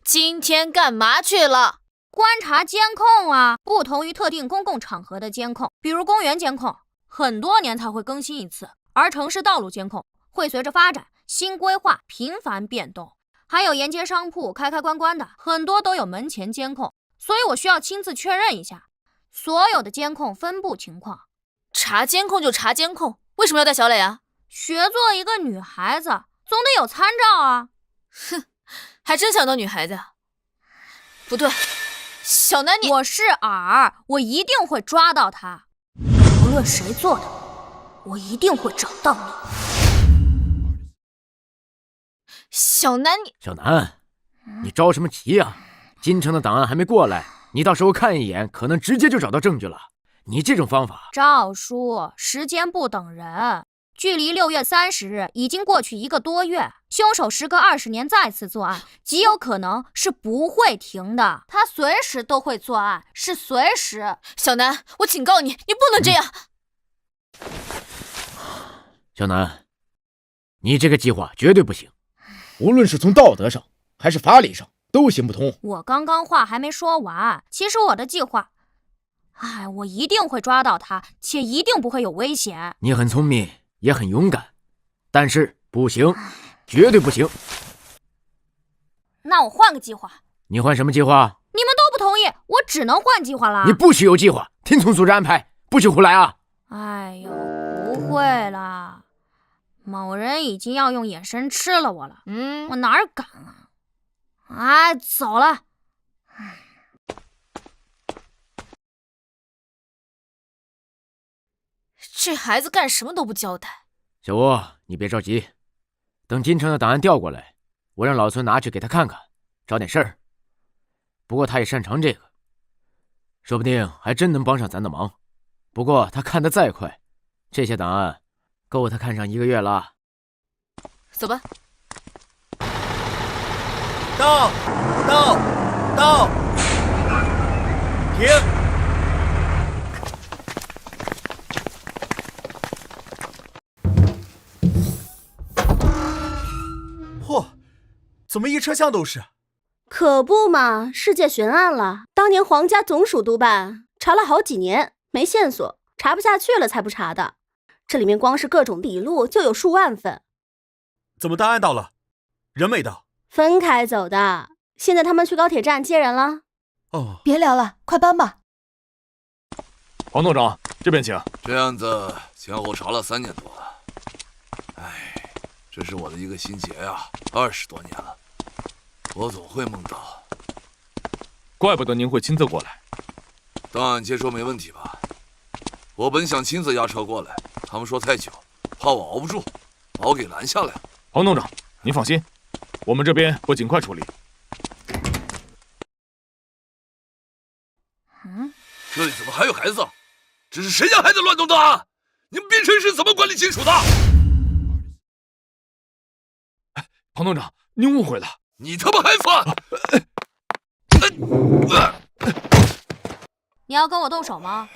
Speaker 4: 今天干嘛去了？
Speaker 2: 观察监控啊，不同于特定公共场合的监控，比如公园监控，很多年才会更新一次，而城市道路监控会随着发展、新规划频繁变动。还有沿街商铺开关关的，很多都有门前监控，所以我需要亲自确认一下所有的监控分布情况。
Speaker 4: 查监控就查监控，为什么要带小磊啊？
Speaker 2: 学做一个女孩子，总得有参照啊。
Speaker 4: 哼，还真想当女孩子。不对，小南你……
Speaker 2: 我是饵，我一定会抓到他。无论谁做的，我一定会找到你。
Speaker 4: 小南你……
Speaker 5: 小南，你着什么急呀？京城的档案还没过来，你到时候看一眼，可能直接就找到证据了。你这种方法……
Speaker 2: 赵叔，时间不等人。距离6月30日已经过去1个多月，凶手时隔20年再次作案，极有可能是不会停的。他随时都会作案，是随时。
Speaker 4: 小南，我警告你，你不能这样。
Speaker 5: 小南，你这个计划绝对不行，无论是从道德上还是法理上都行不通。
Speaker 2: 我刚刚话还没说完，其实我的计划，我一定会抓到他，且一定不会有危险。
Speaker 5: 你很聪明，也很勇敢，但是不行，绝对不行。
Speaker 2: 那我换个计划。
Speaker 5: 你换什么计划？
Speaker 2: 你们都不同意，我只能换计划了。
Speaker 5: 你不许有计划，听从组织安排，不许胡来啊！
Speaker 2: 哎呦，不会啦，某人已经要用眼神吃了我了。我哪敢啊！走了。
Speaker 4: 这孩子干什么都不交代。
Speaker 5: 小吴，你别着急，等京城的档案调过来，我让老孙拿去给他看看，找点事儿。不过他也擅长这个，说不定还真能帮上咱的忙。不过他看得再快，这些档案够他看上1个月了。
Speaker 4: 走吧。
Speaker 18: 到，停！嚯，怎么一车厢都是？
Speaker 17: 可不嘛，世界悬案了。当年皇家总署督办，查了好几年，没线索，查不下去了才不查的。这里面光是各种笔录就有数万份。
Speaker 18: 怎么档案到了，人没到？
Speaker 17: 分开走的。现在他们去高铁站接人了。
Speaker 18: 哦，
Speaker 3: 别聊了，快搬吧。
Speaker 9: 黄洞长，这边请。
Speaker 15: 这案子前后查了3年多了，哎，这是我的一个心结呀，20多年了，我总会梦到。
Speaker 9: 怪不得您会亲自过来。
Speaker 15: 档案接收没问题吧？我本想亲自押车过来，他们说太久，怕我熬不住，把我给拦下来了。
Speaker 9: 黄洞长，您放心，我们这边会尽快处理。
Speaker 15: 这里怎么还有孩子？这是谁家孩子乱动的？你们边城是怎么管理金属的？
Speaker 9: 黄洞长，您误会了。
Speaker 15: 你他妈还反！
Speaker 2: 你要跟我动手吗？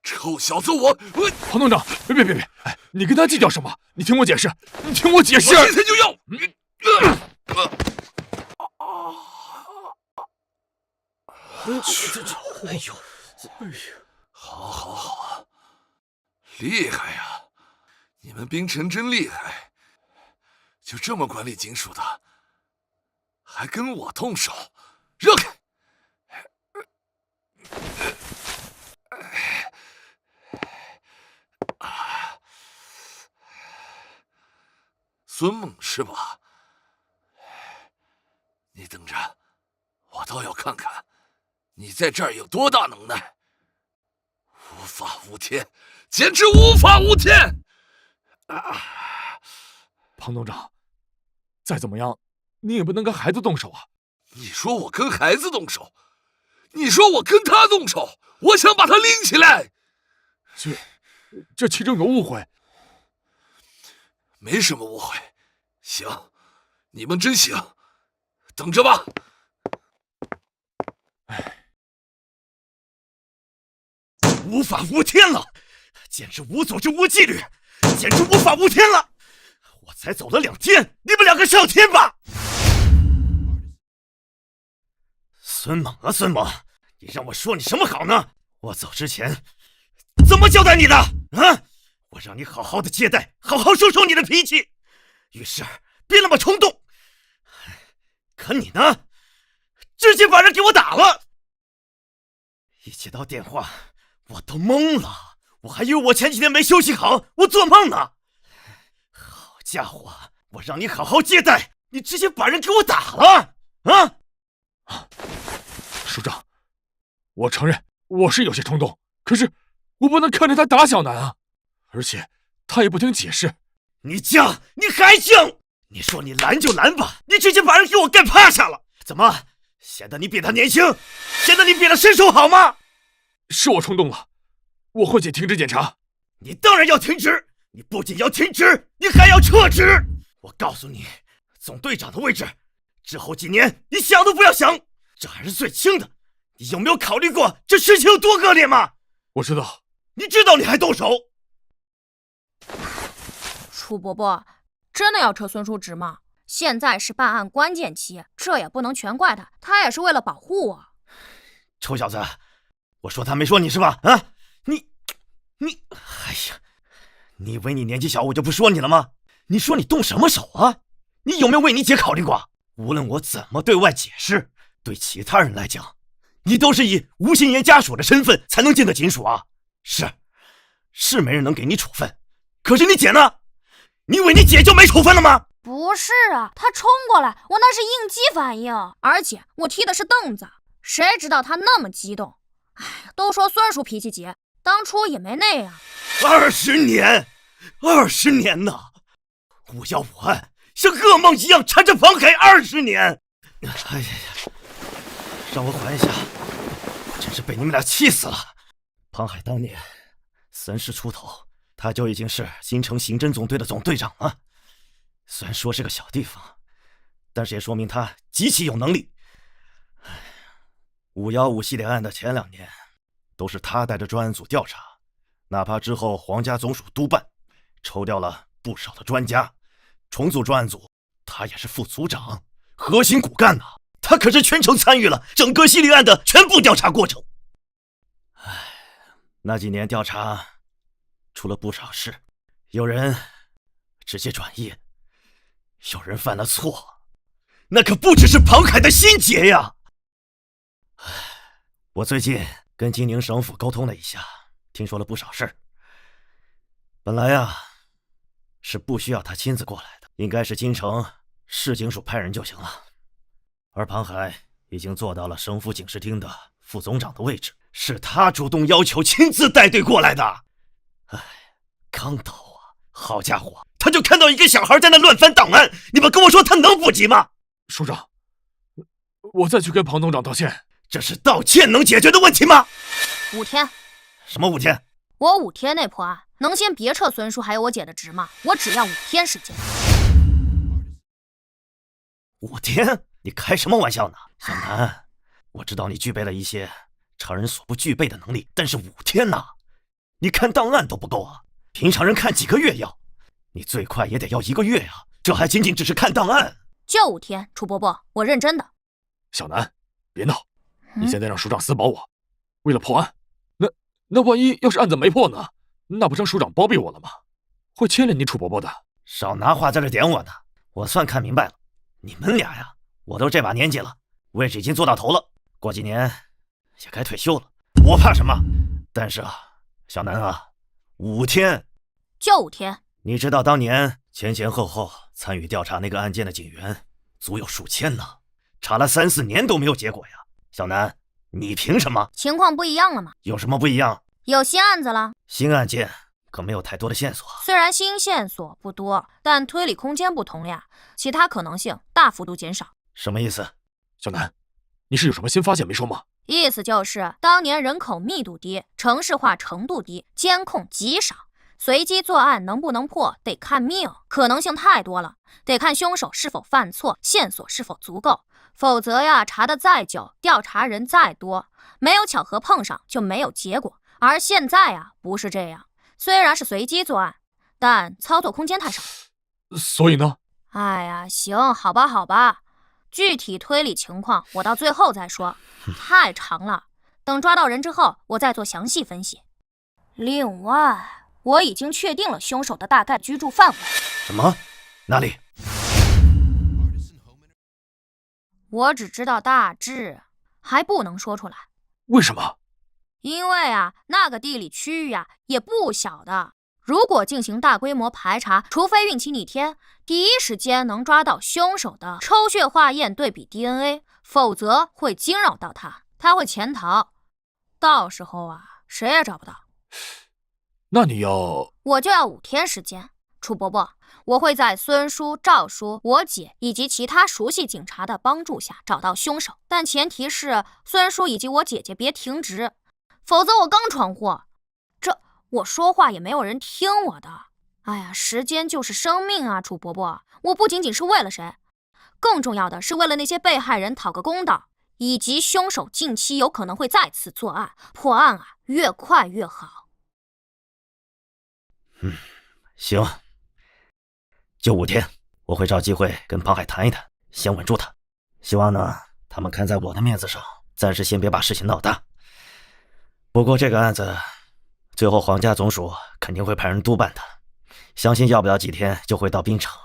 Speaker 15: 臭小子，我
Speaker 9: 黄洞长，别，你跟他计较什么？你听我解释，我现
Speaker 15: 在就要！
Speaker 18: 哎呦，
Speaker 15: 好，厉害呀！你们冰城真厉害，就这么管理金属的，还跟我动手，让开！孙猛是吧？你等着，我倒要看看你在这儿有多大能耐！无法无天，简直无法无天！
Speaker 9: 庞董长，再怎么样，你也不能跟孩子动手啊！
Speaker 15: 你说我跟孩子动手，你说我跟他动手，我想把他拎起来。
Speaker 9: 这其中有误会。
Speaker 15: 没什么误会。行，你们真行，等着吧。
Speaker 19: 无法无天了，简直无组织无纪律，简直无法无天了！我才走了2天，你们2个上天吧！孙猛啊，孙猛，你让我说你什么好呢？我走之前怎么交代你的啊？我让你好好的接待，好好收收你的脾气，遇事别那么冲动。可你呢，直接把人给我打了。一接到电话，我都懵了，我还以为我前几天没休息好，我做梦呢。好家伙，我让你好好接待，你直接把人给我打了啊！
Speaker 9: 署长，我承认我是有些冲动，可是我不能看着他打小南啊，而且他也不听解释。
Speaker 19: 你犟，你还犟！你说你拦就拦吧，你直接把人给我干趴下了，怎么显得你比他年轻，显得你比他身手好吗？
Speaker 9: 是我冲动了，我会去停职检查。
Speaker 19: 你当然要停职，你不仅要停职，你还要撤职。我告诉你，总队长的位置，之后几年你想都不要想，这还是最轻的。你有没有考虑过这事情有多恶劣吗？
Speaker 9: 我知道。
Speaker 19: 你知道你还动手？
Speaker 2: 楚伯伯，真的要撤孙叔职吗？现在是办案关键期，这也不能全怪他，他也是为了保护我。
Speaker 19: 臭小子，我说他没说你是吧？啊，你，哎呀，你以为你年纪小我就不说你了吗？你说你动什么手啊？你有没有为你姐考虑过？无论我怎么对外解释，对其他人来讲，你都是以吴心言家属的身份才能进的警署啊。是没人能给你处分，可是你姐呢？你以为你姐就没处分了吗？
Speaker 2: 不是啊，他冲过来，我那是应激反应，而且我踢的是凳子，谁知道他那么激动。哎，都说孙叔脾气急，当初也没那样。
Speaker 19: 20年呢！515案像噩梦一样缠着庞海20年。哎呀，让我缓一下，我真是被你们俩气死了。庞海当年30出头，他就已经是新城刑侦总队的总队长了。虽然说是个小地方，但是也说明他极其有能力。515系列案的前2年，都是他带着专案组调查，哪怕之后皇家总署督办，抽调了不少的专家，重组专案组，他也是副组长，核心骨干呐。他可是全程参与了整个系列案的全部调查过程。那几年调查出了不少事，有人直接转业，有人犯了错，那可不只是庞海的心结呀。我最近跟金宁省府沟通了一下，听说了不少事儿。本来啊，是不需要他亲自过来的，应该是京城市警署派人就行了。而庞海已经做到了省府警视厅的副总长的位置，是他主动要求亲自带队过来的。哎，刚到啊，好家伙，他就看到一个小孩在那乱翻档案，你们跟我说他能不急吗？
Speaker 9: 署长，我再去跟庞总长道歉。
Speaker 19: 这是道歉能解决的问题吗
Speaker 2: ？5天。
Speaker 19: 什么5天？
Speaker 2: 我5天内破案，能先别撤孙叔还有我姐的职吗？我只要5天时间。
Speaker 19: 5天？你开什么玩笑呢？小南，我知道你具备了一些常人所不具备的能力，但是5天呐，你看档案都不够啊，平常人看几个月要，你最快也得要1个月呀，这还仅仅只是看档案。
Speaker 2: 就5天，楚伯伯，我认真的。
Speaker 9: 小南，别闹，你现在让署长死保我，为了破案，那万一要是案子没破呢？那不成署长包庇我了吗？会牵连你楚伯伯的。
Speaker 19: 少拿话在这点我呢，我算看明白了，你们俩呀，我都这把年纪了，位置已经做到头了，过几年也该退休了，我怕什么？但是啊，小南啊，5天，
Speaker 2: 就5天。
Speaker 19: 你知道当年前后参与调查那个案件的警员足有数千呢，查了3、4年都没有结果呀。小南，你凭什么？
Speaker 2: 情况不一样了吗？
Speaker 19: 有什么不一样？
Speaker 2: 有新案子了。
Speaker 19: 新案件可没有太多的线索。
Speaker 2: 虽然新线索不多，但推理空间不同呀，其他可能性大幅度减少。
Speaker 19: 什么意思？
Speaker 9: 小南，你是有什么新发现没说吗？
Speaker 2: 意思就是当年人口密度低，城市化程度低，监控极少，随机作案能不能破得看命，可能性太多了，得看凶手是否犯错，线索是否足够。否则呀，查得再久，调查人再多，没有巧合碰上就没有结果。而现在呀，不是这样，虽然是随机作案，但操作空间太少。
Speaker 9: 所以呢？
Speaker 2: 哎呀，行，好吧，好吧，具体推理情况我到最后再说，太长了。等抓到人之后，我再做详细分析。另外，我已经确定了凶手的大概居住范围。
Speaker 7: 什么？哪里？
Speaker 2: 我只知道大致，还不能说出来。
Speaker 9: 为什么？
Speaker 2: 因为啊，那个地理区域啊也不小的。如果进行大规模排查，除非运气逆天，第一时间能抓到凶手的抽血化验对比 DNA， 否则会惊扰到他，他会潜逃，到时候啊，谁也找不到。
Speaker 9: 那你要……
Speaker 2: 我就要5天时间。楚伯伯，我会在孙叔、赵叔、我姐以及其他熟悉警察的帮助下找到凶手，但前提是孙叔以及我姐姐别停职，否则我刚闯祸，我说话也没有人听我的。哎呀，时间就是生命啊，楚伯伯，我不仅仅是为了谁，更重要的是为了那些被害人讨个公道，以及凶手近期有可能会再次作案，破案啊，越快越好。
Speaker 7: 行，就5天，我会找机会跟庞海谈一谈，先稳住他。希望呢，他们看在我的面子上，暂时先别把事情闹大。不过这个案子，最后皇家总署肯定会派人督办的，相信要不了几天就会到滨城。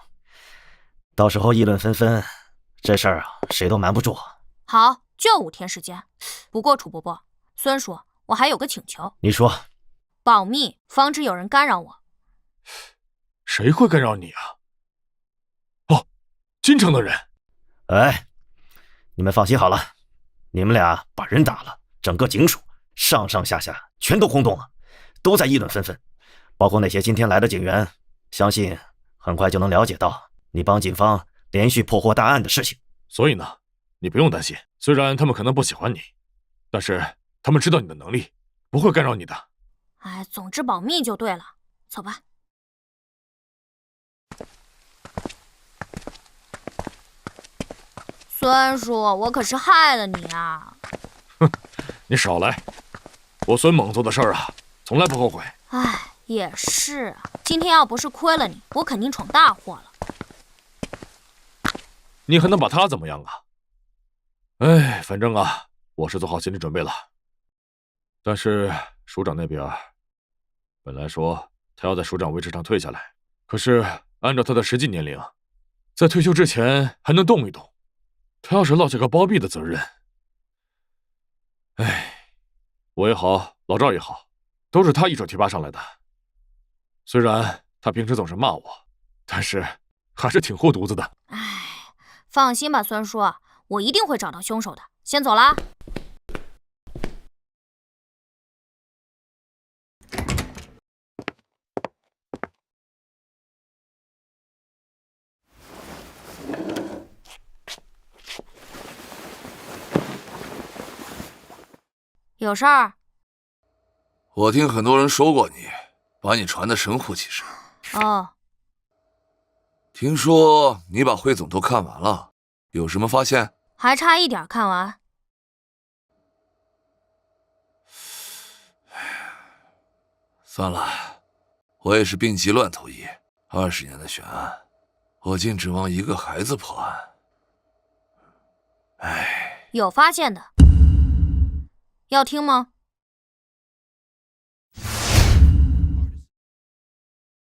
Speaker 7: 到时候议论纷纷，这事儿啊，谁都瞒不住。
Speaker 2: 好，就5天时间。不过楚伯伯、孙叔，我还有个请求。
Speaker 7: 你说。
Speaker 2: 保密，防止有人干扰我。
Speaker 9: 谁会干扰你啊？哦，京城的人。
Speaker 7: 哎，你们放心好了，你们俩把人打了，整个警署上上下下全都轰动了，都在议论纷纷，包括那些今天来的警员，相信很快就能了解到你帮警方连续破获大案的事情。
Speaker 9: 所以呢，你不用担心，虽然他们可能不喜欢你，但是他们知道你的能力，不会干扰你的。
Speaker 2: 哎，总之保密就对了，走吧。孙叔，我可是害了你啊！
Speaker 9: 哼，你少来，我孙猛做的事儿啊，从来不后悔。
Speaker 2: 哎，也是啊，今天要不是亏了你，我肯定闯大祸了。
Speaker 9: 你还能把他怎么样啊？哎，反正啊，我是做好心理准备了。但是署长那边本来说他要在署长位置上退下来，可是按照他的实际年龄，在退休之前还能动一动。他要是落下个包庇的责任，哎，我也好，老赵也好，都是他一手提拔上来的。虽然他平时总是骂我，但是还是挺护犊子的。
Speaker 2: 哎，放心吧，孙叔，我一定会找到凶手的。先走啦。有事儿？
Speaker 15: 我听很多人说过你，把你传得神乎其神。
Speaker 2: 哦。
Speaker 15: 听说你把汇总都看完了，有什么发现？
Speaker 2: 还差一点看完。
Speaker 15: 算了，我也是病急乱投医，20年的悬案，我竟指望一个孩子破案。唉，
Speaker 2: 有发现的。要听吗？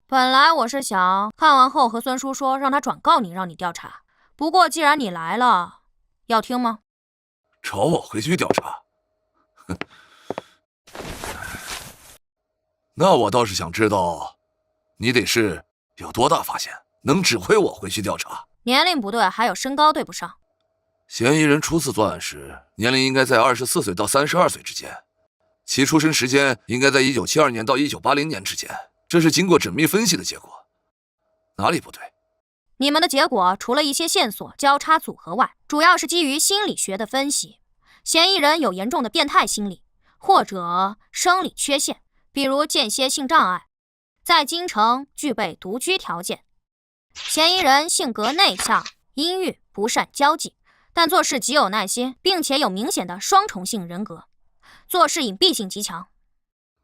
Speaker 2: 本来我是想看完后和孙叔说，让他转告你，让你调查。不过既然你来了，要听吗？
Speaker 15: 找我回去调查？哼，那我倒是想知道，你得是有多大发现，能指挥我回去调查？
Speaker 2: 年龄不对，还有身高对不上。
Speaker 15: 嫌疑人初次作案时，年龄应该在24岁到32岁之间，其出生时间应该在1972年到1980年之间，这是经过缜密分析的结果。哪里不对？
Speaker 2: 你们的结果除了一些线索交叉组合外，主要是基于心理学的分析。嫌疑人有严重的变态心理或者生理缺陷，比如间歇性障碍，在京城具备独居条件。嫌疑人性格内向、阴郁，不善交际，但做事极有耐心，并且有明显的双重性人格，做事隐蔽性极强。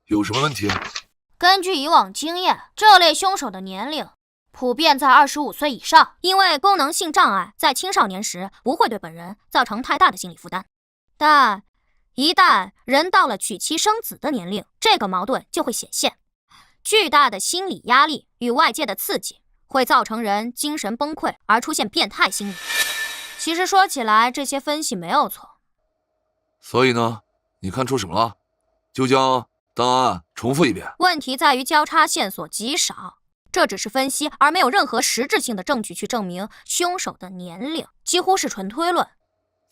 Speaker 15: 有什么问题？
Speaker 2: 根据以往经验，这类凶手的年龄普遍在25岁以上，因为功能性障碍在青少年时不会对本人造成太大的心理负担，但一旦人到了娶妻生子的年龄，这个矛盾就会显现。巨大的心理压力与外界的刺激会造成人精神崩溃而出现变态心理。其实说起来，这些分析没有错。
Speaker 15: 所以呢，你看出什么了？就将档案重复一遍。
Speaker 2: 问题在于交叉线索极少，这只是分析，而没有任何实质性的证据去证明凶手的年龄，几乎是纯推论。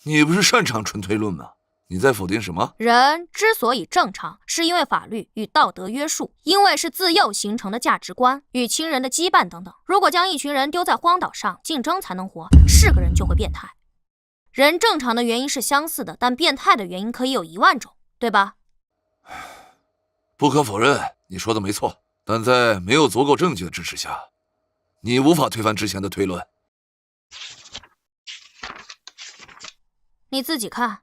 Speaker 15: 你不是擅长纯推论吗？你在否定什么？
Speaker 2: 人之所以正常，是因为法律与道德约束，因为是自幼形成的价值观与亲人的羁绊等等。如果将一群人丢在荒岛上竞争才能活，是个人就会变态。人正常的原因是相似的，但变态的原因可以有10000种，对吧？
Speaker 15: 不可否认，你说的没错，但在没有足够证据的支持下，你无法推翻之前的推论。
Speaker 2: 你自己看。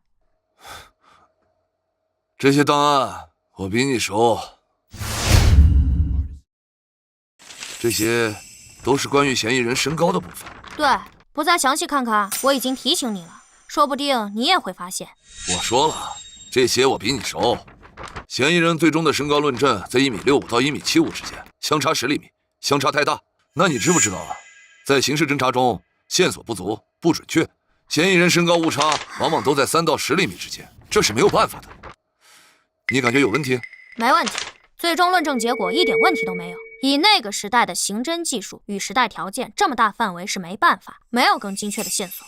Speaker 15: 这些档案我比你熟，这些都是关于嫌疑人身高的部分。
Speaker 2: 对，不再详细看看，我已经提醒你了，说不定你也会发现。
Speaker 15: 我说了，这些我比你熟。嫌疑人最终的身高论证在1.65米到1.75米之间，相差10厘米，相差太大。那你知不知道啊？在刑事侦查中，线索不足、不准确，嫌疑人身高误差往往都在3到10厘米之间，这是没有办法的。你感觉有问题？
Speaker 2: 没问题，最终论证结果一点问题都没有。以那个时代的刑侦技术与时代条件，这么大范围是没办法，没有更精确的线索。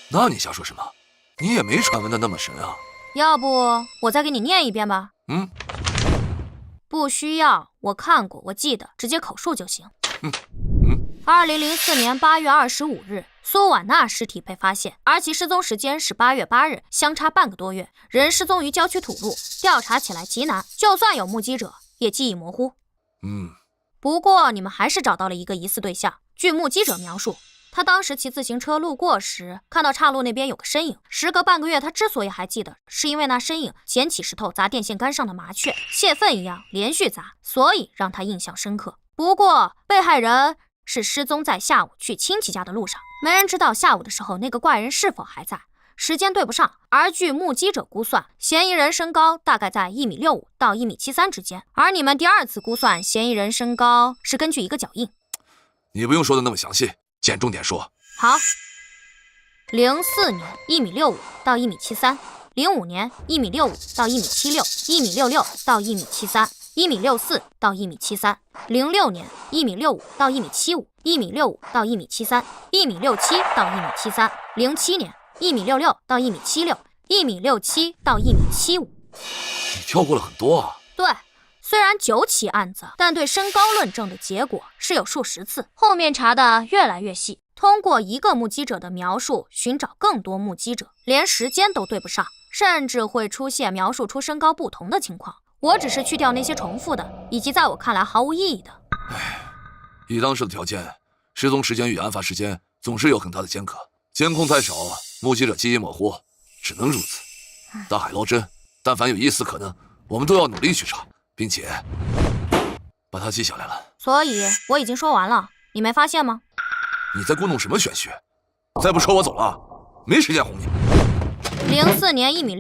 Speaker 15: 那你瞎说什么？你也没传闻的那么神啊。
Speaker 2: 要不我再给你念一遍吧？不需要，我看过，我记得，直接口述就行。2004年8月25日，苏婉娜尸体被发现，而其失踪时间是8月8日，相差半个多月。人失踪于郊区土路，调查起来极难，就算有目击者，也记忆模糊。不过你们还是找到了一个疑似对象。据目击者描述，他当时骑自行车路过时，看到岔路那边有个身影。时隔半个月，他之所以还记得，是因为那身影捡起石头砸电线杆上的麻雀，泄愤一样连续砸，所以让他印象深刻。不过被害人是失踪在下午去亲戚家的路上，没人知道下午的时候那个怪人是否还在，时间对不上。而据目击者估算，嫌疑人身高大概在1.65米到1.73米之间，而你们第2次估算嫌疑人身高是根据一个脚印。
Speaker 15: 你不用说的那么详细，捡重点说。
Speaker 2: 好，04年1.65米到1.73米，05年1.65米到1.76米，1.66米到1.73米，1.64米到1.73米，06年1.65米到1.75米，1.65米到1.73米，1.67米到1.73米，07年1.66米到1.76米，1.67米到1.75米。
Speaker 15: 你跳过了很多啊。
Speaker 2: 对，虽然9起案子，但对身高论证的结果是有数10次，后面查的越来越细，通过一个目击者的描述寻找更多目击者，连时间都对不上，甚至会出现描述出身高不同的情况。我只是去掉那些重复的，以及在我看来毫无意义的。
Speaker 15: 以当时的条件，失踪时间与案发时间总是有很大的间隔，监控太少，目击者记忆模糊，只能如此。大海捞针，但凡有一丝可能，我们都要努力去查，并且把它记下来了。
Speaker 2: 所以我已经说完了，你没发现吗？
Speaker 15: 你在故弄什么玄学？再不说我走了，没时间哄你。
Speaker 2: 04年1.65米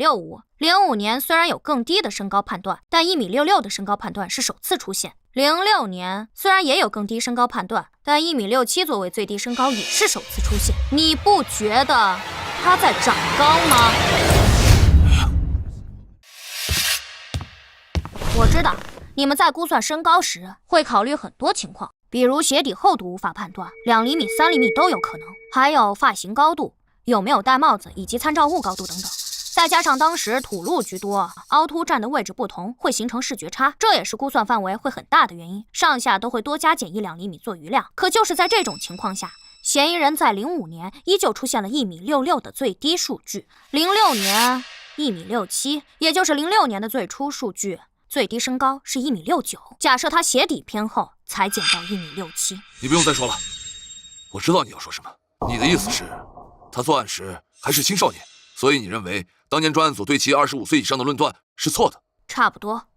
Speaker 2: ，05年虽然有更低的身高判断，但1.66米的身高判断是首次出现。06年虽然也有更低身高判断，但1.67米作为最低身高也是首次出现。你不觉得他在长高吗？我知道你们在估算身高时会考虑很多情况，比如鞋底厚度无法判断，2厘米、3厘米都有可能，还有发型高度、有没有戴帽子以及参照物高度等等。再加上当时土路居多，凹凸站的位置不同会形成视觉差，这也是估算范围会很大的原因，上下都会多加减1-2厘米做余量。可就是在这种情况下，嫌疑人在05年依旧出现了1.66米的最低数据，06年1.67米，也就是06年的最初数据，最低身高是1.69米。假设他鞋底偏厚，才减到1.67米。
Speaker 15: 你不用再说了，我知道你要说什么。你的意思是，他作案时还是青少年，所以你认为当年专案组对其25岁以上的论断是错的？
Speaker 2: 差不多。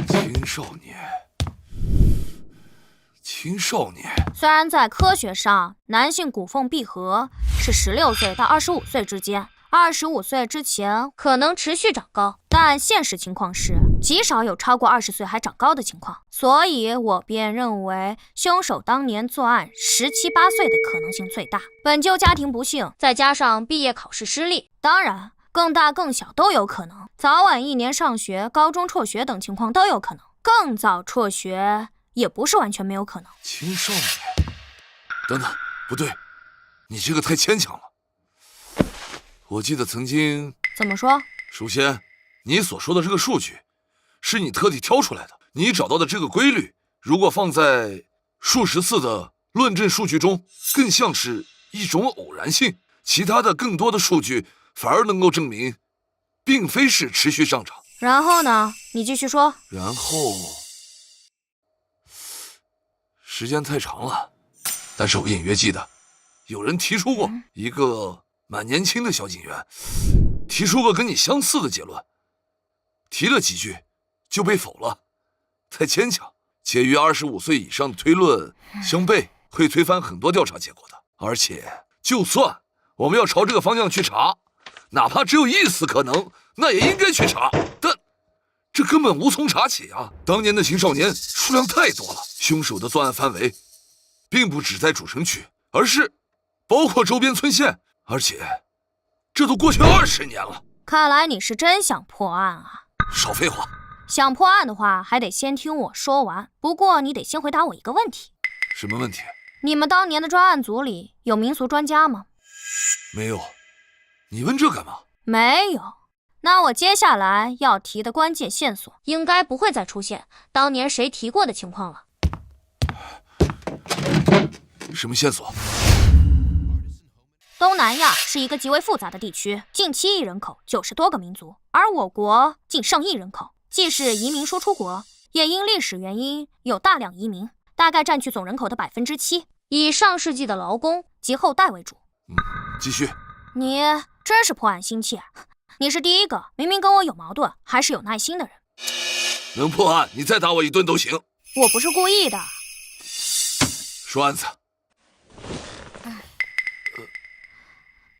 Speaker 15: 青少年。
Speaker 2: 虽然在科学上，男性骨缝闭合是16岁到25岁之间，25岁之前可能持续长高，但现实情况是极少有超过20岁还长高的情况，所以我便认为凶手当年作案17、18岁的可能性最大。本就家庭不幸，再加上毕业考试失利，当然更大更小都有可能，早晚1年上学、高中辍学等情况都有可能，更早辍学也不是完全没有可能。
Speaker 15: 青少年？等等，不对，你这个太牵强了。我记得曾经……
Speaker 2: 怎么说？
Speaker 15: 首先，你所说的这个数据，是你特地挑出来的。你找到的这个规律，如果放在数十次的论证数据中，更像是一种偶然性。其他的更多的数据反而能够证明，并非是持续上涨。
Speaker 2: 然后呢？你继续说。
Speaker 15: 然后，时间太长了，但是我隐约记得，有人提出过一个蛮年轻的小警员，提出过跟你相似的结论，提了几句就被否了，太牵强。且与25岁以上的推论相悖，会推翻很多调查结果的。而且，就算我们要朝这个方向去查，哪怕只有1丝可能，那也应该去查。但这根本无从查起啊！当年的青少年数量太多了，凶手的作案范围并不只在主城区，而是包括周边村县，而且这都过去20年了。
Speaker 2: 看来你是真想破案啊！
Speaker 15: 少废话。
Speaker 2: 想破案的话，还得先听我说完。不过你得先回答我一个问题。
Speaker 15: 什么问题？
Speaker 2: 你们当年的专案组里有民俗专家吗？
Speaker 15: 没有。你问这干嘛？
Speaker 2: 没有。那我接下来要提的关键线索，应该不会再出现当年谁提过的情况了。
Speaker 15: 什么线索？
Speaker 2: 东南亚是一个极为复杂的地区，近7亿人口，90多个民族，而我国近上亿人口，既是移民输出国，也因历史原因有大量移民，大概占据总人口的7%，以上世纪的劳工及后代为主。
Speaker 15: 继续。
Speaker 2: 你真是破案心切，你是第一个明明跟我有矛盾还是有耐心的人。
Speaker 15: 能破案，你再打我一顿都行。
Speaker 2: 我不是故意的。
Speaker 15: 说案子。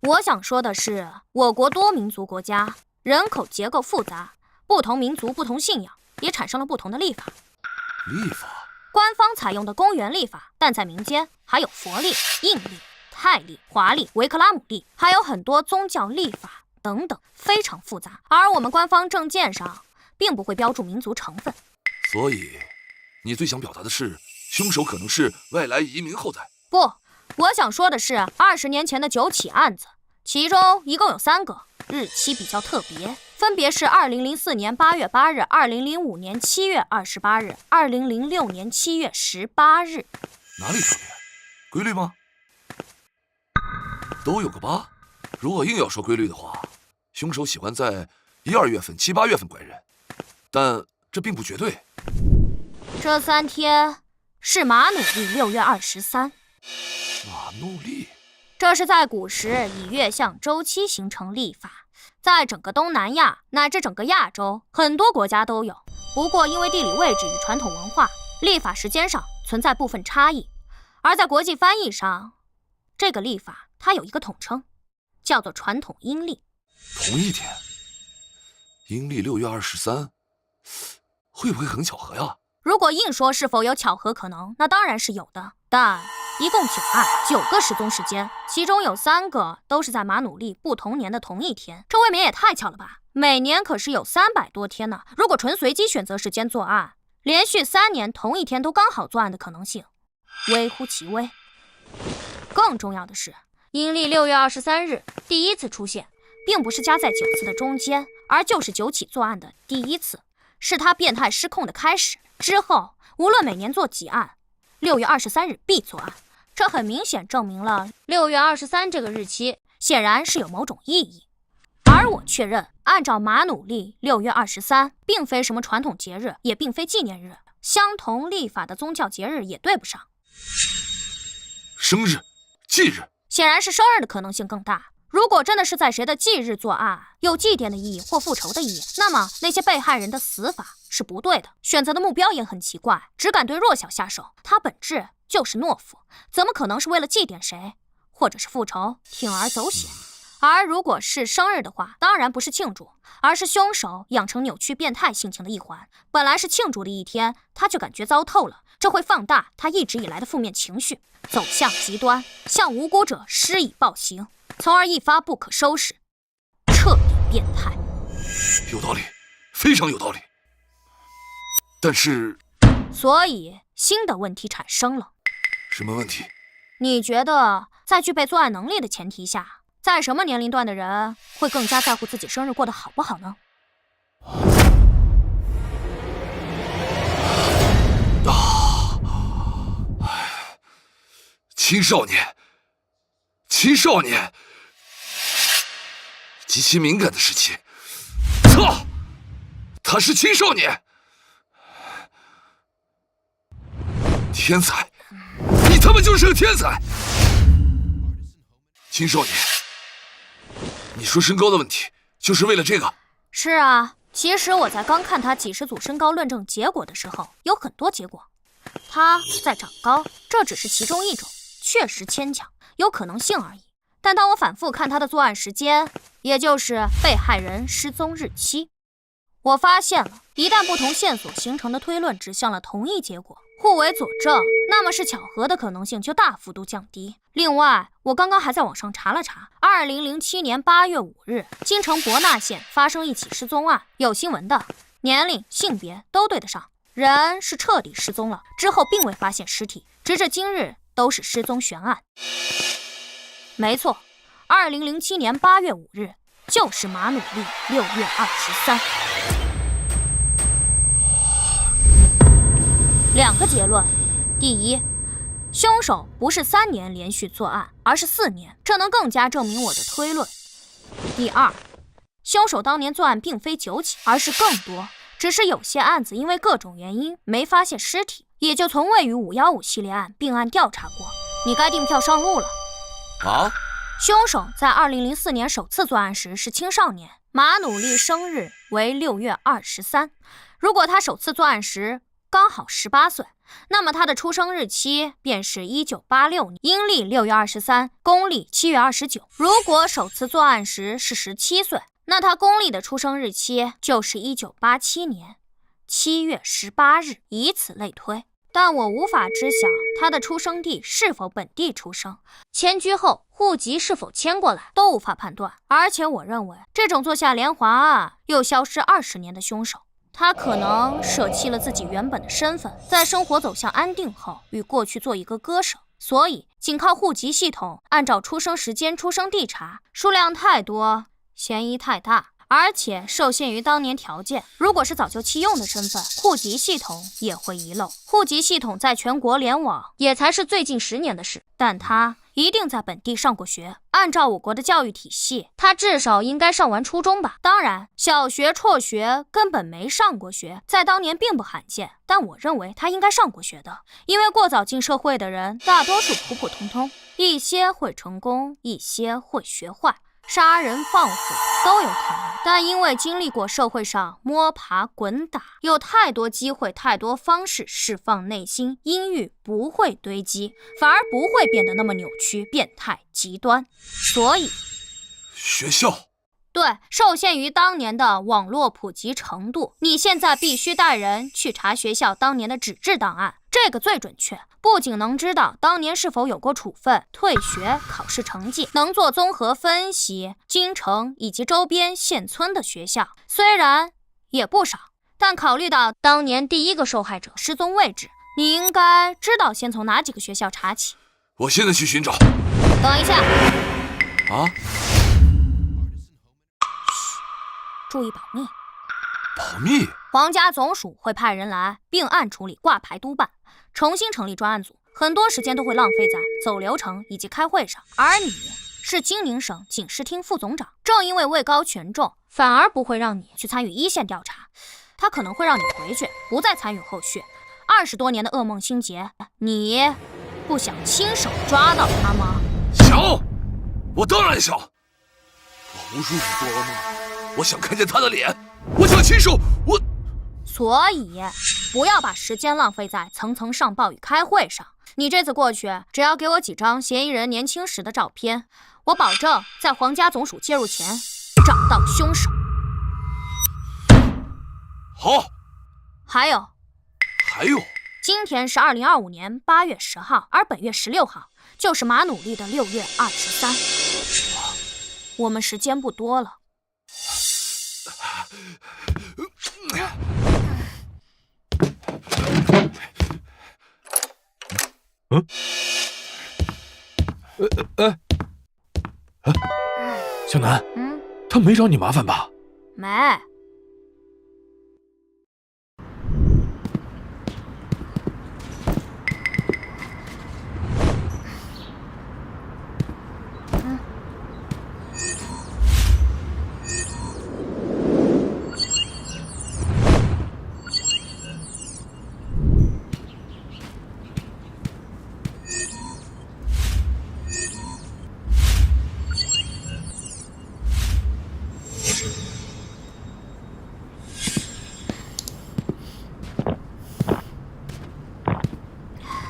Speaker 2: 我想说的是，我国多民族国家，人口结构复杂，不同民族、不同信仰，也产生了不同的历法。
Speaker 15: 历法？
Speaker 2: 官方采用的公元历法，但在民间还有佛历、印历、泰历、华历、维克拉姆历，还有很多宗教历法等等，非常复杂。而我们官方证件上并不会标注民族成分。
Speaker 15: 所以，你最想表达的是，凶手可能是外来移民后代？
Speaker 2: 不，我想说的是，20年前的9起案子，其中一共有3个，日期比较特别，分别是2004年8月8日、2005年7月28日、2006年7月18日。
Speaker 15: 哪里特别？规律吗？都有个8。如果硬要说规律的话，凶手喜欢在1、2月份、7、8月份拐人，但这并不绝对。
Speaker 2: 这3天是马努历6月23。
Speaker 15: 马努历？
Speaker 2: 这是在古时以月相周期形成历法，在整个东南亚乃至整个亚洲，很多国家都有。不过因为地理位置与传统文化，历法时间上存在部分差异。而在国际翻译上，这个历法它有一个统称，叫做传统阴历。
Speaker 15: 同一天，阴历6月23，会不会很巧合呀？
Speaker 2: 如果硬说是否有巧合可能，那当然是有的。但一共9案，9个失踪时间，其中有3个都是在马努历不同年的同一天，这未免也太巧了吧？每年可是有300多天呢。如果纯随机选择时间作案，连续3年同一天都刚好作案的可能性微乎其微。更重要的是，阴历6月23日第一次出现，并不是夹在9次的中间，而就是9起作案的第一次，是他变态失控的开始。之后无论每年做几案，6月23日必作案，这很明显证明了6月23这个日期显然是有某种意义。而我确认，按照马努历，6月23并非什么传统节日，也并非纪念日，相同历法的宗教节日也对不上。
Speaker 15: 生日、忌日，
Speaker 2: 显然是生日的可能性更大。如果真的是在谁的忌日作案，有祭奠的意义或复仇的意义，那么那些被害人的死法是不对的，选择的目标也很奇怪，只敢对弱小下手，他本质就是懦夫，怎么可能是为了祭奠谁，或者是复仇，铤而走险？而如果是生日的话，当然不是庆祝，而是凶手养成扭曲变态性情的一环。本来是庆祝的一天，他就感觉糟透了，这会放大他一直以来的负面情绪，走向极端，向无辜者施以暴行，从而一发不可收拾，彻底变态。
Speaker 15: 有道理，非常有道理。但是，
Speaker 2: 所以新的问题产生了。
Speaker 15: 什么问题？
Speaker 2: 你觉得在具备作案能力的前提下，在什么年龄段的人会更加在乎自己生日过得好不好呢？
Speaker 15: 青少年，青少年，极其敏感的时期。操，他是青少年，天才，你他妈就是个天才！青少年，你说身高的问题，就是为了这个？
Speaker 2: 是啊，其实我在刚看他几十组身高论证结果的时候，有很多结果。他在长高，这只是其中一种，确实牵强，有可能性而已。但当我反复看他的作案时间，也就是被害人失踪日期，我发现了，一旦不同线索形成的推论指向了同一结果，互为佐证，那么是巧合的可能性就大幅度降低。另外，我刚刚还在网上查了查，2007年8月5日，京城博纳县发生一起失踪案，有新闻的，年龄、性别都对得上，人是彻底失踪了，之后并未发现尸体，直至今日都是失踪悬案。没错，2007年8月5日就是马努历6月23。两个结论：第一，凶手不是3年连续作案，而是4年，这能更加证明我的推论。第二，凶手当年作案并非9起，而是更多，只是有些案子因为各种原因没发现尸体，也就从未与515系列案并案调查过。你该订票上路了。
Speaker 15: 啊？
Speaker 2: 凶手在2004年首次作案时是青少年，马努历生日为6月23。如果他首次作案时刚好18岁，那么他的出生日期便是1986年，阴历6月23，公历7月29。如果首次作案时是17岁，那他公历的出生日期就是1987年7月18日，以此类推。但我无法知晓他的出生地是否本地出生，迁居后户籍是否迁过来，都无法判断。而且我认为，这种做下连环案又消失20年的凶手，他可能舍弃了自己原本的身份，在生活走向安定后，与过去做一个割舍。所以，仅靠户籍系统按照出生时间、出生地查，数量太多，嫌疑太大。而且受限于当年条件，如果是早就弃用的身份，户籍系统也会遗漏。户籍系统在全国联网也才是最近10年的事，但他一定在本地上过学。按照我国的教育体系，他至少应该上完初中吧。当然，小学辍学根本没上过学，在当年并不罕见。但我认为他应该上过学的，因为过早进社会的人大多数普普通通，一些会成功，一些会学坏。杀人放火都有可能，但因为经历过社会上摸爬滚打，有太多机会，太多方式释放内心阴郁，不会堆积，反而不会变得那么扭曲、变态、极端。所以，
Speaker 15: 学校
Speaker 2: 对，受限于当年的网络普及程度，你现在必须带人去查学校当年的纸质档案，这个最准确。不仅能知道当年是否有过处分、退学、考试成绩，能做综合分析京城以及周边县村的学校，虽然也不少，但考虑到当年第一个受害者失踪位置，你应该知道先从哪几个学校查起。
Speaker 15: 我现在去寻找。
Speaker 2: 等一下。
Speaker 15: 啊？
Speaker 2: 注意保密。
Speaker 15: 保密？
Speaker 2: 皇家总署会派人来并案处理，挂牌督办，重新成立专案组，很多时间都会浪费在走流程以及开会上。而你是金陵省警视厅副总长，正因为位高权重，反而不会让你去参与一线调查，他可能会让你回去，不再参与后续。20多年的噩梦心结，你不想亲手抓到他吗？
Speaker 15: 想，我当然想。我无数次做噩梦，我想看见他的脸，我想亲手，
Speaker 2: 所以不要把时间浪费在层层上报与开会上。你这次过去，只要给我几张嫌疑人年轻时的照片，我保证在皇家总署介入前找到凶手。
Speaker 15: 好。
Speaker 2: 还有，今天是2025年8月10号，而本月16号就是马努力的6月23。我们时间不多了。
Speaker 9: 小南，他没找你麻烦吧？
Speaker 2: 没。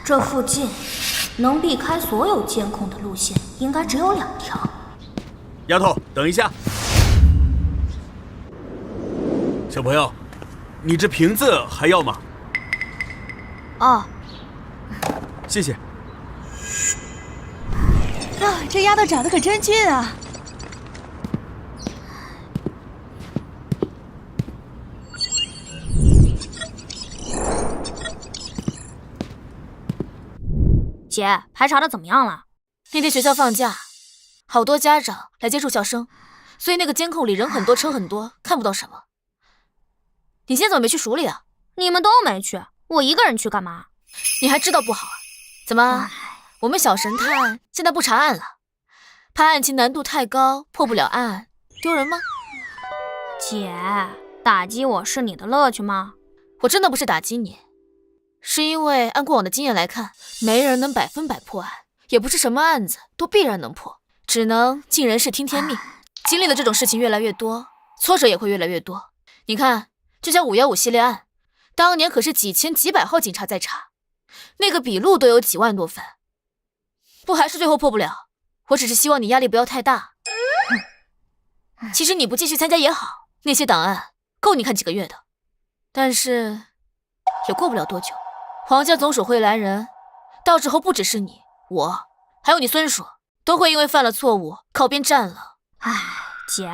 Speaker 2: 这附近能避开所有监控的路线，应该只有2条。
Speaker 18: 丫头，等一下。小朋友，你这瓶子还要吗？
Speaker 2: 哦，
Speaker 18: 谢谢。
Speaker 3: 这丫头长得可真俊啊！
Speaker 2: 姐，排查的怎么样了？
Speaker 4: 那天学校放假，好多家长来接触校生，所以那个监控里人很多，车很多，看不到什么。你今天怎么没去署里啊？
Speaker 2: 你们都没去，我一个人去干嘛？
Speaker 4: 你还知道不好啊？怎么，我们小神探现在不查案了？怕案情难度太高，破不了案，丢人吗？
Speaker 2: 姐，打击我是你的乐趣吗？
Speaker 4: 我真的不是打击你。是因为按过往的经验来看，没人能100%破案，也不是什么案子都必然能破，只能尽人事听天命。经历的这种事情越来越多，挫折也会越来越多。你看，就像515系列案，当年可是几千几百号警察在查，那个笔录都有几万多份，不还是最后破不了？我只是希望你压力不要太大。其实你不继续参加也好，那些档案够你看几个月的，但是也过不了多久。皇家总署会来人，到时候不只是你，我，还有你孙叔，都会因为犯了错误靠边站了。
Speaker 2: 唉，姐，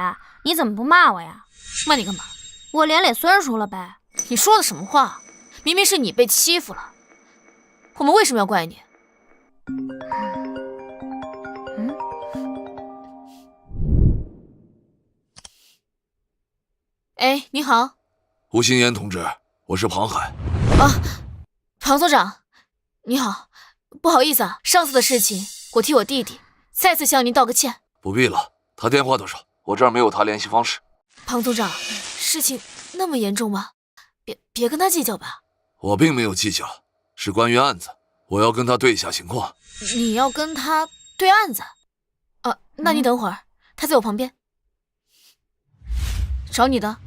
Speaker 2: 你怎么不骂我呀？
Speaker 4: 骂你干嘛？
Speaker 2: 我连累孙叔了呗。
Speaker 4: 你说的什么话？明明是你被欺负了，我们为什么要怪你？哎，你好。
Speaker 15: 吴新言同志，我是庞海。
Speaker 4: 啊，庞总长，你好，不好意思啊，上次的事情我替我弟弟再次向您道个歉。
Speaker 15: 不必了，他电话多少？我这儿没有他联系方式。
Speaker 4: 庞总长，事情那么严重吗？别跟他计较吧。
Speaker 15: 我并没有计较，是关于案子，我要跟他对一下情况。
Speaker 4: 你要跟他对案子？啊，那你等会儿，他在我旁边。找你的。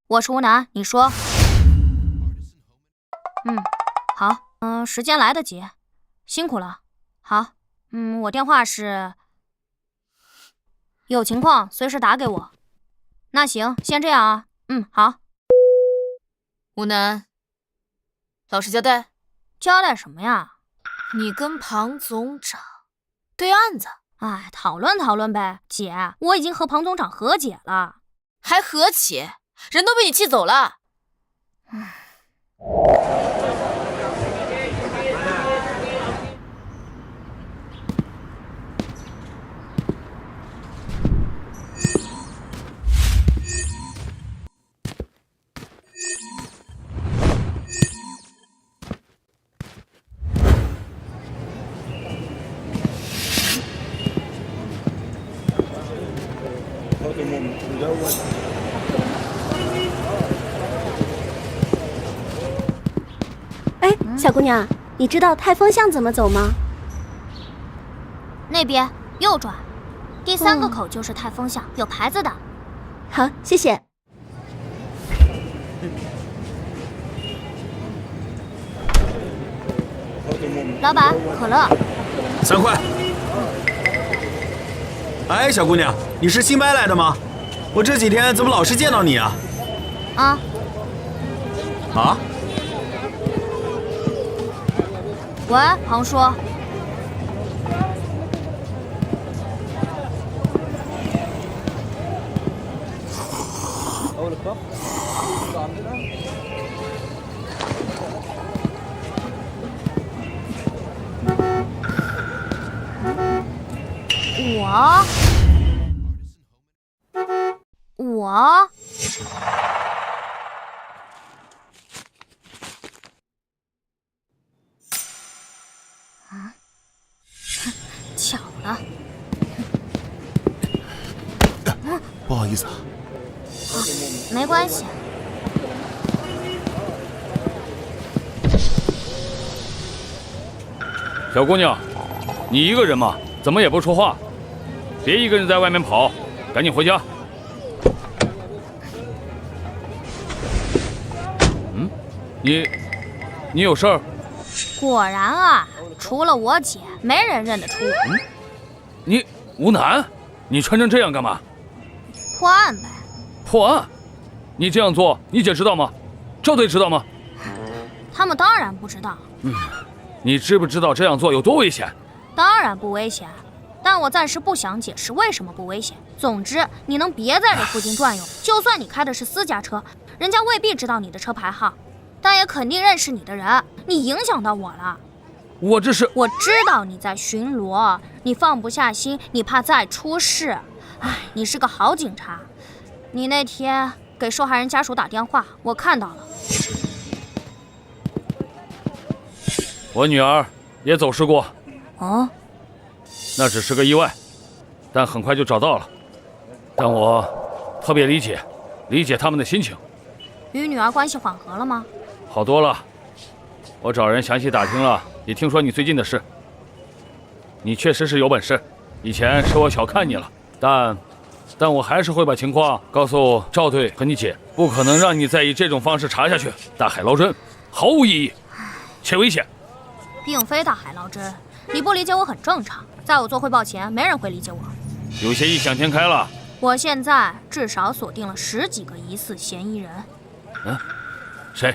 Speaker 2: 我是吴楠，你说。好，时间来得及，辛苦了。好，我电话是，有情况随时打给我。那行，先这样啊。好。
Speaker 4: 吴楠，老实交代。
Speaker 2: 交代什么呀？
Speaker 4: 你跟庞总长对案子？
Speaker 2: 哎，讨论讨论呗。姐，我已经和庞总长和解了。
Speaker 4: 还和解？人都被你气走了。
Speaker 17: 哎，小姑娘，你知道太峰巷怎么走吗？
Speaker 2: 那边右转，第3个口就是太峰巷，有牌子的。
Speaker 17: 好，谢谢。
Speaker 2: 老板，可乐。
Speaker 18: 3块。哎，小姑娘，你是新搬来的吗？我这几天怎么老是见到你啊？
Speaker 2: 啊？
Speaker 18: 啊？
Speaker 2: 喂，庞叔。我啊，巧了。
Speaker 6: 不好意思啊。
Speaker 2: 没关系。
Speaker 8: 小姑娘，你一个人吗？怎么也不说话？别一个人在外面跑，赶紧回家。你有事儿？
Speaker 2: 果然啊，除了我姐，没人认得出我。
Speaker 8: 你吴楠，你穿成这样干嘛？
Speaker 2: 破案呗。
Speaker 8: 破案？你这样做，你姐知道吗？赵队知道吗？
Speaker 2: 他们当然不知道。
Speaker 8: 你知不知道这样做有多危险？
Speaker 2: 当然不危险，但我暂时不想解释为什么不危险。总之，你能别在这附近转悠。就算你开的是私家车，人家未必知道你的车牌号，但也肯定认识你的人。你影响到我了。
Speaker 8: 我知
Speaker 2: 道你在巡逻，你放不下心，你怕再出事。哎，你是个好警察。你那天给受害人家属打电话，我看到了。
Speaker 8: 我女儿也走失过。
Speaker 2: 哦，
Speaker 8: 那只是个意外，但很快就找到了。但我特别理解他们的心情。
Speaker 2: 与女儿关系缓和了吗？
Speaker 8: 好多了。我找人详细打听了，也听说你最近的事。你确实是有本事，以前是我小看你了，但我还是会把情况告诉赵队和你姐，不可能让你再以这种方式查下去。大海捞针，毫无意义，且危险。
Speaker 2: 并非大海捞针，你不理解我很正常。在我做汇报前，没人会理解我。
Speaker 8: 有些异想天开了。
Speaker 2: 我现在至少锁定了10几个疑似嫌疑人。
Speaker 8: 谁？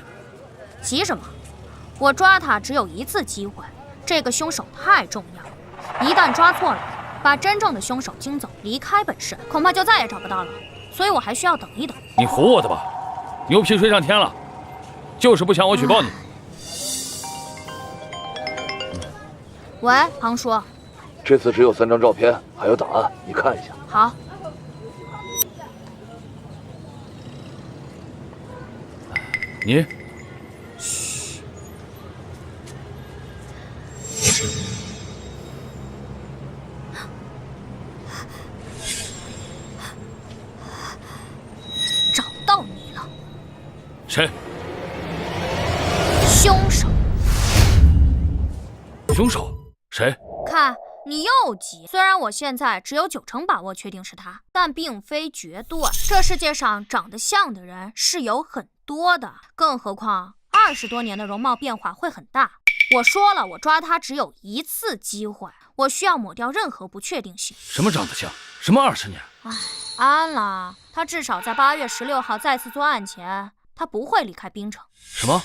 Speaker 2: 急什么？我抓他只有一次机会，这个凶手太重要，一旦抓错了，把真正的凶手惊走离开本市，恐怕就再也找不到了。所以我还需要等一等。
Speaker 8: 你唬我的吧？牛皮吹上天了，就是不想我举报你。
Speaker 2: 喂，庞叔。
Speaker 15: 这次只有3张照片，还有档案，你看一下。
Speaker 2: 好。
Speaker 8: 你，
Speaker 2: 找到你了。
Speaker 8: 谁？
Speaker 2: 凶手。
Speaker 8: 凶手？谁？
Speaker 2: 看你又急。虽然我现在只有90%把握确定是他，但并非绝对。这世界上长得像的人是有很多的，更何况20多年的容貌变化会很大。我说了，我抓他只有一次机会，我需要抹掉任何不确定性。
Speaker 8: 什么长得像？什么20年？
Speaker 2: 唉，安了，他至少在8月16号再次作案前，他不会离开槟城。
Speaker 8: 什么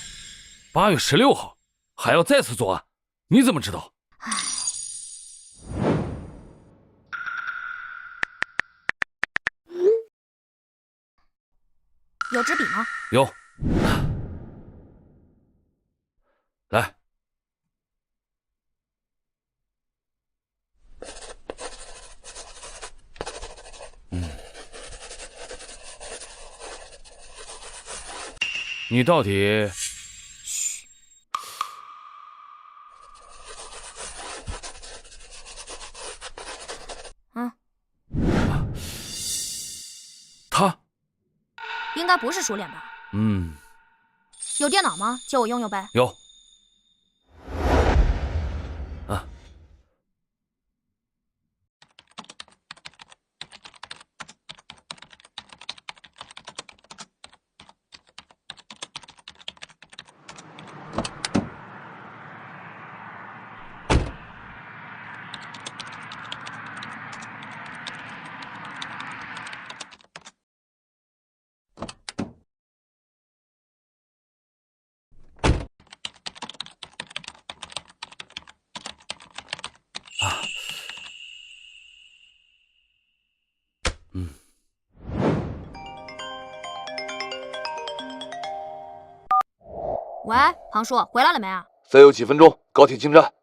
Speaker 8: ？8月16号还要再次作案？你怎么知道？
Speaker 2: 唉。有支笔吗？
Speaker 8: 有。来。你到底……
Speaker 2: 嘘。应该不是熟脸吧？
Speaker 8: 嗯，
Speaker 2: 有电脑吗？借我用用呗。
Speaker 8: 有。啊。
Speaker 2: 喂，庞叔，回来了没啊？
Speaker 15: 再有几分钟，高铁进站。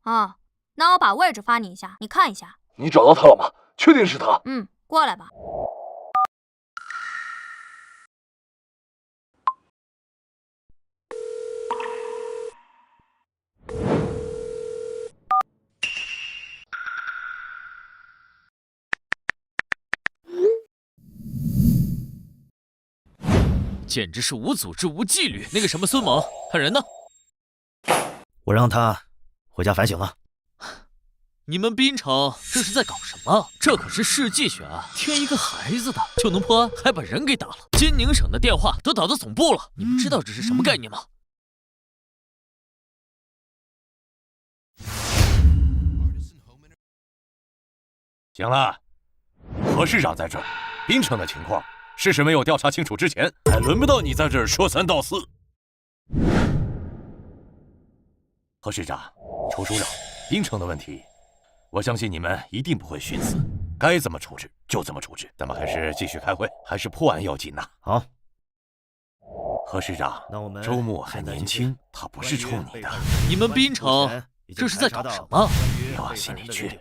Speaker 2: 啊，那我把位置发你一下，你看一下。
Speaker 15: 你找到他了吗？确定是他？
Speaker 2: 嗯，过来吧。
Speaker 13: 简直是无组织无纪律！那个什么孙猛，他人呢？
Speaker 7: 我让他回家反省了。
Speaker 13: 你们滨城这是在搞什么？这可是世纪悬案，添一个孩子的就能破案，还把人给打了。金宁省的电话都打到总部了，你们知道这是什么概念吗？
Speaker 11: 行了，何市长在这儿，滨城的情况，事实没有调查清楚之前，还轮不到你在这儿说三道四。何市长、仇首长，滨城的问题，我相信你们一定不会徇私，该怎么处置就怎么处置。咱们还是继续开会，还是破案要紧呐。
Speaker 7: 好，
Speaker 11: 何市长，
Speaker 7: 那我们
Speaker 11: 周末还年轻，他不是冲你的。
Speaker 13: 你们滨城这是在搞什么？
Speaker 11: 别往心里去。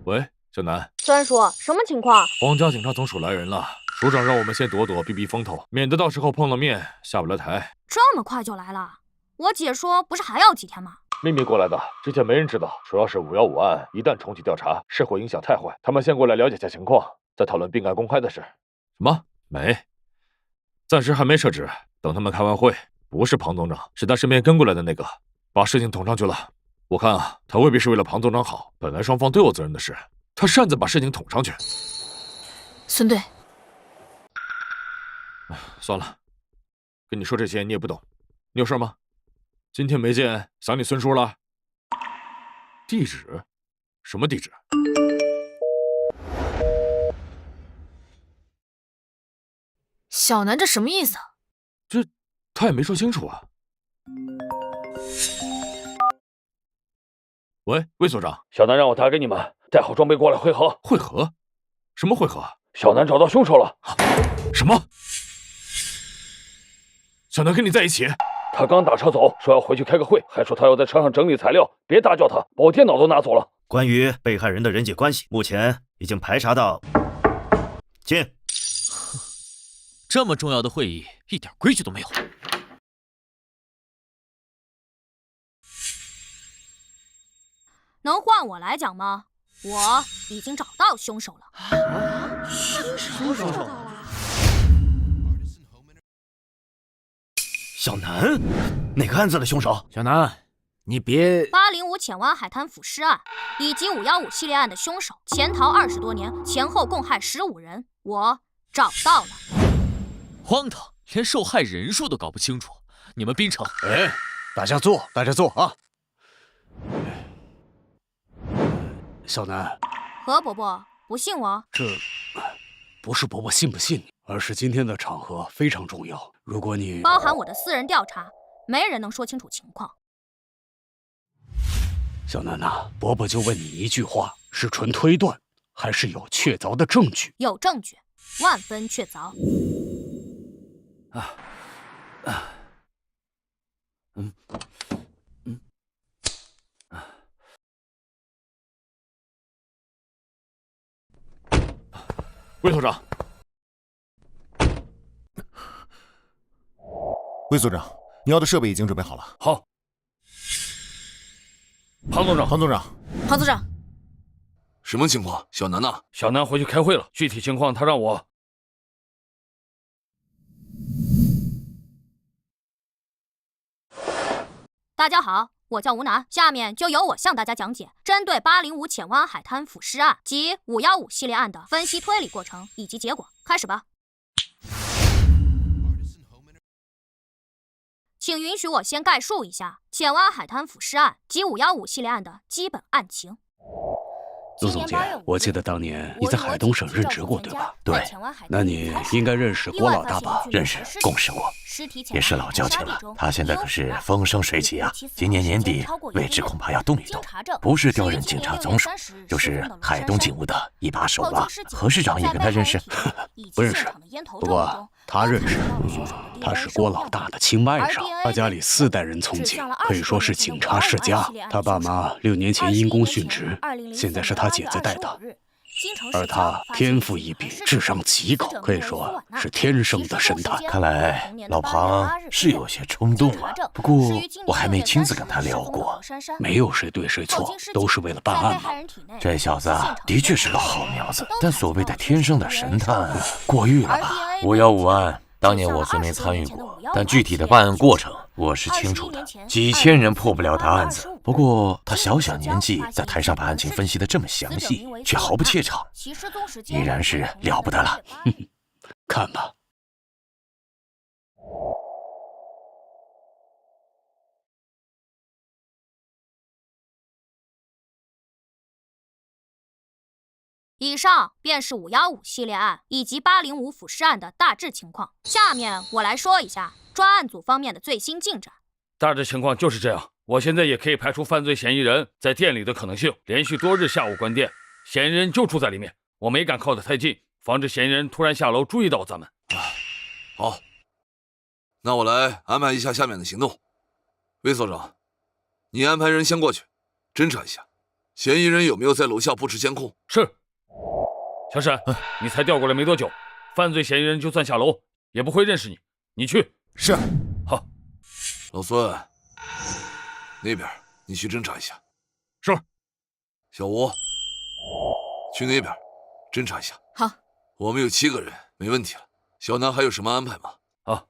Speaker 9: 喂，小南。
Speaker 2: 孙叔，什么情况？
Speaker 9: 皇家警察总署来人了，署长让我们先躲躲，避避风头，免得到时候碰了面下不来台。
Speaker 2: 这么快就来了？我姐说不是还要几天吗？
Speaker 9: 秘密过来的，之前没人知道。主要是515案一旦重启调查，是会影响太坏。他们先过来了解下情况，再讨论并案公开的事。什么？没，暂时还没设置。等他们开完会，不是庞总长，是他身边跟过来的那个，把事情捅上去了。我看啊，他未必是为了庞总长好，本来双方都有责任的事，他擅自把事情捅上去。
Speaker 4: 孙队，
Speaker 9: 算了，跟你说这些你也不懂。你有事吗？今天没见，想你孙叔了？地址？什么地址？
Speaker 4: 小南这什么意思？
Speaker 9: 这他也没说清楚啊。喂，魏所长，小南让我打给你们，带好装备过来会合。会合？什么会合？小南找到凶手了。什么？小南跟你在一起？他刚打车走，说要回去开个会，还说他要在车上整理材料，别打搅他，把我电脑都拿走了。
Speaker 7: 关于被害人的人际关系，目前已经排查到。进。
Speaker 13: 这么重要的会议，一点规矩都没有。
Speaker 2: 能换我来讲吗？我已经找到凶手了。
Speaker 7: 凶手找到了。小南，哪个案子的凶手？
Speaker 5: 小南，你别。
Speaker 2: 805浅湾海滩腐尸案以及515系列案的凶手潜逃20多年，前后共害15人，我找到了。
Speaker 13: 荒唐，连受害人数都搞不清楚。你们滨城，
Speaker 10: 哎，大家坐，大家坐啊。小南，
Speaker 2: 何伯伯，不信我？
Speaker 10: 这不是伯伯信不信你，而是今天的场合非常重要。如果你
Speaker 2: 包含我的私人调查，没人能说清楚情况。
Speaker 10: 小南呐，伯伯就问你一句话：是纯推断，还是有确凿的证据？
Speaker 2: 有证据，万分确凿。
Speaker 9: 魏所长，
Speaker 6: 魏所长，你要的设备已经准备好了。
Speaker 8: 好。庞总长，
Speaker 6: 庞总长，
Speaker 4: 庞组长，
Speaker 15: 什么情况？小南呢？
Speaker 8: 小南回去开会了，具体情况他让我。
Speaker 2: 大家好，我叫吴楠，下面就由我向大家讲解针对805浅湾海滩腐尸案及515系列案的分析推理过程以及结果。开始吧。请允许我先概述一下浅湾海滩腐尸案及515系列案的基本案情。
Speaker 10: 陆总监，我记得当年你在海东省任职过，对吧？
Speaker 11: 对。
Speaker 10: 那你应该认识郭老大吧？
Speaker 11: 认识，共事过，也是老交情了。他现在可是风生水起啊！今年年底，位置恐怕要动一动，不是调任警察总署，就是海东警务的一把手了。何市长也跟他认识？
Speaker 10: 不认识，不过他认识。他是郭老大的亲外甥，他家里4代人从警，可以说是警察世家。他爸妈6年前因公殉职，现在是他姐姐带的。而他天赋异禀，智商极高，可以说是天生的神探。
Speaker 11: 看来老庞是有些冲动了，不过我还没亲自跟他聊过。
Speaker 10: 没有谁对谁错，都是为了办案嘛。
Speaker 11: 这小子的确是个好苗子，但所谓的天生的神探过誉了吧？515案当年我虽没参与过，但具体的办案过程我是清楚的。几千人破不了的案子，不过他小年纪在台上把案情分析得这么详细，却毫不怯场，已然是了不得了。
Speaker 10: 看吧。
Speaker 2: 以上便是515系列案以及805腐尸案的大致情况。下面我来说一下专案组方面的最新进展。
Speaker 8: 大致情况就是这样，我现在也可以排除犯罪嫌疑人在店里的可能性。连续多日下午关店，嫌疑人就住在里面，我没敢靠得太近，防止嫌疑人突然下楼注意到咱们。
Speaker 15: 好，那我来安排一下下面的行动。魏所长，你安排人先过去侦查一下，嫌疑人有没有在楼下布置监控？
Speaker 8: 是。小沈，你才调过来没多久，犯罪嫌疑人就算下楼也不会认识你，你去。
Speaker 6: 是。
Speaker 8: 好。
Speaker 15: 老孙，那边你去侦查一下。
Speaker 8: 是。
Speaker 15: 小吴，去那边侦查一下。
Speaker 4: 好。
Speaker 15: 我们有7个人，没问题了。小南还有什么安排吗？
Speaker 8: 啊，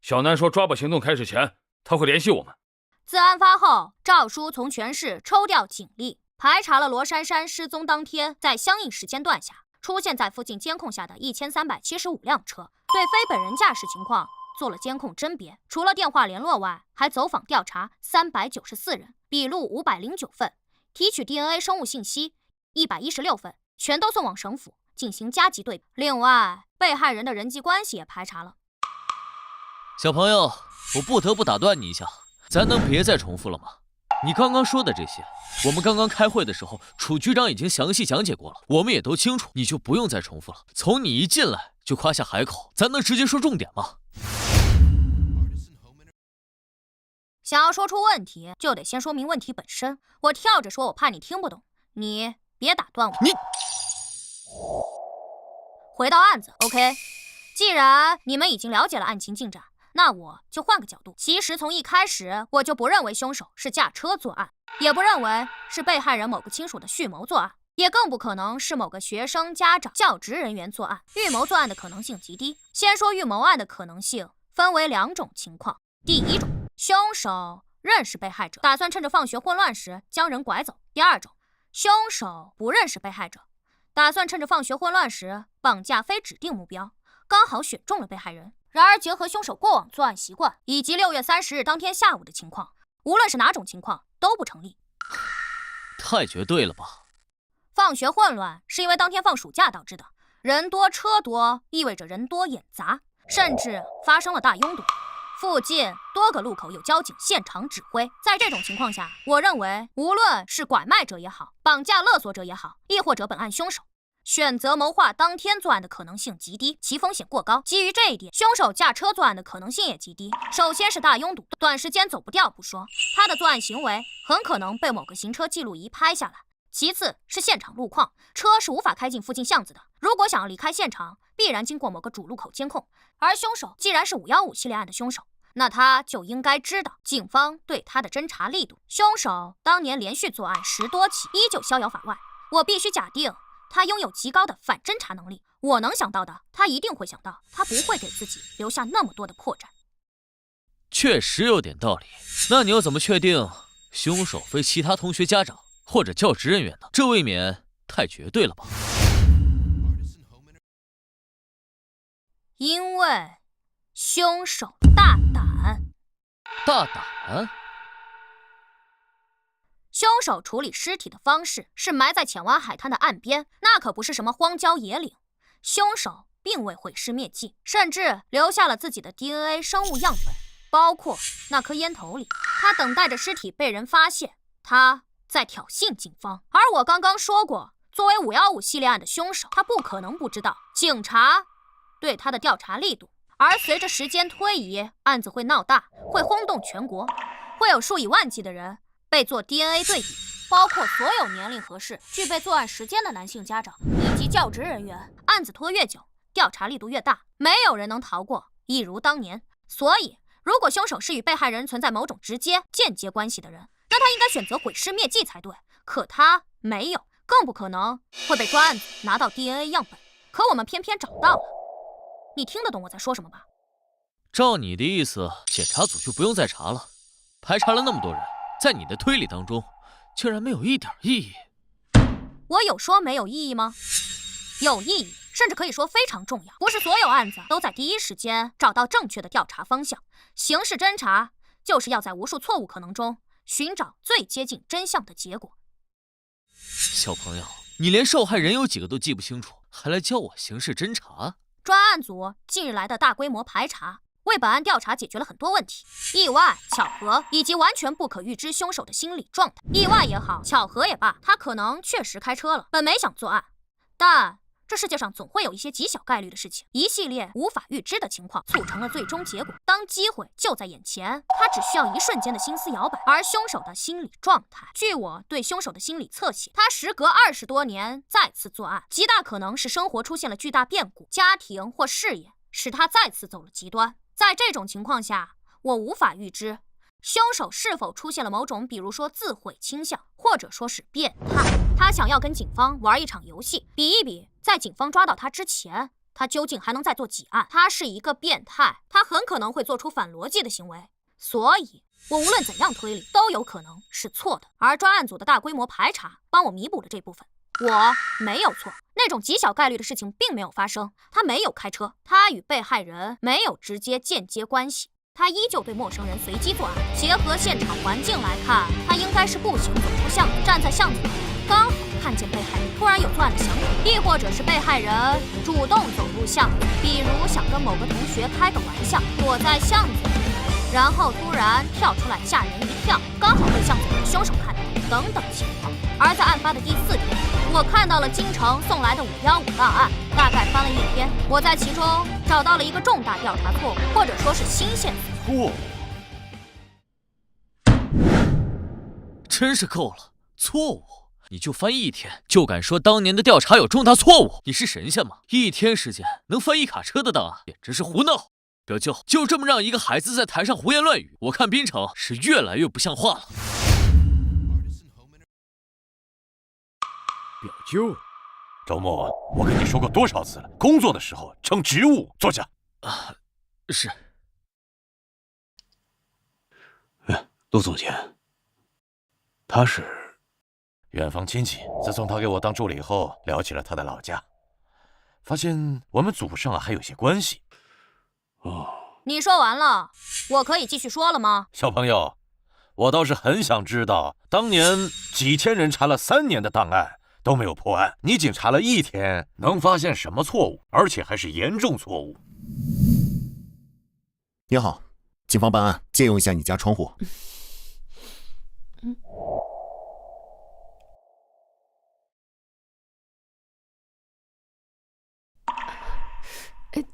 Speaker 8: 小南说抓捕行动开始前他会联系我们。
Speaker 2: 自案发后，赵叔从全市抽调警力，排查了罗珊珊失踪当天在相应时间段下出现在附近监控下的1375辆车，对非本人驾驶情况做了监控甄别。除了电话联络外，还走访调查394人，笔录509份，提取 DNA 生物信息116份，全都送往省府进行加急对比。另外，被害人的人际关系也排查了。
Speaker 13: 小朋友，我不得不打断你一下，咱能别再重复了吗？你刚刚说的这些，我们刚刚开会的时候，楚局长已经详细讲解过了，我们也都清楚，你就不用再重复了。从你一进来就夸下海口，咱能直接说重点吗？
Speaker 2: 想要说出问题，就得先说明问题本身。我跳着说，我怕你听不懂，你别打断我。
Speaker 13: 你
Speaker 2: 回到案子 ，OK。既然你们已经了解了案情进展，那我就换个角度。其实从一开始我就不认为凶手是驾车作案，也不认为是被害人某个亲属的蓄谋作案，也更不可能是某个学生、家长、教职人员作案。预谋作案的可能性极低。先说预谋案的可能性分为2种情况。第一种，凶手认识被害者，打算趁着放学混乱时将人拐走。第二种，凶手不认识被害者，打算趁着放学混乱时绑架非指定目标，刚好选中了被害人。然而结合凶手过往作案习惯以及6月30日当天下午的情况，无论是哪种情况都不成立。
Speaker 13: 太绝对了吧。
Speaker 2: 放学混乱是因为当天放暑假导致的，人多车多意味着人多眼杂，甚至发生了大拥堵，附近多个路口有交警现场指挥。在这种情况下，我认为无论是拐卖者也好，绑架勒索者也好，亦或者本案凶手，选择谋划当天作案的可能性极低，其风险过高。基于这一点，凶手驾车作案的可能性也极低。首先是大拥堵，短时间走不掉不说，他的作案行为很可能被某个行车记录仪拍下来。其次是现场路况，车是无法开进附近巷子的，如果想要离开现场，必然经过某个主路口监控。而凶手既然是515系列案的凶手，那他就应该知道警方对他的侦查力度。凶手当年连续作案10多起，依旧逍遥法外。我必须假定他拥有极高的反侦查能力。我能想到的，他一定会想到，他不会给自己留下那么多的破绽。
Speaker 13: 确实有点道理。那你又怎么确定凶手非其他同学家长或者教职人员呢？这未免太绝对了吧？
Speaker 2: 因为凶手大胆。
Speaker 13: 大胆？
Speaker 2: 凶手处理尸体的方式是埋在浅湾海滩的岸边，那可不是什么荒郊野岭。凶手并未毁尸灭迹，甚至留下了自己的 DNA 生物样本，包括那颗烟头里。他等待着尸体被人发现，他在挑衅警方。而我刚刚说过，作为515系列案的凶手，他不可能不知道警察对他的调查力度。而随着时间推移，案子会闹大，会轰动全国，会有数以万计的人被做 DNA 对比，包括所有年龄合适、具备作案时间的男性家长以及教职人员。案子拖越久，调查力度越大，没有人能逃过，一如当年。所以，如果凶手是与被害人存在某种直接、间接关系的人，那他应该选择毁尸灭迹才对。可他没有，更不可能会被专案组拿到 DNA 样本。可我们偏偏找到了。你听得懂我在说什么吧？
Speaker 13: 照你的意思，检察组就不用再查了。排查了那么多人，在你的推理当中，竟然没有一点意义。
Speaker 2: 我有说没有意义吗？有意义，甚至可以说非常重要。不是所有案子都在第一时间找到正确的调查方向。刑事侦查就是要在无数错误可能中寻找最接近真相的结果。
Speaker 13: 小朋友，你连受害人有几个都记不清楚，还来教我刑事侦查？
Speaker 2: 专案组近日来的大规模排查，为本案调查解决了很多问题，意外、巧合以及完全不可预知凶手的心理状态。意外也好，巧合也罢，他可能确实开车了，本没想作案，但这世界上总会有一些极小概率的事情，一系列无法预知的情况促成了最终结果。当机会就在眼前，他只需要一瞬间的心思摇摆。而凶手的心理状态，据我对凶手的心理侧写，他时隔20多年再次作案，极大可能是生活出现了巨大变故，家庭或事业使他再次走了极端。在这种情况下，我无法预知凶手是否出现了某种，比如说自毁倾向，或者说是变态。他想要跟警方玩一场游戏，比一比，在警方抓到他之前，他究竟还能再做几案。他是一个变态，他很可能会做出反逻辑的行为，所以我无论怎样推理都有可能是错的。而专案组的大规模排查帮我弥补了这部分。我没有错，那种极小概率的事情并没有发生。他没有开车，他与被害人没有直接间接关系，他依旧对陌生人随机作案。结合现场环境来看，他应该是步行走出巷子，站在巷子口，刚好看见被害人突然有作案的想法，亦或者是被害人主动走入巷子，比如想跟某个同学开个玩笑，躲在巷子里，然后突然跳出来吓人一跳，刚好被巷子里的凶手看到，等等情况。而在案发的第4天，我看到了京城送来的515档案，大概翻了1天，我在其中找到了一个重大调查错误，或者说是新线索。
Speaker 13: 真是够了，错误！你就翻1天，就敢说当年的调查有重大错误？你是神仙吗？1天时间能翻1卡车的档案，简直是胡闹！表舅，就这么让一个孩子在台上胡言乱语，我看滨城是越来越不像话了。
Speaker 11: 表舅，周末我跟你说过多少次了，工作的时候称职务。坐下。
Speaker 13: 是。
Speaker 10: 陆总监，他是
Speaker 11: 远房亲戚。自从他给我当助理后，聊起了他的老家，发现我们祖上还有些关系。
Speaker 2: 你说完了，我可以继续说了吗？
Speaker 11: 小朋友，我倒是很想知道，当年几千人查了3年的档案都没有破案，你仅查了1天，能发现什么错误？而且还是严重错误。
Speaker 6: 你好，警方办案，借用一下你家窗户。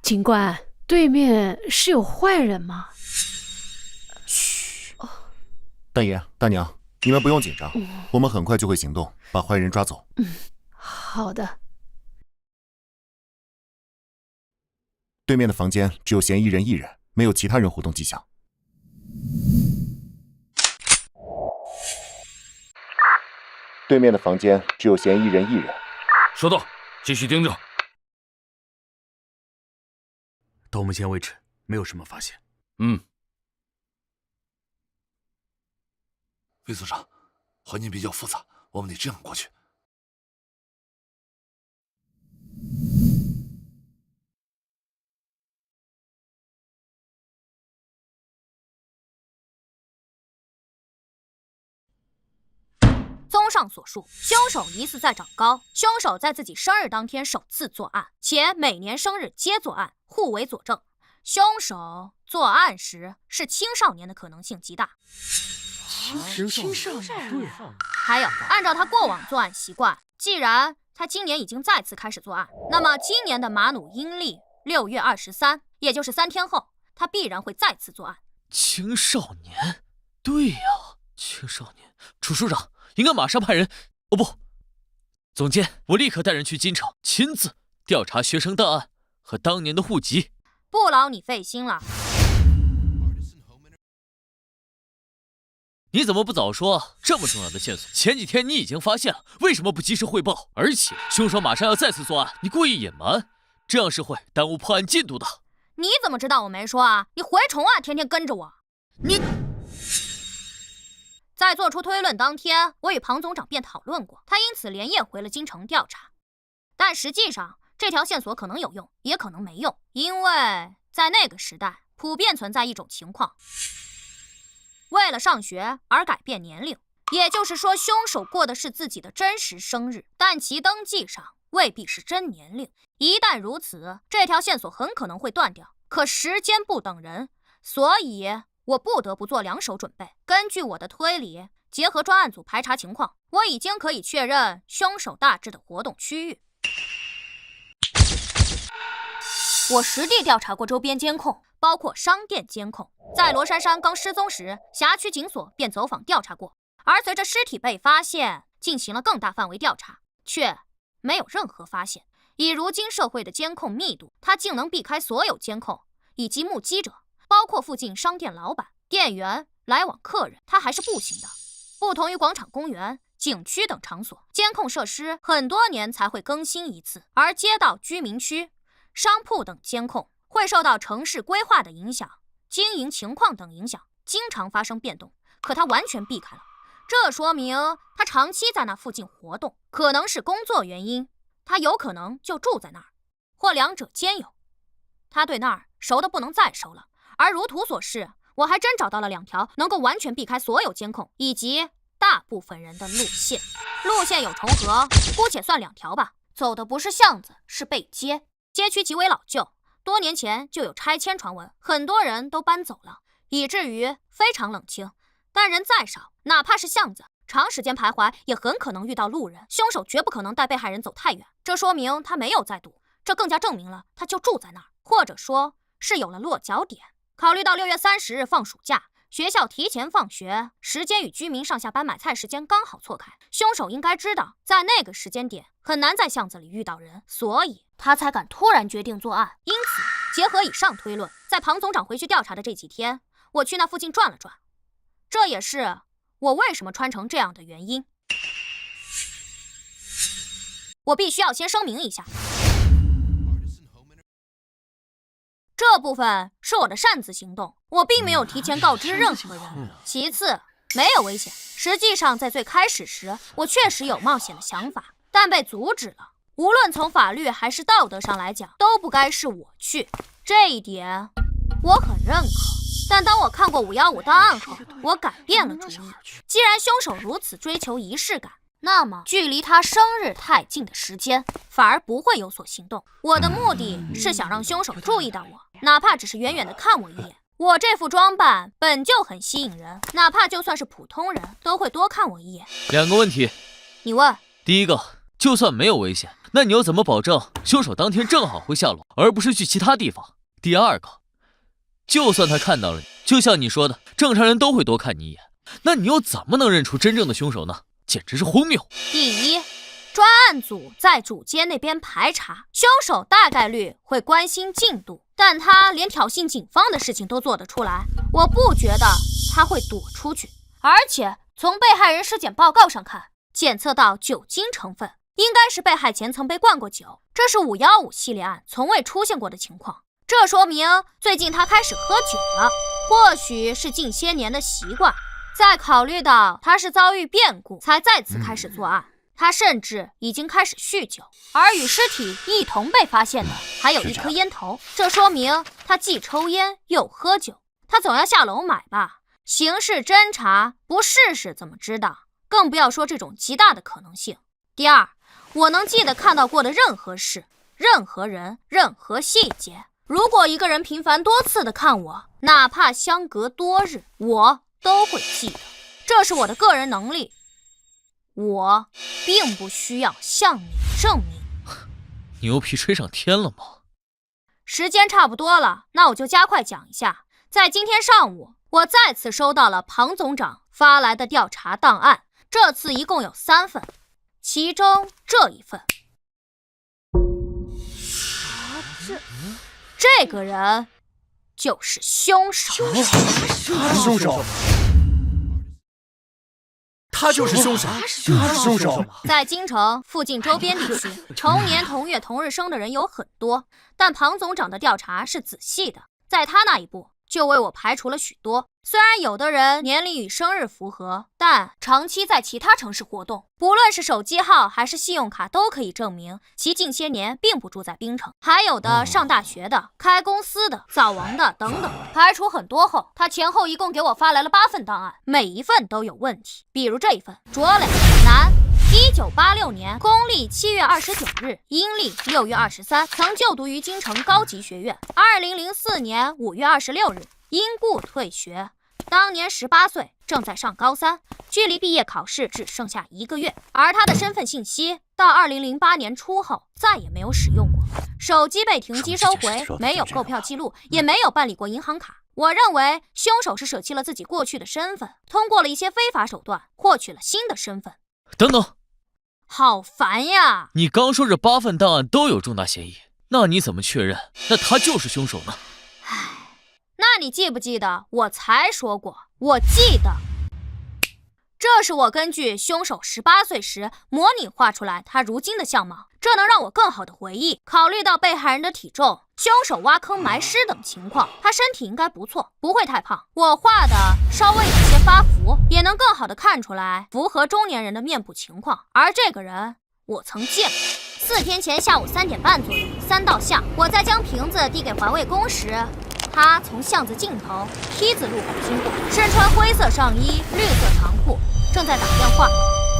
Speaker 16: 警官，对面是有坏人吗？
Speaker 6: 嘘。大爷、大娘，你们不用紧张，我们很快就会行动，把坏人抓走。
Speaker 16: 好的。
Speaker 6: 对面的房间只有嫌疑人1人，没有其他人活动迹象。对面的房间只有嫌疑人1人。
Speaker 8: 收到，继续盯着。
Speaker 9: 到目前为止，没有什么发现。
Speaker 15: 魏组长，环境比较复杂，我们得这样过去。
Speaker 2: 综上所述，凶手疑似在长高。凶手在自己生日当天首次作案，且每年生日皆作案，互为佐证。凶手作案时是青少年的可能性极大。
Speaker 3: 青少年，
Speaker 2: 对。还有，按照他过往作案习惯，既然他今年已经再次开始作案，那么今年的马努阴历6月23，也就是3天后，他必然会再次作案。
Speaker 13: 青少年，对呀，青少年。楚署长应该马上派人，哦不，总监，我立刻带人去金城，亲自调查学生档案和当年的户籍。
Speaker 2: 不劳你费心了。
Speaker 13: 你怎么不早说？这么重要的线索，前几天你已经发现了，为什么不及时汇报？而且凶手马上要再次作案，你故意隐瞒，这样是会耽误破案进度的。
Speaker 2: 你怎么知道我没说啊？你蛔虫啊，天天跟着我。
Speaker 13: 你
Speaker 2: 在做出推论当天，我与庞总长便讨论过，他因此连夜回了京城调查。但实际上，这条线索可能有用，也可能没用，因为在那个时代，普遍存在一种情况。为了上学而改变年龄，也就是说，凶手过的是自己的真实生日，但其登记上未必是真年龄。一旦如此，这条线索很可能会断掉。可时间不等人，所以我不得不做2手准备。根据我的推理，结合专案组排查情况，我已经可以确认凶手大致的活动区域。我实地调查过周边监控，包括商店监控。在罗珊珊刚失踪时，辖区警所便走访调查过。而随着尸体被发现，进行了更大范围调查，却没有任何发现。以如今社会的监控密度，他竟能避开所有监控以及目击者，包括附近商店老板、店员、来往客人，他还是不行的。不同于广场、公园、景区等场所，监控设施很多年才会更新一次，而街道、居民区、商铺等监控会受到城市规划的影响、经营情况等影响，经常发生变动。可他完全避开了，这说明他长期在那附近活动，可能是工作原因，他有可能就住在那儿，或两者兼有。他对那儿熟得不能再熟了。而如图所示，我还真找到了2条能够完全避开所有监控以及大部分人的路线。路线有重合，姑且算2条吧。走的不是巷子，是背街。街区极为老旧，多年前就有拆迁传闻，很多人都搬走了，以至于非常冷清。但人再少，哪怕是巷子，长时间徘徊也很可能遇到路人。凶手绝不可能带被害人走太远，这说明他没有在赌，这更加证明了他就住在那儿，或者说是有了落脚点。考虑到6月30日放暑假，学校提前放学，时间与居民上下班买菜时间刚好错开，凶手应该知道在那个时间点很难在巷子里遇到人，所以他才敢突然决定作案。因此结合以上推论，在庞总长回去调查的这几天，我去那附近转了转，这也是我为什么穿成这样的原因。我必须要先声明一下，这部分是我的擅自行动，我并没有提前告知任何人。其次，没有危险。实际上，在最开始时，我确实有冒险的想法，但被阻止了。无论从法律还是道德上来讲，都不该是我去，这一点我很认可。但当我看过515档案后，我改变了主意。既然凶手如此追求仪式感，那么距离他生日太近的时间反而不会有所行动。我的目的是想让凶手注意到我，哪怕只是远远的看我一眼。我这副装扮本就很吸引人，哪怕就算是普通人都会多看我一眼。
Speaker 13: 2个问题，
Speaker 2: 你问。
Speaker 13: 第一个，就算没有危险，那你又怎么保证凶手当天正好会下楼，而不是去其他地方？第二个，就算他看到了你，就像你说的，正常人都会多看你一眼，那你又怎么能认出真正的凶手呢？简直是荒谬。
Speaker 2: 第一，专案组在主街那边排查，凶手大概率会关心进度，但他连挑衅警方的事情都做得出来，我不觉得他会躲出去。而且从被害人尸检报告上看，检测到酒精成分，应该是被害前曾被灌过酒，这是515系列案从未出现过的情况。这说明最近他开始喝酒了，或许是近些年的习惯。再考虑到他是遭遇变故才再次开始作案，他甚至已经开始酗酒，而与尸体一同被发现的还有一颗烟头，这说明他既抽烟又喝酒。他总要下楼买吧？刑事侦查不试试怎么知道？更不要说这种极大的可能性。第二，我能记得看到过的任何事、任何人、任何细节。如果一个人频繁多次的看我，哪怕相隔多日，我都会记得。这是我的个人能力，我并不需要向你证明。
Speaker 13: 牛皮吹上天了吗？
Speaker 2: 时间差不多了，那我就加快讲一下。在今天上午，我再次收到了庞总长发来的调查档案，这次一共有3份，其中这一份。这个人就是凶手。
Speaker 9: 凶手。他就是凶手，他是凶手。
Speaker 2: 在京城附近周边地区，同年同月同日生的人有很多，但庞总长的调查是仔细的，在他那一步就为我排除了许多。虽然有的人年龄与生日符合，但长期在其他城市活动，不论是手机号还是信用卡都可以证明其近些年并不住在槟城。还有的上大学的、开公司的、早亡的等等。排除很多后，他前后一共给我发来了8份档案，每一份都有问题。比如这一份，卓磊，男，1986年公历7月29日，阴历6月23，曾就读于京城高级学院。2004年5月26日，因故退学。当年18岁，正在上高3，距离毕业考试只剩下1个月。而他的身份信息到2008年初后再也没有使用过，手机被停机收回，没有购票记录，也没有办理过银行卡。我认为凶手是舍弃了自己过去的身份，通过了一些非法手段获取了新的身份。
Speaker 13: 等等，
Speaker 2: 好烦呀！
Speaker 13: 你刚说这8份档案都有重大嫌疑，那你怎么确认那他就是凶手呢？
Speaker 2: 那你记不记得我才说过？我记得，这是我根据凶手18岁时模拟画出来他如今的相貌，这能让我更好的回忆。考虑到被害人的体重、凶手挖坑埋尸等情况，他身体应该不错，不会太胖。我画的稍微有些发福，也能更好的看出来符合中年人的面部情况。而这个人我曾见过。4天前下午3点半左右，3道巷，我在将瓶子递给环卫工时，他从巷子尽头T字路口经过，身穿灰色上衣、绿色长裤，正在打电话，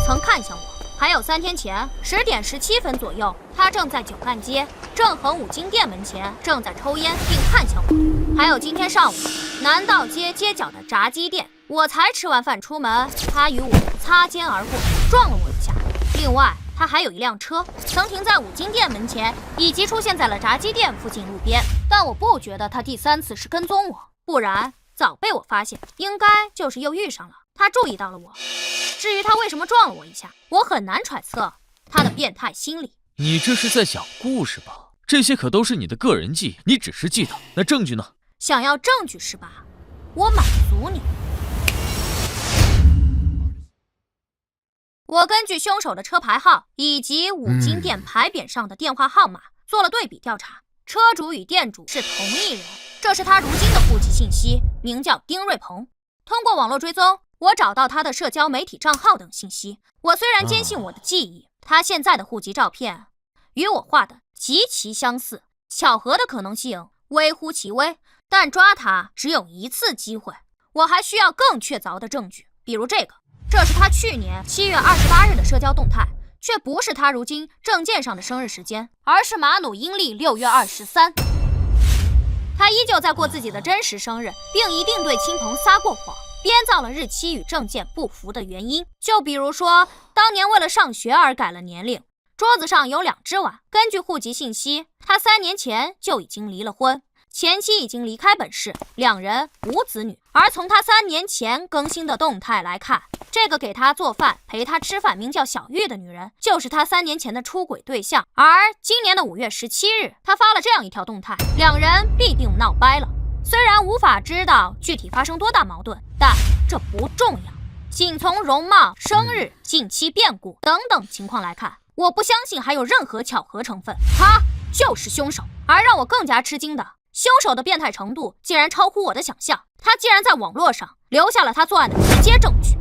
Speaker 2: 曾看向我。还有3天前10点17分左右，他正在九干街正恒五金店门前正在抽烟，并看向我。还有今天上午南道街街角的炸鸡店，我才吃完饭出门，他与我擦肩而过，撞了我一下。另外他还有一辆车曾停在五金店门前，以及出现在了炸鸡店附近路边，但我不觉得他第3次是跟踪我，不然早被我发现，应该就是又遇上了，他注意到了我。至于他为什么撞了我一下，我很难揣测他的变态心理。
Speaker 13: 你这是在讲故事吧？这些可都是你的个人记忆，你只是记得，那证据呢？
Speaker 2: 想要证据是吧？我满足你。我根据凶手的车牌号以及五金店牌匾上的电话号码做了对比调查，车主与店主是同一人，这是他如今的户籍信息，名叫丁瑞鹏。通过网络追踪，我找到他的社交媒体账号等信息。我虽然坚信我的记忆，他现在的户籍照片与我画的极其相似，巧合的可能性微乎其微，但抓他只有1次机会。我还需要更确凿的证据，比如这个，这是他去年7月28日的社交动态，却不是他如今证件上的生日时间，而是马努阴历6月23。他依旧在过自己的真实生日，并一定对亲朋撒过谎，编造了日期与证件不符的原因。就比如说，当年为了上学而改了年龄，桌子上有2只碗。根据户籍信息，他3年前就已经离了婚，前妻已经离开本市，2人无子女。而从他3年前更新的动态来看，这个给他做饭、陪他吃饭名叫小玉的女人，就是他3年前的出轨对象。而今年的5月17日，他发了这样一条动态，2人必定闹掰了。虽然无法知道具体发生多大矛盾，但这不重要。仅从容貌、生日、近期变故等等情况来看，我不相信还有任何巧合成分，他就是凶手。而让我更加吃惊的，凶手的变态程度竟然超乎我的想象，他竟然在网络上留下了他作案的直接证据。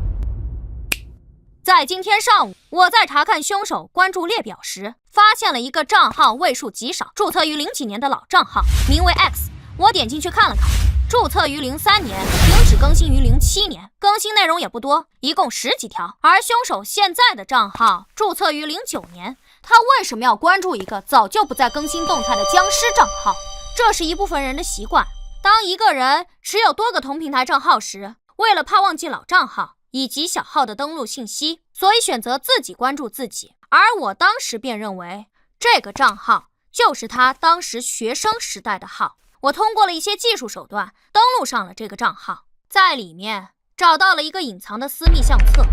Speaker 2: 在今天上午，我在查看凶手关注列表时，发现了一个账号位数极少、注册于0几年的老账号，名为 X。我点进去看了看，注册于03年，停止更新于07年，更新内容也不多，一共10几条。而凶手现在的账号注册于09年，他为什么要关注一个早就不再更新动态的僵尸账号？这是一部分人的习惯。当一个人持有多个同平台账号时，为了怕忘记老账号以及小号的登录信息，所以选择自己关注自己。而我当时便认为，这个账号就是他当时学生时代的号。我通过了一些技术手段登录上了这个账号，在里面找到了一个隐藏的私密相册，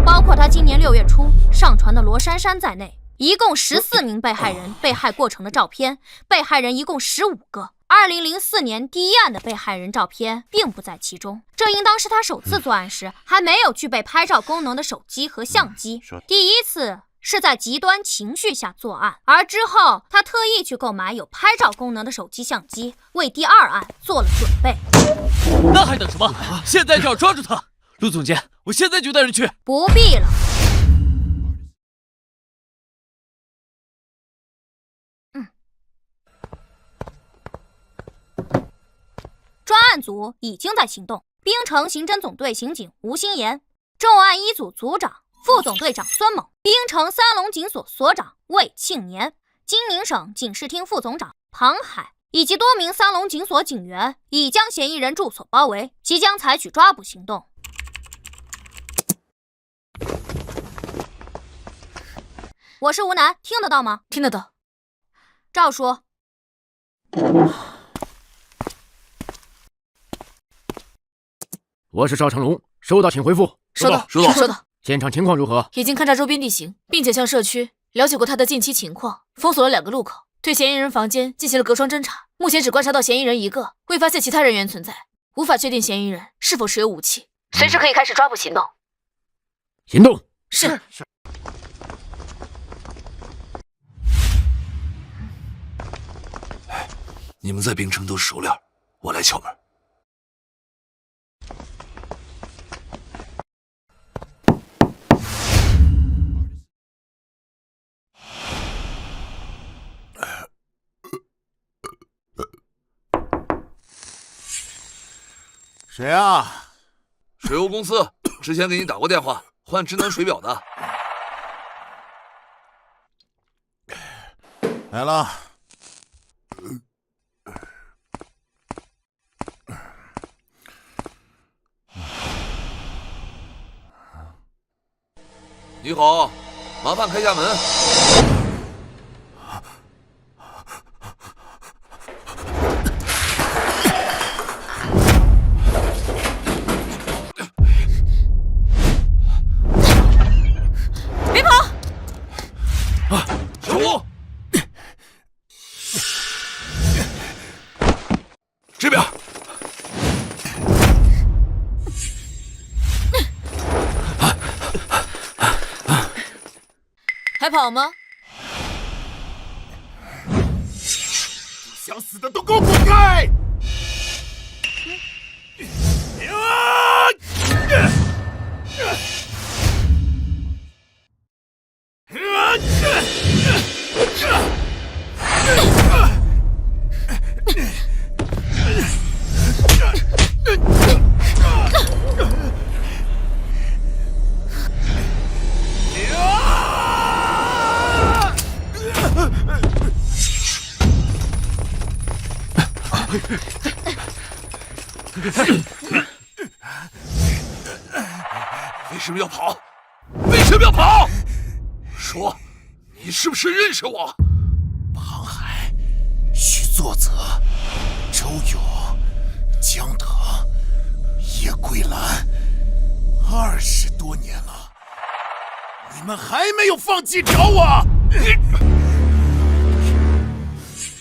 Speaker 2: 包括他今年6月初上传的罗珊珊在内，一共14名被害人被害过程的照片，被害人一共15个。2004年第一案的被害人照片并不在其中，这应当是他首次作案时还没有具备拍照功能的手机和相机，第一次是在极端情绪下作案，而之后他特意去购买有拍照功能的手机相机，为第2案做了准备。
Speaker 13: 那还等什么？现在就要抓住他！陆总监，我现在就带人去。
Speaker 2: 不必了。专案组已经在行动，滨城刑侦总队刑警吴新言，重案1组组长、副总队长孙猛，滨城三龙警所所长魏庆年，金宁省警视厅副总长庞海，以及多名三龙警所警员已将嫌疑人住所包围，即将采取抓捕行动。我是吴楠，听得到吗？
Speaker 4: 听得到。
Speaker 2: 赵叔。
Speaker 5: 我是赵成龙，收到请回复。
Speaker 4: 收到。
Speaker 5: 现场情况如何？
Speaker 4: 已经勘察周边地形，并且向社区了解过他的近期情况，封锁了2个路口，对嫌疑人房间进行了隔窗侦查。目前只观察到嫌疑人1个，未发现其他人员存在，无法确定嫌疑人是否持有武器。随时可以开始抓捕行动。
Speaker 5: 行动。
Speaker 4: 是。
Speaker 15: 你们在滨城都是熟脸，我来敲门。
Speaker 6: 谁啊？
Speaker 15: 水务公司，之前给你打过电话，换智能水表的。
Speaker 6: 来了。
Speaker 15: 你好，麻烦开下门。
Speaker 4: 别跑！
Speaker 15: 小吴，这边。
Speaker 4: 还跑吗？
Speaker 6: 想死的都给我滚开！
Speaker 15: 为什么要跑？为什么要跑？说，你是不是认识我？
Speaker 6: 庞海、徐作泽、周勇、江德、叶桂兰，20多年了，你们还没有放弃找我？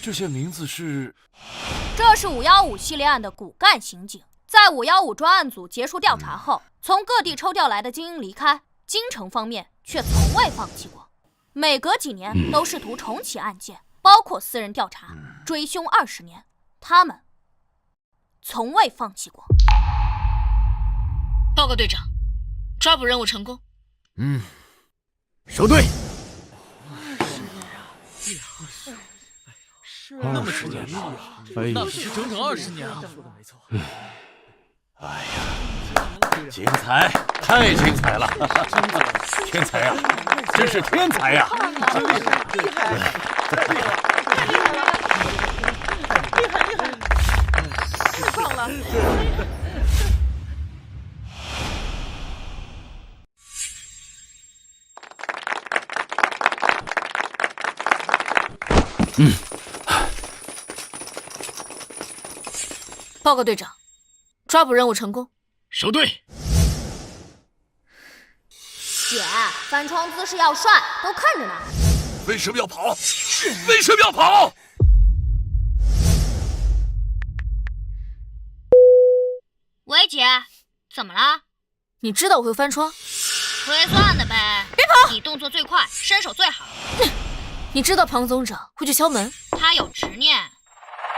Speaker 11: 这些名字是？
Speaker 2: 这是515系列案的骨干刑警，在515专案组结束调查后，从各地抽调来的精英离开，京城方面却从未放弃过，每隔几年都试图重启案件，包括私人调查、追凶20年，他们从未放弃过。
Speaker 4: 报告队长，抓捕任务成功。
Speaker 5: 收队。
Speaker 13: 那么时间啊，那可是整整20年啊！
Speaker 11: 哎呀，精彩，太精彩了！天才啊，真是天才呀！
Speaker 12: 厉害！太棒了！
Speaker 4: 报告队长，抓捕任务成功。
Speaker 5: 收队。
Speaker 2: 姐，翻窗姿势要帅，都看着呢。
Speaker 15: 为什么要跑？为什么要跑？
Speaker 2: 喂，姐，怎么了？
Speaker 4: 你知道我会翻窗？
Speaker 2: 推算的呗。
Speaker 4: 别跑！
Speaker 2: 你动作最快，身手最好。
Speaker 4: 你知道庞总长会去敲门？
Speaker 2: 他有执念。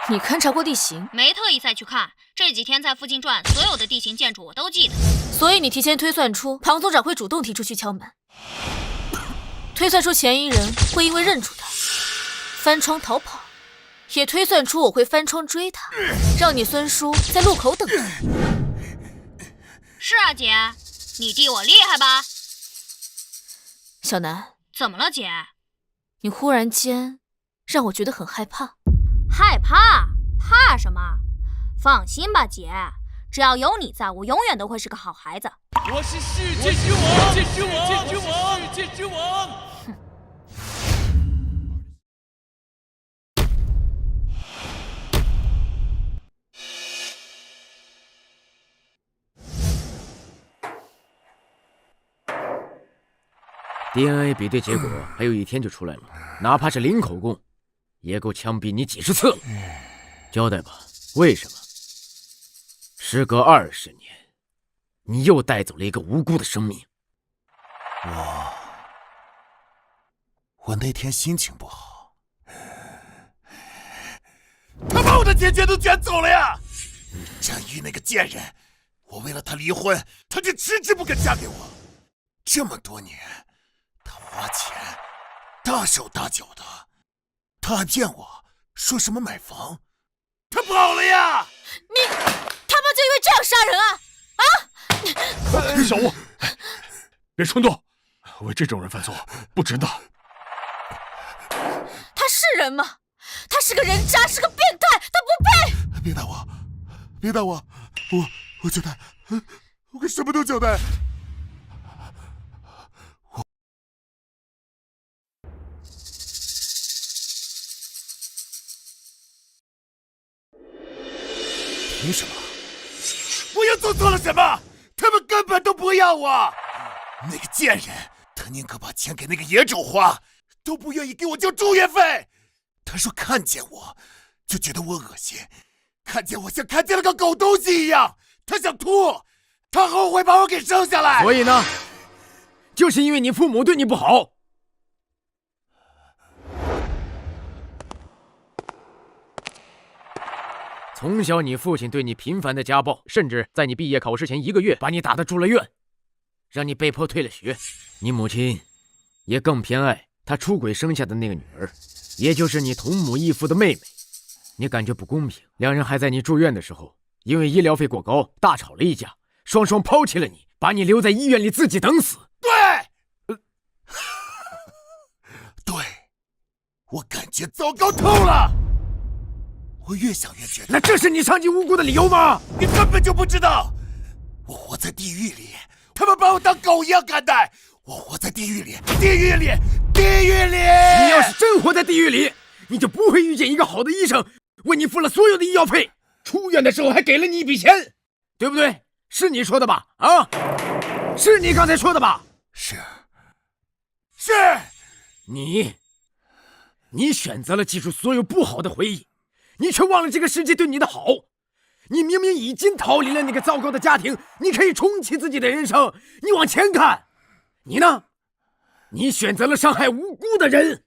Speaker 4: 你勘察过地形？
Speaker 2: 没特意再去看，这几天在附近转，所有的地形建筑我都记得。
Speaker 4: 所以你提前推算出庞总长会主动提出去敲门，推算出嫌疑人会因为认出他翻窗逃跑，也推算出我会翻窗追他，让你孙叔在路口等他。
Speaker 2: 是啊，姐，你弟我厉害吧？
Speaker 4: 小南，
Speaker 2: 怎么了，姐？
Speaker 4: 你忽然间让我觉得很害怕。
Speaker 2: 害怕？怕什么？放心吧，姐，只要有你在，我永远都会是个好孩子。
Speaker 13: 我是世界之王，世界之王，世界之王。
Speaker 2: 哼。
Speaker 5: DNA 比对结果还有1天就出来了，哪怕是零口供，也够枪毙你几10次了。交代吧，为什么？时隔20年，你又带走了一个无辜的生命。
Speaker 6: 我那天心情不好，他把我的钱全都卷走了呀！张玉那个贱人，我为了他离婚，他就迟迟不肯嫁给我。这么多年，他花钱大手大脚的，他还骗我说什么买房，他跑了呀！
Speaker 4: 你他妈就因为这样杀人啊？
Speaker 9: 小吴，别冲动，为这种人犯错不值得。
Speaker 4: 他是人吗？他是个人渣，是个变态，他不配！
Speaker 6: 别打我，别打我，我交代，我可什么都交代。凭什么？我又做错了什么？他们根本都不要我。那个贱人，他宁可把钱给那个野种花，都不愿意给我交住院费。他说看见我就觉得我恶心，看见我像看见了个狗东西一样，他想吐，他后悔把我给生下来。
Speaker 5: 所以呢，就是因为你父母对你不好。从小你父亲对你频繁的家暴，甚至在你毕业考试前1个月把你打得住了院，让你被迫退了学。你母亲也更偏爱她出轨生下的那个女儿，也就是你同母异父的妹妹。你感觉不公平，两人还在你住院的时候，因为医疗费过高大吵了一架，双双抛弃了你，把你留在医院里自己等死。
Speaker 6: 对，对，我感觉糟糕透了。我越想越觉得，
Speaker 5: 那这是你伤及无辜的理由吗？
Speaker 6: 你根本就不知道，我活在地狱里，他们把我当狗一样看待。我活在地狱里，地狱里，地狱里。
Speaker 5: 你要是真活在地狱里，你就不会遇见一个好的医生，为你付了所有的医药费，出院的时候还给了你一笔钱，对不对？是你说的吧？啊，是你刚才说的吧？
Speaker 6: 是，
Speaker 5: 你选择了记住所有不好的回忆。你却忘了这个世界对你的好，你明明已经逃离了那个糟糕的家庭，你可以重启自己的人生。你往前看，你呢？你选择了伤害无辜的人。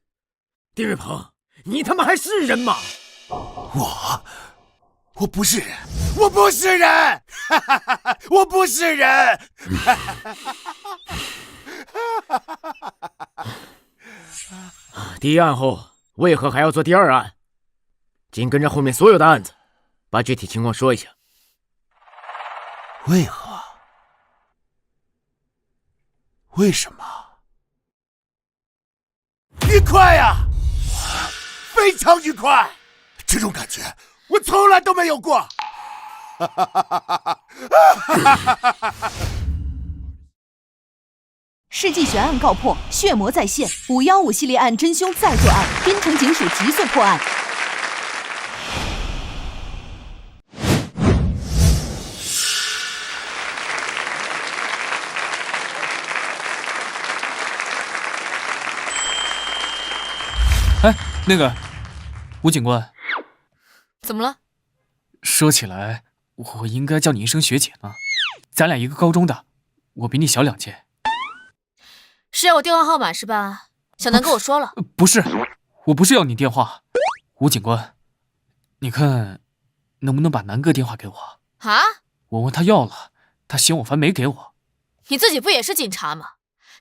Speaker 5: 丁瑞鹏，你他妈还是人吗？
Speaker 6: 我不是人，我不是人，我不是人。
Speaker 5: 第一案后，为何还要做第二案？紧跟着后面所有的案子，把具体情况说一下。
Speaker 6: 为何？为什么？愉快呀，非常愉快，这种感觉我从来都没有过。
Speaker 3: 世纪悬案告破，血魔再现，515系列案真凶再作案，滨城警署急速破案。
Speaker 14: 哎，那个吴警官，
Speaker 4: 怎么了？
Speaker 14: 说起来，我应该叫你一声学姐呢。咱俩一个高中的，我比你小2届。
Speaker 4: 是要我电话号码是吧？小南跟我说了。
Speaker 14: 不是，我不是要你电话。吴警官，你看能不能把南哥电话给我？
Speaker 4: 啊？
Speaker 14: 我问他要了，他嫌我烦没给我。
Speaker 4: 你自己不也是警察吗？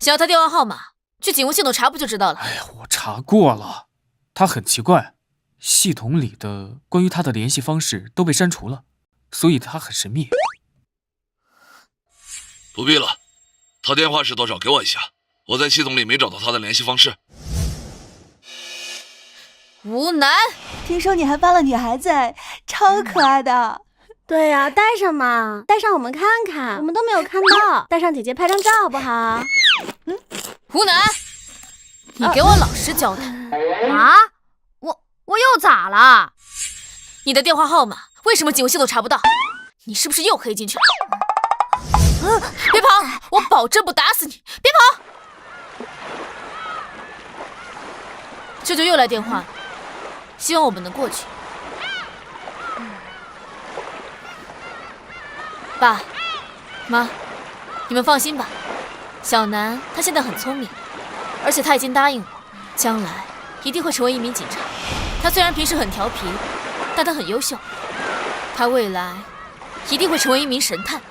Speaker 4: 想要他电话号码，去警务系统查不就知道了？
Speaker 14: 哎呀，我查过了，他很奇怪，系统里的关于他的联系方式都被删除了，所以他很神秘。
Speaker 15: 不必了，他电话是多少？给我一下，我在系统里没找到他的联系方式。
Speaker 4: 吴楠，
Speaker 3: 听说你还帮了女孩子，超可爱的。
Speaker 17: 对呀，带上嘛，带上我们看看，我们都没有看到，带上姐姐拍张照好不好？
Speaker 4: 吴楠，你给我老实交代
Speaker 2: 啊！我又咋了？
Speaker 4: 你的电话号码为什么警务系统查不到？你是不是又黑进去了？别跑！我保证不打死你！别跑！舅舅又来电话了，希望我们能过去。爸妈，你们放心吧，小南他现在很聪明，而且他已经答应我，将来一定会成为一名警察。他虽然平时很调皮，但他很优秀，他未来一定会成为一名神探。